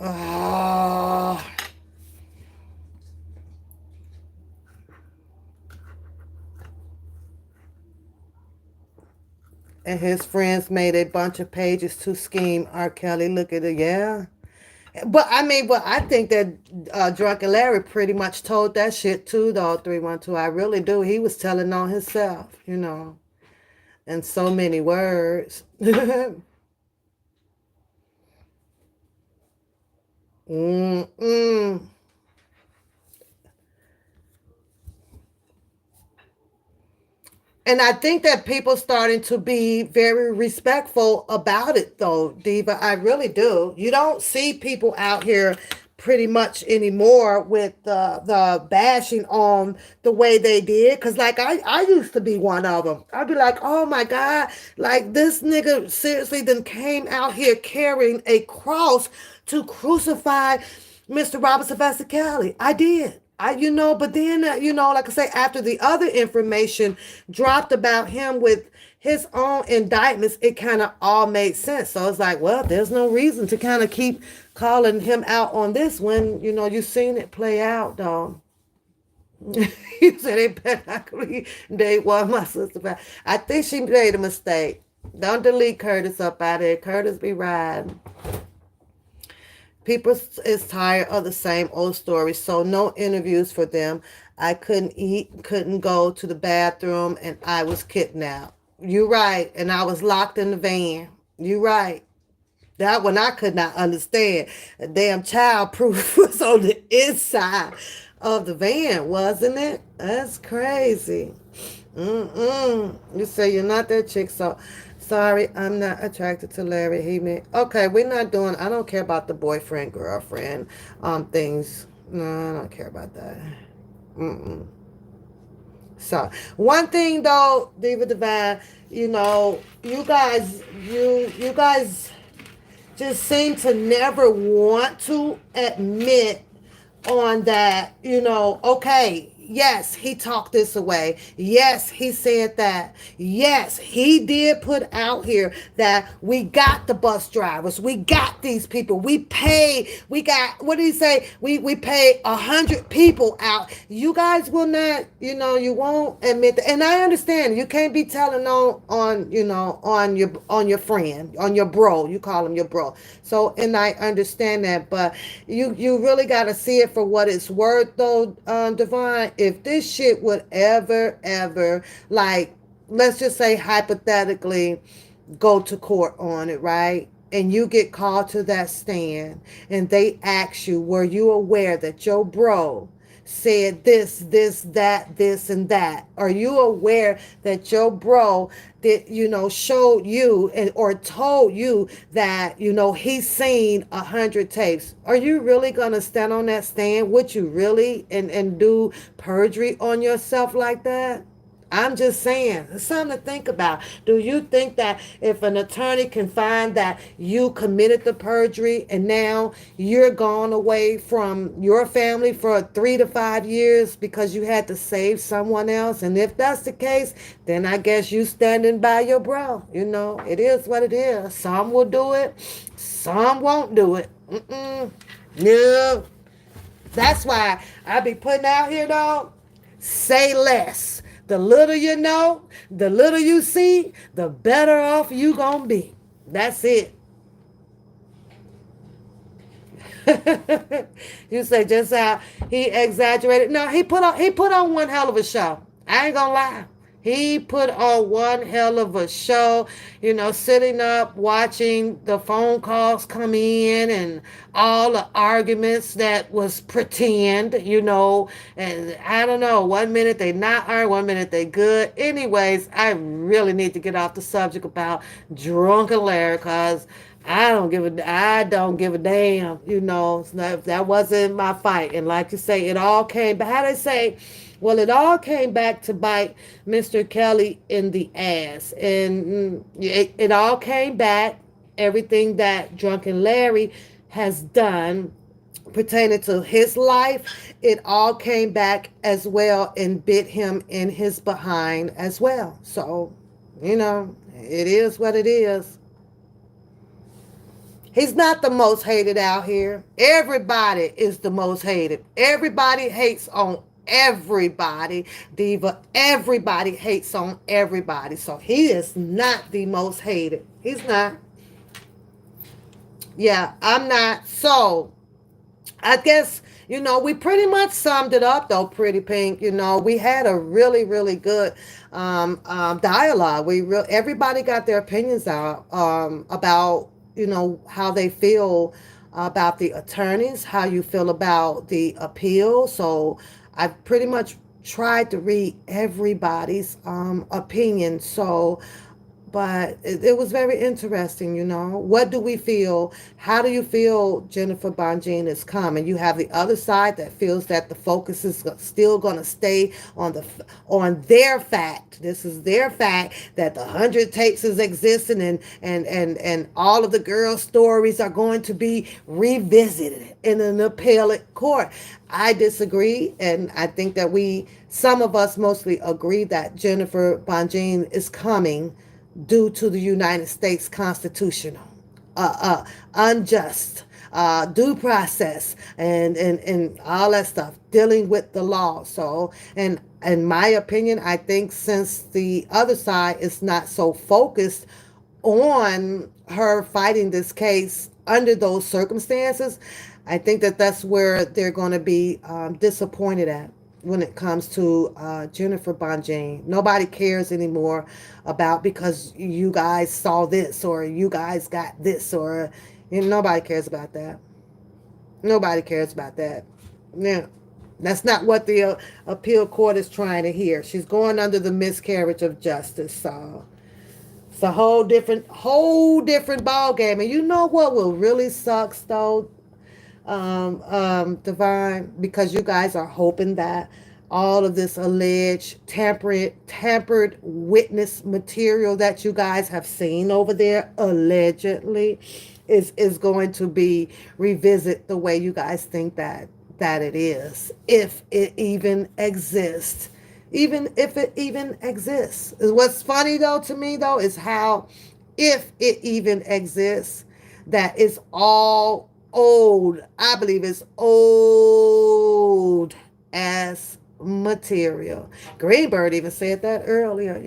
and his friends made a bunch of pages to scheme R. Kelly. Look at it, yeah. But I think that Drunken Larry pretty much told that shit too, though. 312. I really do. He was telling on himself, in so many words. Mm-mm. And I think that people starting to be very respectful about it, though, Diva. I really do. You don't see people out here pretty much anymore with the bashing on the way they did. Cause like I used to be one of them. I'd be like, oh my God, like this nigga seriously then came out here carrying a cross to crucify Mr. Robert Sylvester Kelly. I did. But then, like I say, after the other information dropped about him with his own indictments, it kind of all made sense. So it's like, well, there's no reason to kind of keep calling him out on this when, you've seen it play out, dog. You said they better not date one my sister. I think she made a mistake. Don't delete Curtis up out there. Curtis be riding. People is tired of the same old stories, so no interviews for them. I couldn't eat, couldn't go to the bathroom, and I was kidnapped. You right, and I was locked in the van. You right. That one I could not understand. A damn child proof was on the inside of the van, wasn't it? That's crazy. You say you're not that chick, so sorry, I'm not attracted to Larry. Okay, we're not doing. I don't care about the boyfriend girlfriend things. No, I don't care about that. Mm-mm. So one thing though, Diva Divine, you guys just seem to never want to admit on that, okay, yes, he talked this away. Yes, he said that. Yes, he did put out here that we got the bus drivers. We got these people. We got, what did he say? We paid 100 people out. You guys will not, you won't admit that. And I understand you can't be telling on your friend, on your bro. You call him your bro. So, and I understand that, but you really got to see it for what it's worth, though, Devon. If this shit would ever, like, let's just say hypothetically, go to court on it, right? And you get called to that stand, and they ask you, were you aware that your bro said this, that, this, and that? Are you aware that your bro that showed you or told you that he's seen 100 tapes? Are you really gonna stand on that stand? Would you really and do perjury on yourself like that? I'm just saying, it's something to think about. Do you think that if an attorney can find that you committed the perjury and now you're gone away from your family for 3 to 5 years because you had to save someone else? And if that's the case, then I guess you standing by your bro. It is what it is. Some will do it, some won't do it. No. That's why I be putting out here, dog, say less. The little you know, the little you see, the better off you gonna be. That's it. You say just how he exaggerated. No, he put on one hell of a show. I ain't gonna lie. He put on one hell of a show, sitting up watching the phone calls come in and all the arguments that was pretend, and I don't know, one minute they not arguing, one minute they good. Anyways, I really need to get off the subject about Drunken Larry because I don't give a damn, that wasn't my fight. And like you say, it all came back. How they say, well, it all came back to bite Mr. Kelly in the ass. And it all came back, everything that Drunken Larry has done pertaining to his life, it all came back as well and bit him in his behind as well. So, it is what it is. He's not the most hated out here. Everybody is the most hated. Everybody hates on everybody, Diva. Everybody hates on everybody. So he is not the most hated. He's not. Yeah, I'm not. So I guess, we pretty much summed it up though, Pretty Pink. We had a really, really good dialogue. Everybody got their opinions out about, how they feel about the attorneys, how you feel about the appeal. So I pretty much tried to read everybody's opinion. So but it was very interesting. What do we feel? How do you feel Jennifer Bonjean is coming? You have the other side that feels that the focus is still going to stay on their fact. This is their fact that the 100 tapes is existing, and all of the girls' stories are going to be revisited in an appellate court. I disagree, and I think that some of us mostly agree that Jennifer Bonjean is coming due to the United States Constitutional, unjust, due process, and all that stuff, dealing with the law. So, and in my opinion, I think since the other side is not so focused on her fighting this case under those circumstances, I think that that's where they're going to be disappointed at when it comes to Jennifer Bonjean. Nobody cares anymore about because you guys saw this or you guys got this or nobody cares about that. Nobody cares about that. Yeah. That's not what the appeal court is trying to hear. She's going under the miscarriage of justice. So it's a whole different ball game. And you know what will really sucks though, Divine, because you guys are hoping that all of this alleged tampered witness material that you guys have seen over there allegedly is going to be revisit the way you guys think that it is, if it even exists. Even if it even exists. What's funny though to me though is how, if it even exists, that is all old. I believe it's old ass material. Greenberg even said that earlier.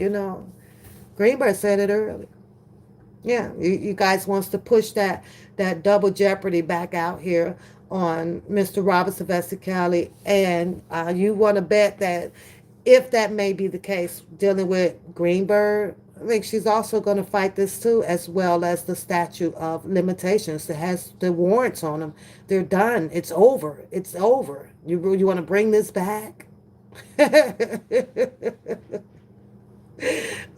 Greenberg said it earlier. Yeah, you guys wants to push that double jeopardy back out here on Mr. Robert Sylvester Kelly, and you want to bet that if that may be the case, dealing with Greenberg, I think she's also going to fight this too, as well as the statute of limitations that has the warrants on them. They're done. It's over. It's over. You want to bring this back?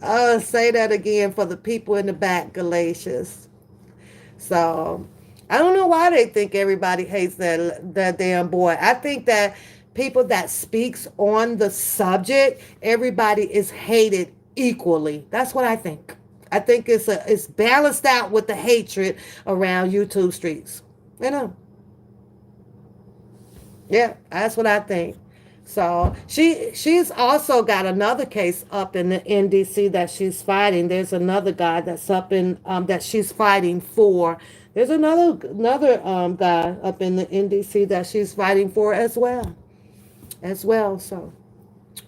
I'll say that again for the people in the back, Galatians. So I don't know why they think everybody hates that damn boy. I think that people that speaks on the subject, everybody is hated equally. That's what I think. I think it's balanced out with the hatred around YouTube streets. You know. Yeah, that's what I think. So she's also got another case up in the NDC that she's fighting. There's another guy that's up in that she's fighting for. There's another guy up in the NDC that she's fighting for as well. So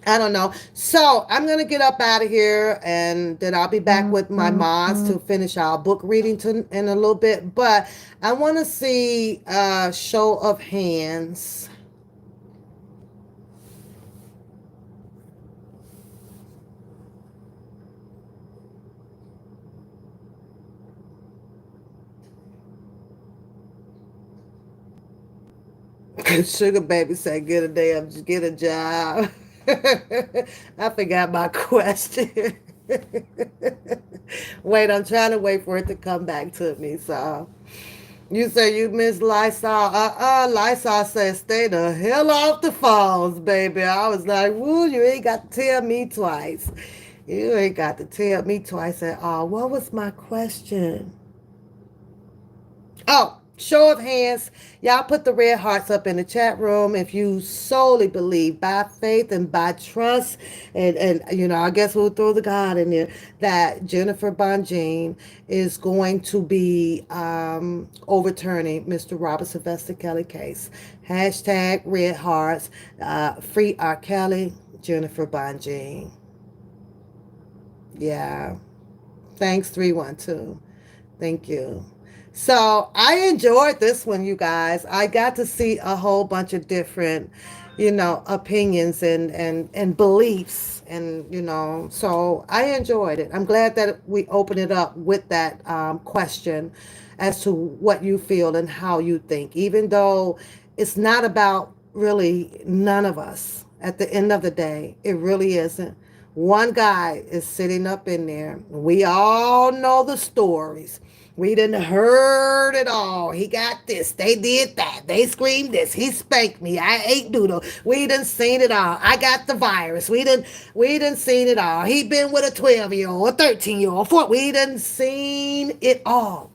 I don't know. So I'm gonna get up out of here, and then I'll be back with my mods to finish our book reading in a little bit. But I want to see a show of hands. Sugar baby said, get a job. I forgot my question. Wait, I'm trying to wait for it to come back to me. So you say you miss Lysol. Lysol says stay the hell off the phones, baby. I was like, woo, you ain't got to tell me twice. You ain't got to tell me twice at all. What was my question? Oh, Show of hands, y'all put the red hearts up in the chat room if you solely believe by faith and by trust. And I guess we'll throw the God in there that Jennifer Bonjean is going to be overturning Mr. Robert Sylvester Kelly case. Hashtag red hearts, free R. Kelly, Jennifer Bonjean. Yeah. Thanks, 312. Thank you. So I enjoyed this one, you guys. I got to see a whole bunch of different, opinions and beliefs. And, so I enjoyed it. I'm glad that we opened it up with that question as to what you feel and how you think, even though it's not about really none of us. At the end of the day, it really isn't. One guy is sitting up in there. We all know the stories. We done heard it all. He got this. They did that. They screamed this. He spanked me. I ate doodle. We done seen it all. I got the virus. We done seen it all. He been with a 12-year-old, a 13-year-old, we done seen it all.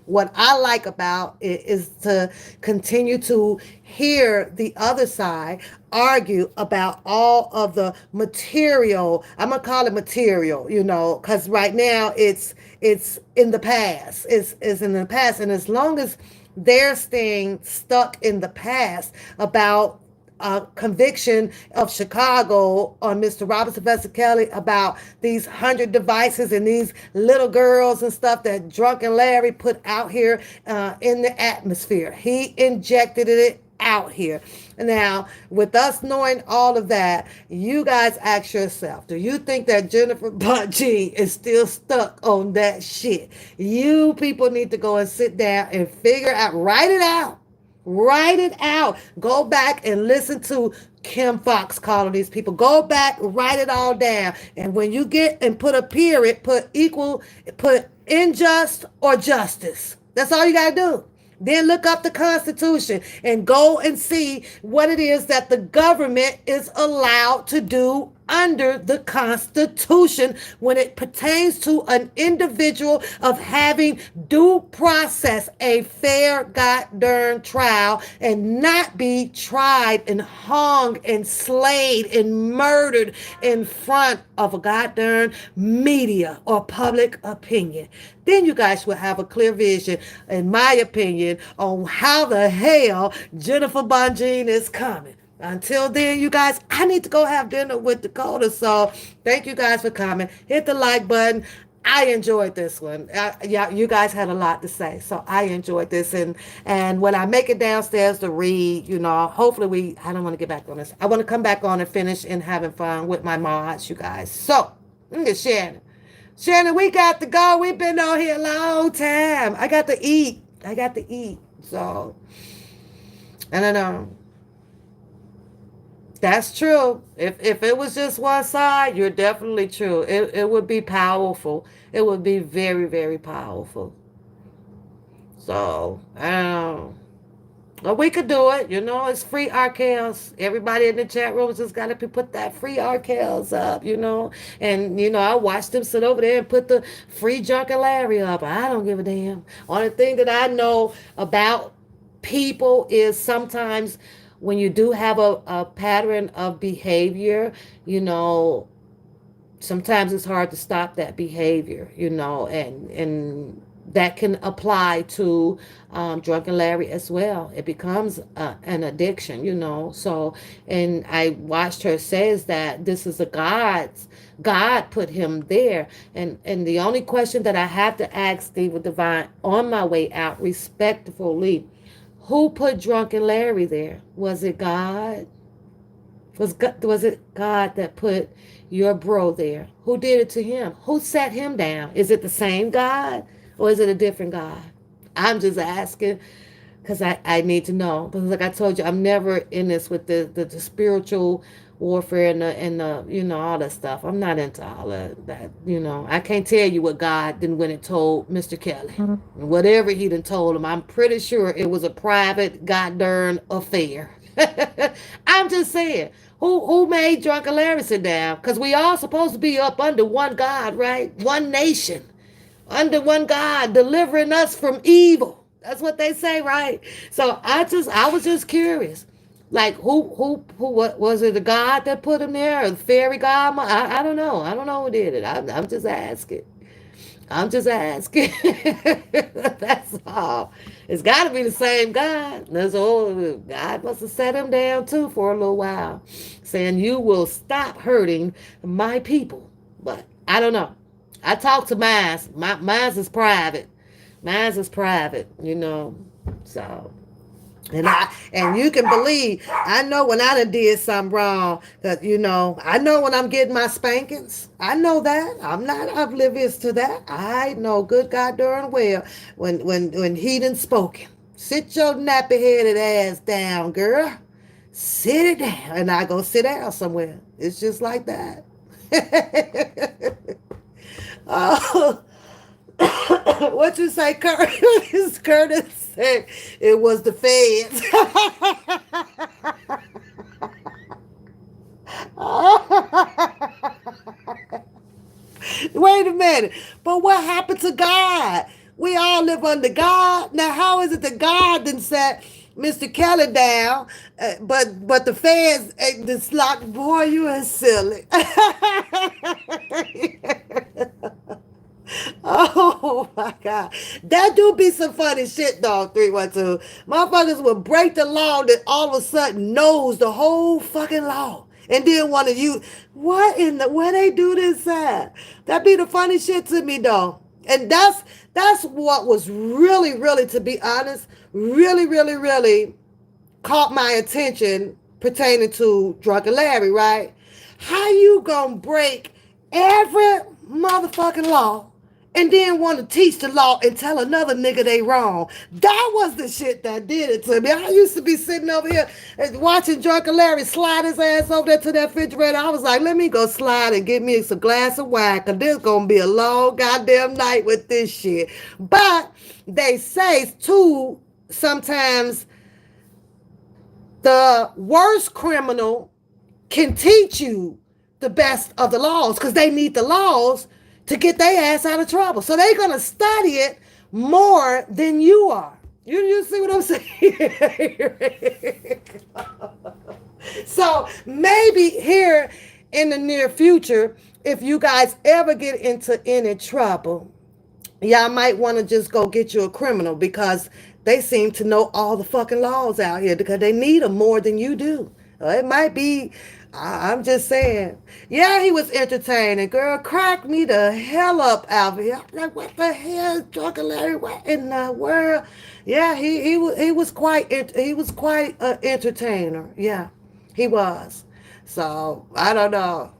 What I like about it is to continue to hear the other side argue about all of the material. I'm gonna call it material, because right now it's in the past. It's in the past, and as long as they're staying stuck in the past about conviction of Chicago on Mr. Robert Sylvester Kelly about these 100 devices and these little girls and stuff that Drunken Larry put out here in the atmosphere. He injected it out here. Now, with us knowing all of that, you guys ask yourself, do you think that Jennifer Bonjean is still stuck on that shit? You people need to go and sit down and figure out, write it out. Write it out. Go back and listen to Kim Fox calling these people. Go back, write it all down. And when you get and put a period, put equal, put unjust or justice. That's all you got to do. Then look up the Constitution and go and see what it is that the government is allowed to do under the Constitution when it pertains to an individual of having due process, a fair goddamn trial, and not be tried and hung and slayed and murdered in front of a goddamn media or public opinion. Then you guys will have a clear vision, in my opinion, on how the hell Jennifer Bonjean is coming. Until then, you guys, I need to go have dinner with Dakota. So thank you guys for coming. Hit the like button. I enjoyed this one. Yeah, you guys had a lot to say, so I enjoyed this. And when I make it downstairs to read, hopefully I don't want to get back on this. I want to come back on and finish and having fun with my mods, you guys. So, Shannon. Shannon, we got to go. We've been on here a long time. I got to eat. So, I don't know. That's true. If it was just one side, you're definitely true. It would be powerful. It would be very, very powerful. So, but we could do it. It's free RKLs. Everybody in the chat room just got to put that free RKLs up, And, I watched them sit over there and put the free Drunken Larry up. I don't give a damn. Only thing that I know about people is sometimes when you do have a pattern of behavior, sometimes it's hard to stop that behavior, and that can apply to Drunken Larry as well. It becomes an addiction, So, and I watched her says that this is God put him there. And the only question that I have to ask Steve Divine on my way out, respectfully, who put Drunken Larry there? Was it God? Was it God that put your bro there? Who did it to him? Who set him down? Is it the same God or is it a different God? I'm just asking because I need to know. Because like I told you, I'm never in this with the spiritual warfare and the all that stuff. I'm not into all of that. I can't tell you what God did when it told Mr. Kelly. Mm-hmm. Whatever he done told him, I'm pretty sure it was a private goddamn affair. I'm just saying, who made Drunken Larry sit down? Because we all supposed to be up under one God, right? One nation, under one God, delivering us from evil. That's what they say, right? So I was just curious. Like what was it? The god that put him there, or the fairy god? I don't know. I don't know who did it. I'm just asking. I'm just asking. That's all. It's got to be the same God. That's all. God must have set him down too for a little while, saying, "You will stop hurting my people." But I don't know. I talk to mines. Mines is private. Mines is private. So. And you can believe I know when I done did something wrong, that I know when I'm getting my spankings. I know that. I'm not oblivious to that. I know good God darn well when he done spoken. Sit your nappy headed ass down, girl. Sit it down. And I go sit down somewhere. It's just like that. Oh, what you say, Curtis? Curtis said it was the feds. Wait a minute. But what happened to God? We all live under God. Now, how is it that God didn't set Mr. Kelly down, but the feds, this lock, boy, you are silly. Oh my God. That do be some funny shit, dog. 312. Motherfuckers will break the law that all of a sudden knows the whole fucking law. And then one of you, what in the where they do this at? That be the funny shit to me, though. And that's what was really, really, to be honest, really, really, really caught my attention pertaining to Drunken Larry, right? How you gonna break every motherfucking law and then want to teach the law and tell another nigga they wrong? That was the shit that did it to me. I used to be sitting over here watching Drunken Larry slide his ass over there to that refrigerator. I was like, let me go slide and get me some glass of wine, because this gonna be a long goddamn night with this shit. But they say too, sometimes the worst criminal can teach you the best of the laws, because they need the laws to get their ass out of trouble. So they're going to study it more than you are. You see what I'm saying? So maybe here in the near future, if you guys ever get into any trouble, y'all might want to just go get you a criminal, because they seem to know all the fucking laws out here, because they need them more than you do. It might be, I'm just saying. Yeah, he was entertaining. Girl, crack me the hell up out here. I'm like, what the hell, Drunken Larry? What in the world? Yeah, he was quite an entertainer. Yeah, he was. So I don't know.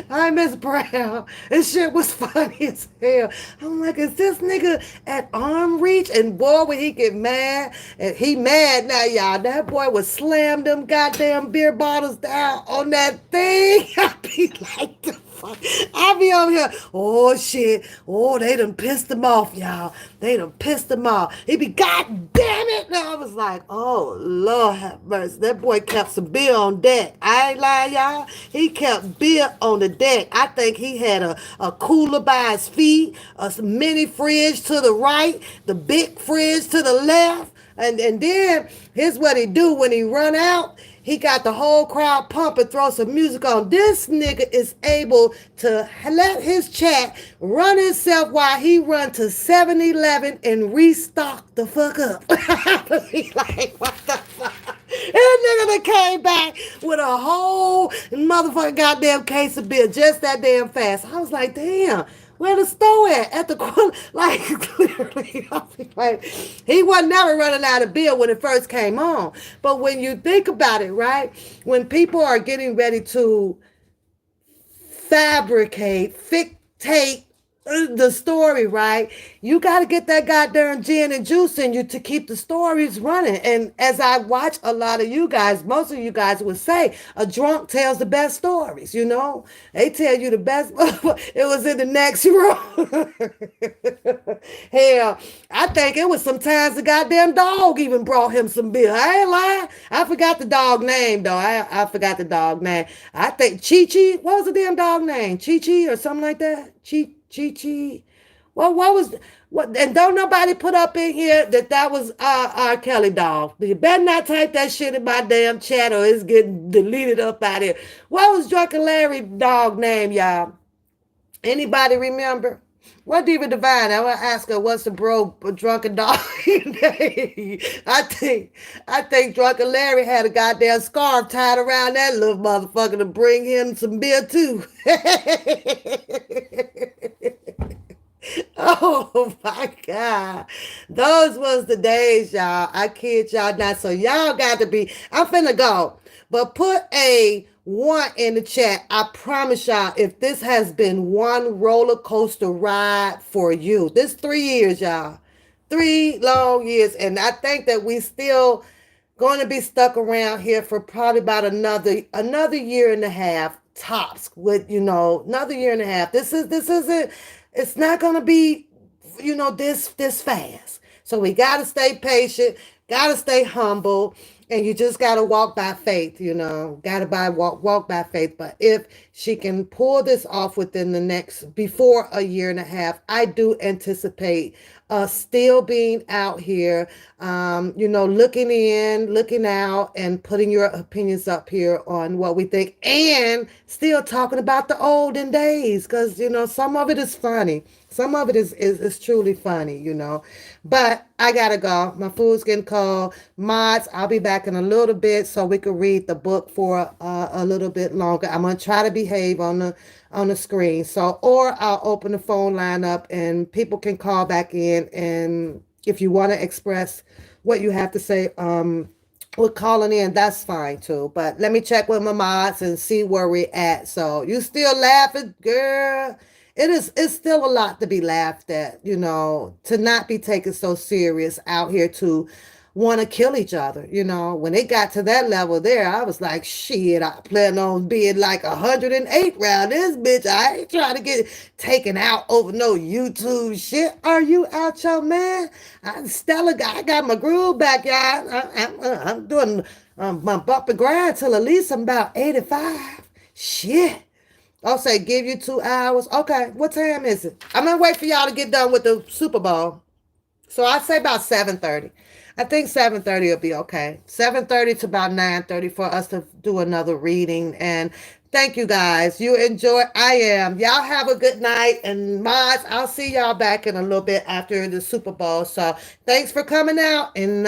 Hi, Miss Brown. This shit was funny as hell. I'm like, is this nigga at arm reach? And boy, when he get mad, and he mad now, y'all. That boy would slam them goddamn beer bottles down on that thing. I be like, the fuck. I be over here, oh shit. Oh, they done pissed him off, y'all. They done pissed him off. He be, God damn it. And I was like, oh, Lord have mercy. That boy kept some beer on deck. I ain't lying, y'all. He kept beer on the deck. I think he had a cooler by his feet, a mini fridge to the right, the big fridge to the left. And then here's what he do when he run out. He got the whole crowd pumping, throw some music on. This nigga is able to let his chat run himself while he run to 7-Eleven and restock the fuck up. He like, what the fuck? And the nigga that came back with a whole motherfucking goddamn case of beer just that damn fast. I was like, damn. Where the store at the corner? Like, clearly, like, he wasn't never running out of beer when it first came on. But when you think about it, right? When people are getting ready to fictate the story, right? You got to get that goddamn gin and juice in you to keep the stories running. And as I watch a lot of you guys, most of you guys would say, a drunk tells the best stories, you know? They tell you the best. It was in the next room. Hell, I think it was sometimes the goddamn dog even brought him some beer. I ain't lying. I forgot the dog name, though. I forgot the dog name. I think Chi-Chi. What was the damn dog name? Chi-Chi or something like that? Chi Chi. Well, what was what? And don't nobody put up in here that that was R. Kelly dog. You better not type that shit in my damn chat or it's getting deleted up out here. What was Drunken Larry dog name, y'all? Anybody remember? What Diva Divine? I want to ask her what's the bro drunken dog name? I think Drunken Larry had a goddamn scarf tied around that little motherfucker to bring him some beer too. Oh my God. Those was the days, y'all. I kid y'all not. So y'all got to be, I'm finna go. But put a one in the chat. I promise y'all, if this has been one roller coaster ride for you, this 3 years, y'all. 3 long years. And I think that we still going to be stuck around here for probably about another year and a half tops with another year and a half. This isn't it's not going to be this fast. So we got to stay patient, got to stay humble, and you just got to walk by faith, got to walk by faith. But if she can pull this off within the next before a year and a half, I do anticipate still being out here, looking out and putting your opinions up here on what we think and still talking about the olden days because, some of it is funny. Some of it is truly funny. But I got to go. My food's getting cold. Mods, I'll be back in a little bit so we can read the book for a little bit longer. I'm going to try to behave on the screen. So, or I'll open the phone line up and people can call back in. And if you want to express what you have to say, with calling in, that's fine too. But let me check with my mods and see where we're at. So you still laughing, girl? It's still a lot to be laughed at, to not be taken so serious out here to want to kill each other. When it got to that level there, I was like, shit, I plan on being like 108 round this bitch. I ain't trying to get taken out over no YouTube shit. Are you out, your man? Stella, I got my groove back, y'all. I'm doing my bump and grind till at least I'm about 85. Shit. I'll say give you 2 hours. Okay, what time is it? I'm gonna wait for y'all to get done with the Super Bowl. So I'd say about 7:30. I think 7:30 will be okay. 7:30 to about 9:30 for us to do another reading. And thank you guys. You enjoy. I am. Y'all have a good night. And mods, I'll see y'all back in a little bit after the Super Bowl. So thanks for coming out and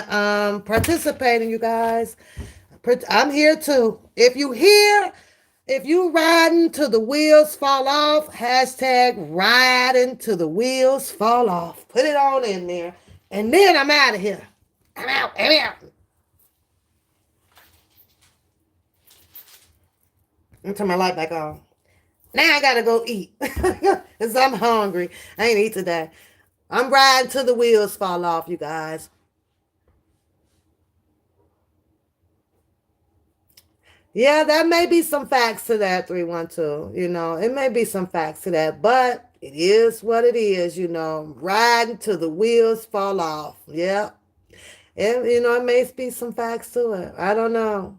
participating, you guys. I'm here too. If you riding till the wheels fall off, hashtag riding till the wheels fall off. Put it on in there. And then I'm out of here. I'm out. I'm out. I'm turn my light back on. Now I gotta go eat. Because I'm hungry. I ain't eat today. I'm riding till the wheels fall off, you guys. Yeah, that may be some facts to that 312. It may be some facts to that, but it is what it is, riding till the wheels fall off. Yeah. And, it may be some facts to it. I don't know.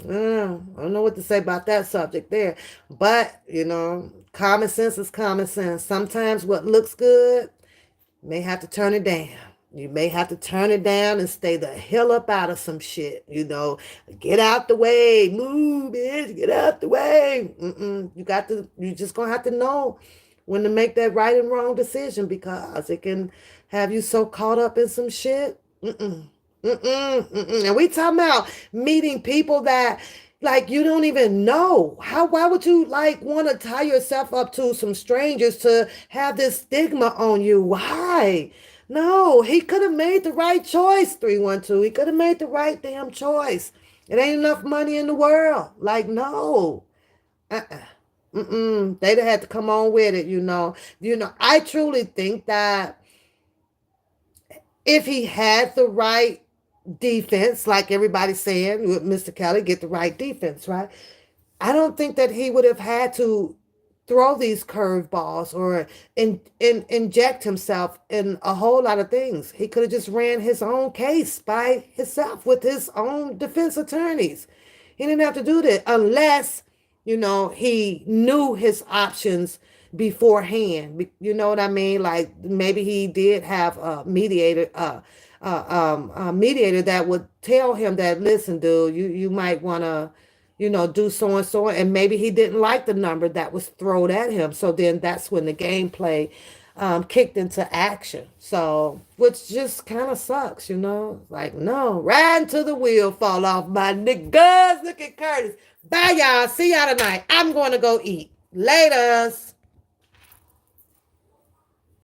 I don't know what to say about that subject there. But, common sense is common sense. Sometimes what looks good, you may have to turn it down. You may have to turn it down and stay the hell up out of some shit. Get out the way. Move, bitch. Get out the way. You just gonna have to know when to make that right and wrong decision because it can have you so caught up in some shit. And we talking about meeting people that like you don't even know. Why would you like want to tie yourself up to some strangers to have this stigma on you? Why? No, he could have made the right choice, 312. He could have made the right damn choice. It ain't enough money in the world. Like, no. They'd have had to come on with it, I truly think that if he had the right defense, like everybody's saying, with Mr. Kelly, get the right defense, right? I don't think that he would have had to throw these curveballs or inject himself in a whole lot of things. He could have just ran his own case by himself with his own defense attorneys. He didn't have to do that unless, he knew his options, beforehand. You know what I mean? Like maybe he did have a mediator that would tell him that, listen, dude, you might want to, do so and so, and maybe he didn't like the number that was thrown at him. So then that's when the gameplay kicked into action. So, which just kind of sucks, like, no, right into the wheel fall off, my niggas. Look at Curtis. Bye, y'all. See y'all tonight. I'm going to go eat. Laters.